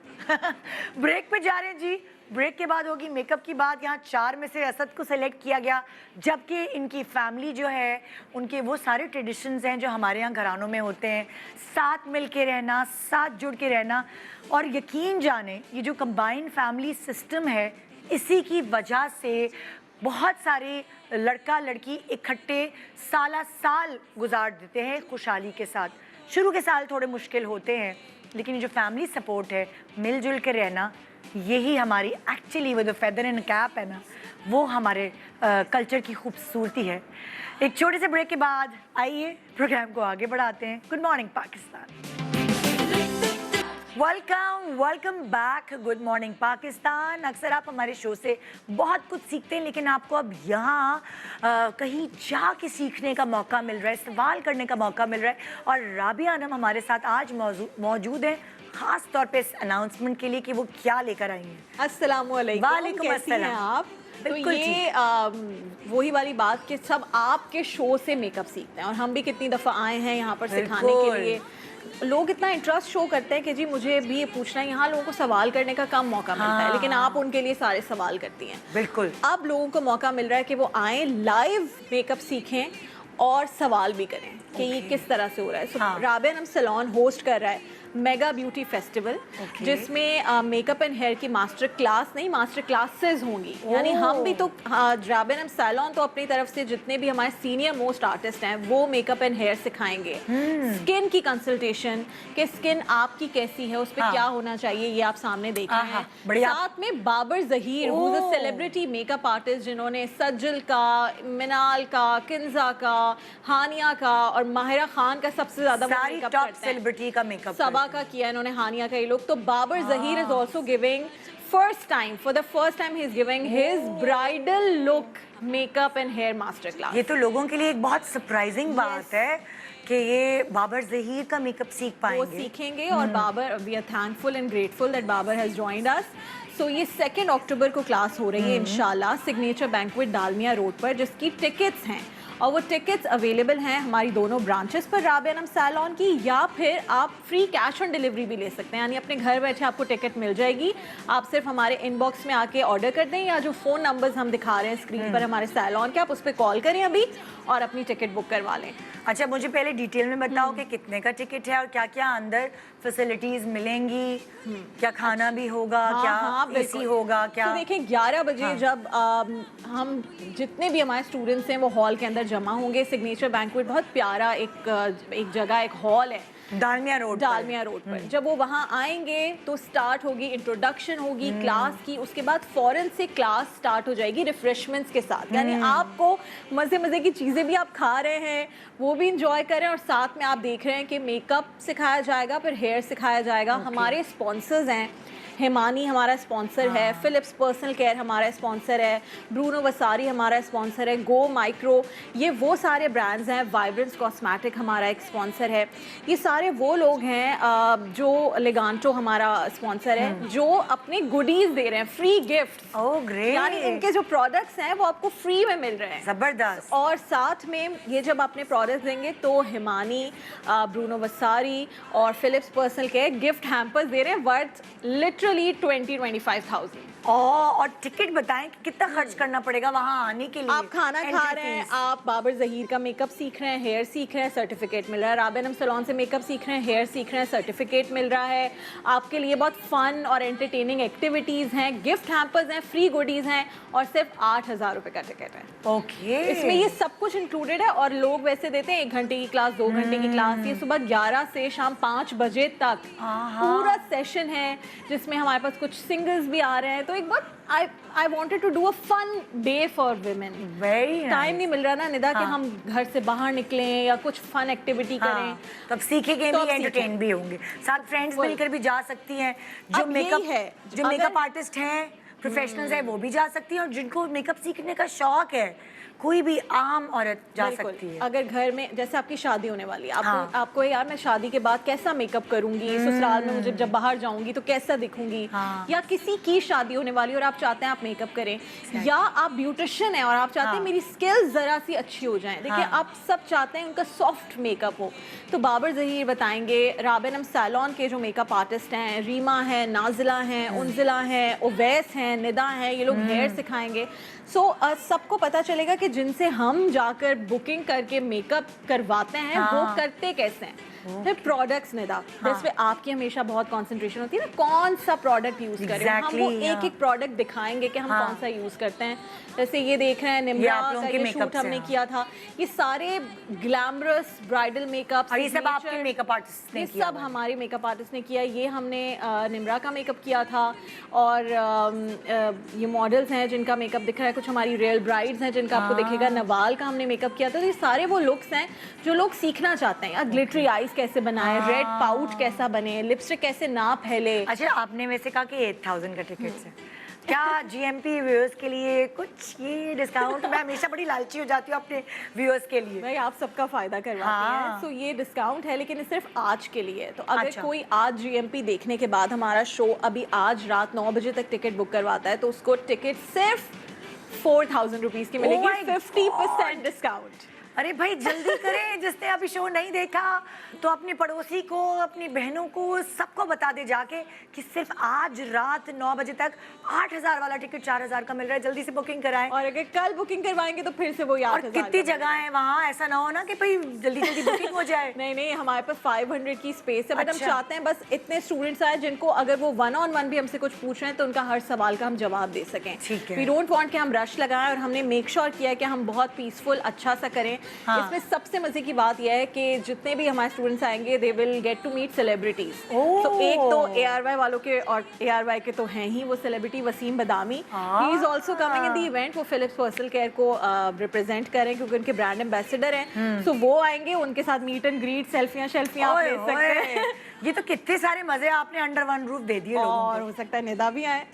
ब्रेक पे जा रहे हैं जी। ब्रेक के बाद होगी मेकअप की बात। यहाँ 4 में से असद को सेलेक्ट किया गया, जबकि इनकी फैमिली जो है उनके वो सारे ट्रेडिशंस हैं जो हमारे यहाँ घरानों में होते हैं, साथ मिल के रहना, साथ जुड़ के रहना। और यकीन जाने ये जो कंबाइंड फैमिली सिस्टम है, इसी की वजह से बहुत सारे लड़का लड़की इकट्ठे साल गुजार देते हैं खुशहाली के साथ। शुरू के साल थोड़े मुश्किल होते हैं, लेकिन जो फैमिली सपोर्ट है, मिलजुल के रहना, यही हमारी actually with the feather in cap है ना, वो हमारे कल्चर की खूबसूरती है। एक छोटे से ब्रेक के बाद आइए प्रोग्राम को आगे बढ़ाते हैं। Good morning Pakistan, welcome back. Good morning Pakistan. अक्सर आप हमारे शो से बहुत कुछ सीखते हैं, लेकिन आपको अब यहाँ कहीं जा के सीखने का मौका मिल रहा है, सवाल करने का मौका मिल रहा है। और राबिया अनम हमारे साथ आज मौजूद हैं, ख़ास तौर पे इस अनाउंसमेंट के लिए कि वो क्या लेकर आई हैं। अस्सलामुअलैकुम, वालेकुम अस्सलाम। आप? तो ये वही वाली बात कि सब आपके शो से मेकअप सीखते हैं, और हम भी कितनी दफ़ा आए हैं यहाँ पर सिखाने के लिए। लोग इतना इंटरेस्ट शो करते हैं कि जी मुझे भी ये पूछना है। यहाँ लोगों को सवाल करने का कम मौका मिलता है, लेकिन आप उनके लिए सारे सवाल करती हैं। बिल्कुल। अब लोगों को मौका मिल रहा है कि वो आएँ, लाइव मेकअप सीखें और सवाल भी करें कि ये किस तरह से हो रहा है। राबिया अनम सैलून होस्ट कर रहा है मेगा ब्यूटी फेस्टिवल, जिसमें मेकअप एंड हेयर की मास्टर क्लास नहीं, मास्टर क्लासेस होंगी। यानी हम भी तो राबिन एम सैलून तो अपनी तरफ से जितने भी हमारे सीनियर मोस्ट आर्टिस्ट हैं वो मेकअप एंड हेयर सिखाएंगे। स्किन की कंसल्टेशन कि स्किन आपकी कैसी है, उस पर क्या होना चाहिए, ये आप सामने देख रहे हैं। साथ में Babar Zaheer, who is a celebrity makeup artist, जिन्होंने सज्जल का, मिनाल का, किंजा का, हानिया का और माहिरा खान का सबसे ज्यादा टॉप सेलिब्रिटी का मेकअप, सबा का किया इन्होंने, हानिया का ये लोग। तो Babar Zaheer is also giving for the first time he is giving his bridal look makeup and hair master class. ये तो लोगों के लिए एक बहुत सरप्राइजिंग बात है कि ये बाबर ज़हीर का मेकअप सीख पाएंगे, वो सीखेंगे। और Babar, we are thankful and grateful that Babar has joined us. So ये 2 अक्टूबर को क्लास हो रही है इंशाल्लाह सिग्नेचर बैंक्वेट डालमिया रोड पर, जिसकी टिकट्स हैं और वो टिकट्स अवेलेबल हैं हमारी दोनों ब्रांचेस पर राबिया एम सैलून की, या फिर आप फ्री कैश ऑन डिलीवरी भी ले सकते हैं। यानी अपने घर बैठे आपको टिकट मिल जाएगी, आप सिर्फ हमारे इनबॉक्स में आके ऑर्डर कर दें, या जो फ़ोन नंबर्स हम दिखा रहे हैं स्क्रीन पर हमारे सैलून के, आप उस पर कॉल करें अभी और अपनी टिकट बुक करवा लें। अच्छा, मुझे पहले डिटेल में बताओ कि कितने का टिकट है और क्या क्या अंदर फैसिलिटीज मिलेंगी, क्या खाना भी होगा, क्या एसी होगा, क्या? तो देखिए 11 बजे जब हम जितने भी हमारे स्टूडेंट्स हैं वो हॉल के अंदर जमा होंगे। सिग्नेचर बैंक्वेट बहुत प्यारा एक जगह, एक हॉल है डालमिया रोड पर। जब वो वहाँ आएंगे तो स्टार्ट होगी, इंट्रोडक्शन होगी क्लास की, उसके बाद फौरन से क्लास स्टार्ट हो जाएगी रिफ्रेशमेंट्स के साथ। यानी आपको मज़े की चीज़ें भी आप खा रहे हैं, वो भी इंजॉय करें, और साथ में आप देख रहे हैं कि मेकअप सिखाया जाएगा, फिर हेयर सिखाया जाएगा। हमारे स्पॉन्सर्स हैं, हिमानी हमारा स्पॉन्सर है, फिलिप्स पर्सनल केयर हमारा स्पॉन्सर है, ब्रूनो वसारी हमारा स्पॉन्सर है, गो माइक्रो, ये वो सारे ब्रांड्स हैं, वाइब्रेंस कॉस्मेटिक हमारा एक स्पॉन्सर है। ये सारे वो लोग हैं जो लेगांटो हमारा स्पॉन्सर है, जो अपने गुडीज़ दे रहे हैं, फ्री गिफ्ट। Oh great! यानी इनके जो प्रोडक्ट्स हैं वो आपको फ्री में मिल रहे हैं। ज़बरदस्त। और साथ में ये जब अपने प्रोडक्ट्स देंगे तो हिमानी, ब्रूनो वसारी और Philips personal care gift hampers दे रहे हैं वर्थ लिटरली 20-25,000। और टिकट बताएं कि कितना खर्च करना पड़ेगा वहाँ आने के लिए? आप खाना खा रहे हैं, आप बाबर ज़हीर का मेकअप सीख रहे हैं, हेयर सीख रहे हैं, सर्टिफिकेट मिल रहा है। राबिया एम सैलून से मेकअप सीख रहे हैं, हेयर सीख रहे हैं, सर्टिफिकेट मिल रहा है। आपके लिए बहुत फन और एंटरटेनिंग एक्टिविटीज़ हैं, गिफ्ट हैम्पर्स हैं, फ्री गुडीज़ हैं, और सिर्फ 8,000 रुपये का टिकट है। ओके, इसमें ये सब कुछ इंक्लूडेड है। और लोग वैसे देते हैं 1 घंटे की क्लास, 2 घंटे की क्लास, ये सुबह 11 से शाम 5 बजे तक पूरा सेशन है, जिसमें हमारे पास कुछ सिंगर्स भी आ रहे हैं। तो एक बहुत I wanted to do a fun day for women. Very nice. Time नहीं मिल रहा ना निदा कि हम घर से बाहर निकलें या कुछ फन एक्टिविटी करें। तब सीखेंगे भी, एंटरटेन भी होंगे, साथ फ्रेंड्स मिलकर भी जा सकती हैं। जो मेकअप आर्टिस्ट हैं, प्रोफेशनल्स हैं, वो भी जा सकती हैं, और जिनको मेकअप सीखने का शौक है, कोई भी आम औरत जा सकती है। अगर घर में जैसे आपकी शादी होने वाली है, आपको यार मैं शादी के बाद कैसा मेकअप करूंगी, ससुराल में मुझे जब बाहर जाऊंगी तो कैसा दिखूंगी, या किसी की शादी होने वाली और आप चाहते हैं आप मेकअप करें, या आप ब्यूटिशियन हैं और आप चाहते हैं मेरी स्किल्स जरा सी अच्छी हो जाएं। देखिए आप सब चाहते हैं उनका सॉफ्ट मेकअप हो, तो बाबर ज़हीर बताएंगे। राबिया एम सैलून के जो मेकअप आर्टिस्ट हैं, रीमा है, नाजिला हैं, उनजिला हैं, ओवैस हैं, निदा हैं, ये लोग हेयर सिखाएंगे। सो सबको पता चलेगा कि जिनसे हम जाकर बुकिंग करके मेकअप करवाते हैं वो करते कैसे हैं। फिर प्रोडक्ट्स निदा, जिस पे आपकी हमेशा बहुत कंसंट्रेशन होती है ना, कौन सा प्रोडक्ट यूज करें। हम वो एक प्रोडक्ट दिखाएंगे कि हम कौन सा यूज करते हैं। जैसे ये देख रहे हैं निम्रा का ये शूट हमने किया था, ये सारे ग्लैमरस ब्राइडल मेकअप, ये सब आपके मेकअप आर्टिस्ट ने किया, सब हमारे मेकअप आर्टिस्ट ने किया। ये हमने निम्रा का मेकअप किया था, और ये मॉडल्स हैं जिनका मेकअप दिख रहा है, कुछ हमारी रियल ब्राइड्स हैं जिनका आपको दिखेगा, नवाल का हमने मेकअप किया था। तो ये सारे वो लुक्स हैं जो लोग सीखना चाहते हैं, या ग्लिटरी आईज कैसे बनाए, रेड पाउच कैसा बने, लिपस्टिक कैसे ना फैले। अच्छा, आपने वैसे कहा कि 8,000 का टिकट है, क्या जीएमपी व्यूअर्स के लिए कुछ ये डिस्काउंट? मैं हमेशा बड़ी लालची हो जाती हूँ अपने व्यूअर्स के लिए। भाई आप सबका फायदा करवाती हैं, सो ये डिस्काउंट है, लेकिन ये सिर्फ आज के लिए है। तो अगर कोई आज जीएमपी देखने के बाद हमारा शो अभी आज रात 9 बजे तक टिकट बुक करवाता है, तो उसको टिकट सिर्फ 4,000 रुपीज़ की मिलेगी, 50% डिस्काउंट। अरे भाई जल्दी करें, जिसने अभी शो नहीं देखा तो अपनी पड़ोसी को, अपनी बहनों को, सबको बता दे जाके कि सिर्फ आज रात 9 बजे तक 8,000 वाला टिकट 4,000 का मिल रहा है। जल्दी से बुकिंग कराएं। और अगर कल बुकिंग करवाएंगे तो फिर से वो 8,000। और कितनी जगह है वहाँ, ऐसा ना हो ना कि भाई जल्दी जल्दी बुकिंग हो जाए। नहीं, हमारे पास 500 की स्पेस है, बट हम अच्छा। चाहते हैं बस इतने स्टूडेंट्स आए जिनको अगर वो 1-on-1 भी हमसे कुछ पूछ रहे हैं तो उनका हर सवाल का हम जवाब दे सकें। ठीक है। वी डोंट वांट कि हम रश लगाएं, और हमने मेक श्योर किया है कि हम बहुत पीसफुल अच्छा सा करें। इसमें सबसे मजे की बात यह है कि जितने भी हमारे स्टूडेंट्स आएंगे they will get to meet celebrities. तो एक तो ARY वालों के, और ARY के तो हैं ही वो celebrity, Waseem Badami, he is also coming in the event. वो फिलिप्स पर्सनल केयर को रिप्रेजेंट करें क्योंकि उनके ब्रांड एम्बेसडर हैं। सो वो आएंगे, उनके साथ मीट एंड ग्रीट, सेल्फियां आप ले सकते हैं। ये तो कितने सारे मजे आपने अंडर वन रूफ दे दिए लोगों और को। हो सकता है निदा भी आए।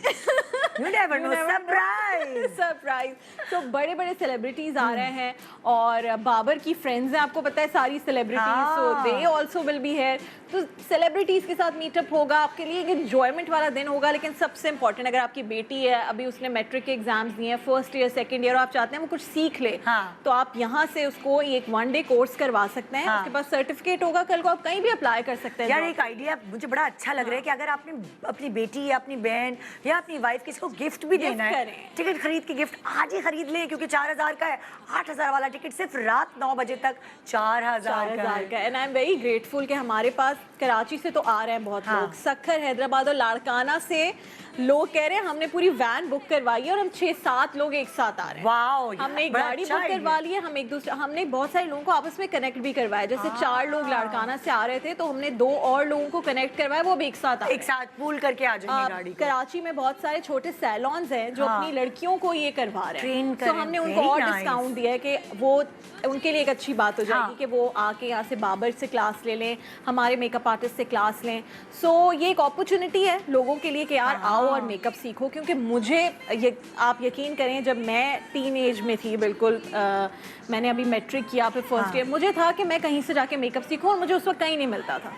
You never know, surprise। Surprise. तो बड़े बड़े सेलिब्रिटीज आ रहे हैं, और बाबर की फ्रेंड्स हैं, आपको पता है सारी celebrities, so they also will be here. तो सेलिब्रिटीज के साथ मीटअप होगा, आपके लिए एक एंजॉयमेंट वाला दिन होगा। लेकिन सबसे इंपॉर्टेंट, अगर आपकी बेटी है, अभी उसने मैट्रिक के एग्जाम्स दिए हैं, फर्स्ट ईयर सेकंड ईयर, और आप चाहते हैं वो कुछ सीख ले, तो आप यहाँ से उसको एक 1 डे कोर्स करवा सकते हैं। उसके पास सर्टिफिकेट होगा, कल को आप कहीं भी अप्लाई कर सकते हैं। यार एक आइडिया मुझे बड़ा अच्छा लग रहा है कि अगर आपने अपनी बेटी या अपनी बहन या अपनी वाइफ किसी को गिफ्ट भी देना है, टिकट खरीद के गिफ्ट आज ही खरीद लें, क्योंकि 4,000 का है। 8,000 वाला टिकट सिर्फ रात 9 बजे तक 4,000 का है। And I am very grateful कि हमारे पास कराची से तो आ रहे हैं बहुत लोग, सक्खर, हैदराबाद और लाड़काना से लोग कह रहे हैं हमने पूरी वैन बुक करवाई है और हम 6-7 लोग एक साथ आ रहे हैं। वाओ, हमने एक गाड़ी बुक करवा ली है, हम एक दूसरे, हमने बहुत सारे लोगों को आपस में कनेक्ट भी करवाया। जैसे 4 लोग लाड़काना से आ रहे थे तो हमने 2 और लोगों को कनेक्ट करवाया, वो अब एक साथ पूल करके आ जाएंगे गाड़ी को। कराची में बहुत सारे छोटे सैलॉन्स हैं जो अपनी लड़कियों को ये करवा रहे हैं, तो हमने उनको और डिस्काउंट दिया है कि वो उनके लिए एक अच्छी बात हो जाएगी कि वो आके यहाँ से बाबर से क्लास ले लें, हमारे मेकअप आर्टिस्ट से क्लास लें। सो ये एक अपॉर्चुनिटी है लोगों के लिए कि यार आओ और मेकअप सीखो। क्योंकि मुझे आप यकीन करें, जब मैं टीन एज में थी, बिल्कुल मैंने अभी मैट्रिक किया, फिर फर्स्ट ईयर, मुझे था कि मैं कहीं से जाके मेकअप सीखूं, और मुझे उस वक्त कहीं नहीं मिलता था।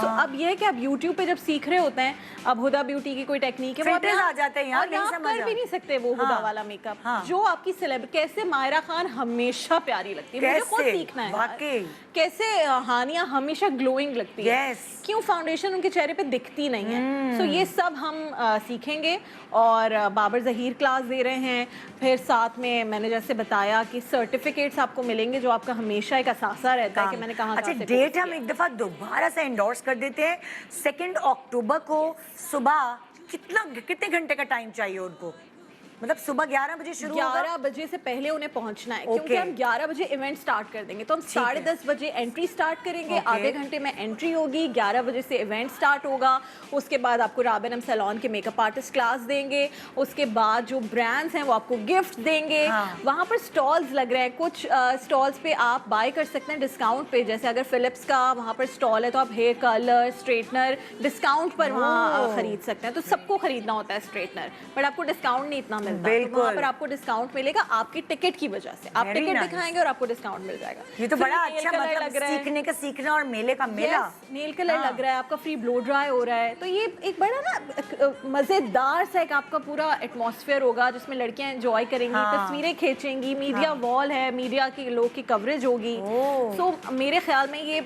तो अब ये है कि आप YouTube पे जब सीख रहे होते हैं, अब हुदा ब्यूटी की कोई टेक्निक है, वो आप आ जाते हैं यार, नहीं कर भी नहीं सकते वो हुदा वाला मेकअप जो आपकी सेलेब। कैसे मायरा खान हमेशा प्यारी लगती है, मुझे खुद सीखना है। कैसे हानिया हमेशा ग्लोइंग लगती है, क्यों फाउंडेशन उनके चेहरे पे दिखती नहीं है। सो ये सब हम सीखेंगे, और बाबर ज़हीर क्लास दे रहे हैं। फिर साथ में मैंने जैसे बताया कि सर्टिफिकेट्स आपको मिलेंगे जो आपका हमेशा एक असासा रहता है कि मैंने कहाँ। अच्छा, डेट हम एक दफ़ा दोबारा से एंडोर्स कर देते हैं। 2 अक्टूबर को सुबह कितने घंटे का टाइम चाहिए उनको? मतलब सुबह 11 बजे शुरू होगा? 11 बजे से पहले उन्हें पहुंचना है, क्योंकि हम 11 बजे इवेंट स्टार्ट कर देंगे, तो हम 10:30 बजे एंट्री स्टार्ट करेंगे। आधे घंटे में एंट्री होगी, 11 बजे से इवेंट स्टार्ट होगा। उसके बाद आपको राबिनम सैलॉन के मेकअप आर्टिस्ट क्लास देंगे। उसके बाद जो ब्रांड्स हैं वो आपको गिफ्ट देंगे। वहाँ पर स्टॉल्स लग रहे हैं, कुछ स्टॉल्स पे आप बाय कर सकते हैं डिस्काउंट पे। जैसे अगर फिलिप्स का वहाँ पर स्टॉल है तो आप हेयर कलर, स्ट्रेटनर डिस्काउंट पर वहाँ खरीद सकते हैं। तो सबको खरीदना होता है स्ट्रेटनर, बट आपको डिस्काउंट नहीं इतना बिल्कुल, वहाँ पर आपको डिस्काउंट मिलेगा आपकी टिकट की वजह से। आप टिकट दिखाएंगे और आपको डिस्काउंट मिल जाएगा। ये तो बड़ा अच्छा मतलब सीखने का सीखना और मेले का मेला। नेल कलर लग रहा है, आपका फ्री ब्लो ड्राई हो रहा है, तो ये एक बड़ा ना मजेदार सा एक आपका पूरा एटमॉस्फेयर होगा जिसमें लड़कियां एंजॉय करेंगी, तस्वीरें खींचेंगी, मीडिया वॉल है, मीडिया के लोग की कवरेज होगी। सो मेरे ख्याल में ये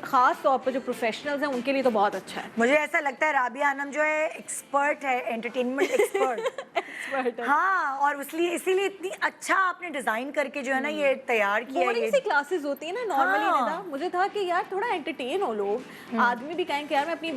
खास तौर पर जो प्रोफेशनल्स हैं उनके लिए तो बहुत अच्छा है। मुझे ऐसा लगता है राबिया आनम जो है एक्सपर्ट है, एंटरटेनमेंट एक्सपर्ट। हाँ, और इसीलिए इतनी अच्छा आपने डिजाइन करके जो है ना ये तैयार किया है। बोरिंग सी क्लासेस होती है ना नॉर्मली। हाँ। मुझे था कि यार थोड़ा एंटरटेन हो लोग। आदमी भी कहें कि यार मैं अपनी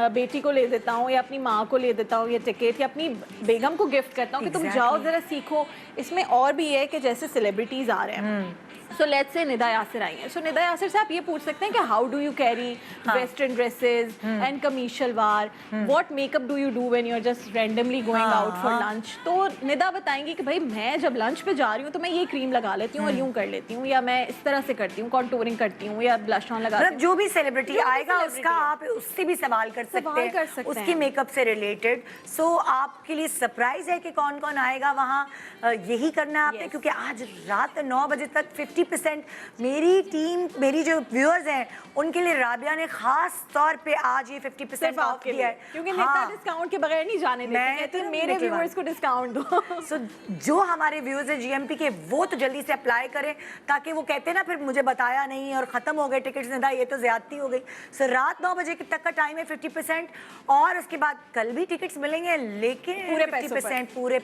बेटी को ले देता हूँ या अपनी माँ को ले देता हूँ ये टिकट, या अपनी बेगम को गिफ्ट करता हूँ कि तुम जाओ जरा सीखो। इसमें और भी है कि जैसे सेलिब्रिटीज आ रहे हैं, so let's say Nida Yasir आई है। सो निदा यासिर से आप ये पूछ सकते हैं कि how do you carry western dresses and kameez shalwar, what makeup do you do when you are just randomly going out for lunch. तो निदा बताएंगी कि भाई मैं जब लंच पे जा रही हूँ तो मैं ये क्रीम लगा लेती हूँ और यूँ कर लेती हूँ, या मैं इस तरह से करती हूँ, कॉन्टूरिंग करती हूँ, या ब्लश ऑन लगा। मतलब जो भी सेलिब्रिटी आएगा उसका आप उससे भी सवाल कर सकते हैं उसकी मेकअप से रिलेटेड। सो आपके लिए सरप्राइज है कि कौन कौन आएगा वहाँ, यही करना है आपने, क्योंकि आज रात 9 बजे तक 50 50%। मेरी टीम, मेरी जो व्यूअर्स हैं उनके लिए राबिया ने खास तौर पे आज ये 50% ऑफ दिया है, क्योंकि नित्ता डिस्काउंट के बगैर नहीं जाने देती मैं कहती मेरे व्यूअर्स को डिस्काउंट दो। सो जो हमारे व्यूअर्स हैं जीएमपी के, वो तो जल्दी से अप्लाई करें, ताकि वो कहते हैं ना फिर मुझे बताया नहीं और ख़त्म हो गए टिकट्स, निदा ये तो ज़्यादती हो गई। सो रात 9 बजे तक का टाइम है 50%, और उसके बाद कल भी टिकट्स मिलेंगे, लेकिन पूरे 50% पूरे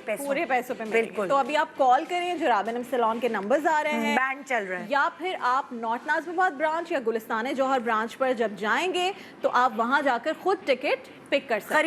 पैसों पे बिल्कुल। तो अभी आप कॉल करें, जो राबिया अनम सैलून के नंबर्स आ रहे हैं, बैंड चल रहा है, या फिर आप नॉर्थ नाज़िमाबाद ब्रांच या गुलिस्तान जौहर ब्रांच पर जब जाएंगे तो आप वहां जाकर खुद टिकट पिक कर सकते हैं,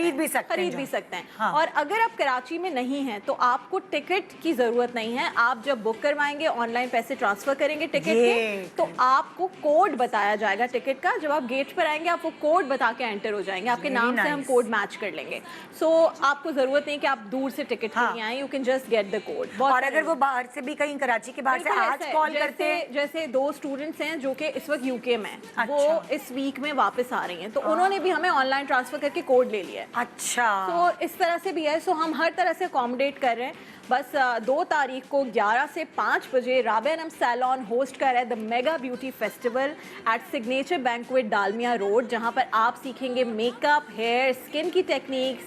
खरीद भी सकते हैं। हाँ। और अगर आप कराची में नहीं हैं तो आपको टिकट की ज़रूरत नहीं है। आप जब बुक करवाएंगे, ऑनलाइन पैसे ट्रांसफ़र करेंगे टिकट के, तो आपको कोड बताया जाएगा टिकट का। जब आप गेट पर आएंगे आपको कोड बता के एंटर हो जाएंगे, आपके नाम से हम कोड मैच कर लेंगे। सो आपको ज़रूरत नहीं कि आप दूर से टिकट के लिए आएँ, you can just get the code. और अगर वो बाहर से भी, कहीं कराची के बाहर से आज कॉल करते हैं, जैसे 2 स्टूडेंट्स हैं जो कि इस वक्त यूके में, वो इस वीक में वापस आ रही हैं, तो उन्होंने भी हमें ऑनलाइन ट्रांसफ़र करके कोड ले लिया है। अच्छा, तो इस तरह से भी है। सो हम हर तरह से अकोमोडेट कर रहे हैं। बस 2 तारीख को 11 से 5 बजे राबिया अनम सैलून होस्ट कर रहा है the mega beauty festival at signature banquet Dalmia road, जहां पर आप सीखेंगे मेकअप, हेयर, स्किन की टेक्निक्स,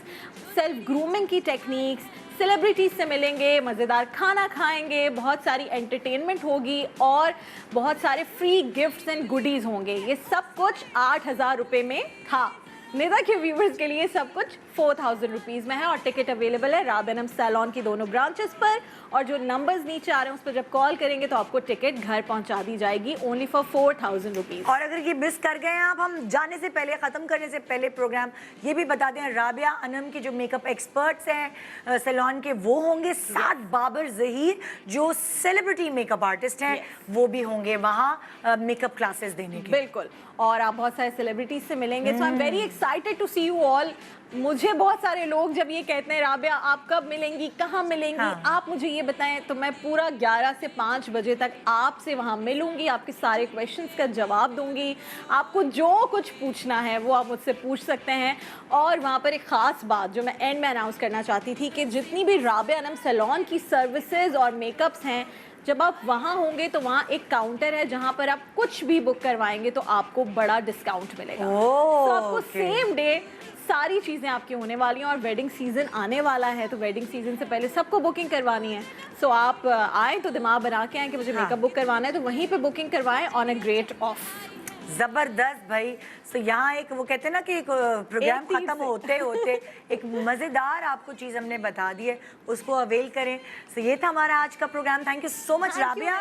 सेल्फ ग्रूमिंग की टेक्निक्स, सेलिब्रिटीज से मिलेंगे, मज़ेदार खाना खाएंगे, बहुत सारी एंटरटेनमेंट होगी और बहुत सारे फ्री गिफ्ट्स एंड गुडीज़ होंगे। ये सब कुछ 8,000 रुपये में था। निदा के व्यूवर्स के लिए सब कुछ 4,000 रुपीज़ में है, और टिकट अवेलेबल है राबिया अनम सैलून की दोनों ब्रांचेस पर। और जो नंबर्स नीचे आ रहे हैं उस पर जब कॉल करेंगे तो आपको टिकट घर पहुंचा दी जाएगी, ओनली फॉर 4,000 रुपीज़। और अगर ये मिस कर गए आप, हम जाने से पहले, ख़त्म करने से पहले प्रोग्राम ये भी बता दें, राबिया अनम के जो मेकअप एक्सपर्ट्स हैं सैलून के, वो होंगे। साथ बाबर ज़हीर जो सेलिब्रिटी मेकअप आर्टिस्ट हैं, वो भी होंगे वहाँ मेकअप क्लासेस देने के। बिल्कुल, और आप बहुत सारे सेलिब्रिटीज से मिलेंगे। So I am very excited to see you all. मुझे बहुत सारे लोग जब ये कहते हैं राबिया आप कब मिलेंगी, कहाँ मिलेंगी, आप मुझे ये बताएं, तो मैं पूरा 11 से 5 बजे तक आपसे वहाँ मिलूंगी, आपके सारे क्वेश्चंस का जवाब दूंगी। आपको जो कुछ पूछना है वो आप मुझसे पूछ सकते हैं। और वहाँ पर एक ख़ास बात जो मैं एंड में अनाउंस करना चाहती थी कि जितनी भी राबिया अनम सैलून की सर्विसेज और मेकअप्स हैं, जब आप वहाँ होंगे तो वहाँ एक काउंटर है जहाँ पर आप कुछ भी बुक करवाएंगे तो आपको बड़ा डिस्काउंट मिलेगा। तो आपको सेम डे सारी चीज़ें आपकी होने वाली हैं, और वेडिंग सीज़न आने वाला है तो वेडिंग सीज़न से पहले सबको बुकिंग करवानी है। सो आप आएँ तो दिमाग बना के आएँ कि मुझे मेकअप बुक करवाना है, तो वहीं पे बुकिंग करवाएं ऑन अ ग्रेट ऑफ। ज़बरदस्त भाई। सो यहाँ एक वो कहते हैं ना कि एक प्रोग्राम ख़त्म होते होते एक मज़ेदार आपको चीज़ हमने बता दी है, उसको अवेल करें। सो ये था हमारा आज का program. Thank you so much Rabia,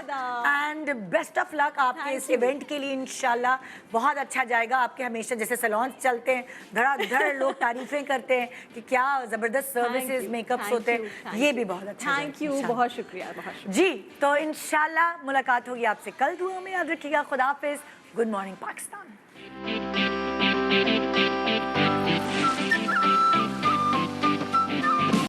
and best of luck आपके इस इवेंट के लिए। इंशाल्लाह बहुत अच्छा जाएगा। आपके हमेशा जैसे सैलून चलते हैं, धड़ाधड़ लोग तारीफ़ें करते हैं कि क्या ज़बरदस्त सर्विसेज मेकअप्स होते हैं, ये भी बहुत अच्छा। थैंक यू, बहुत शुक्रिया, बहुत शुक्रिया जी। तो इंशाल्लाह मुलाकात होगी आपसे कल। दुआ में याद रखिएगा। खुदा हाफिज़। Good morning Pakistan.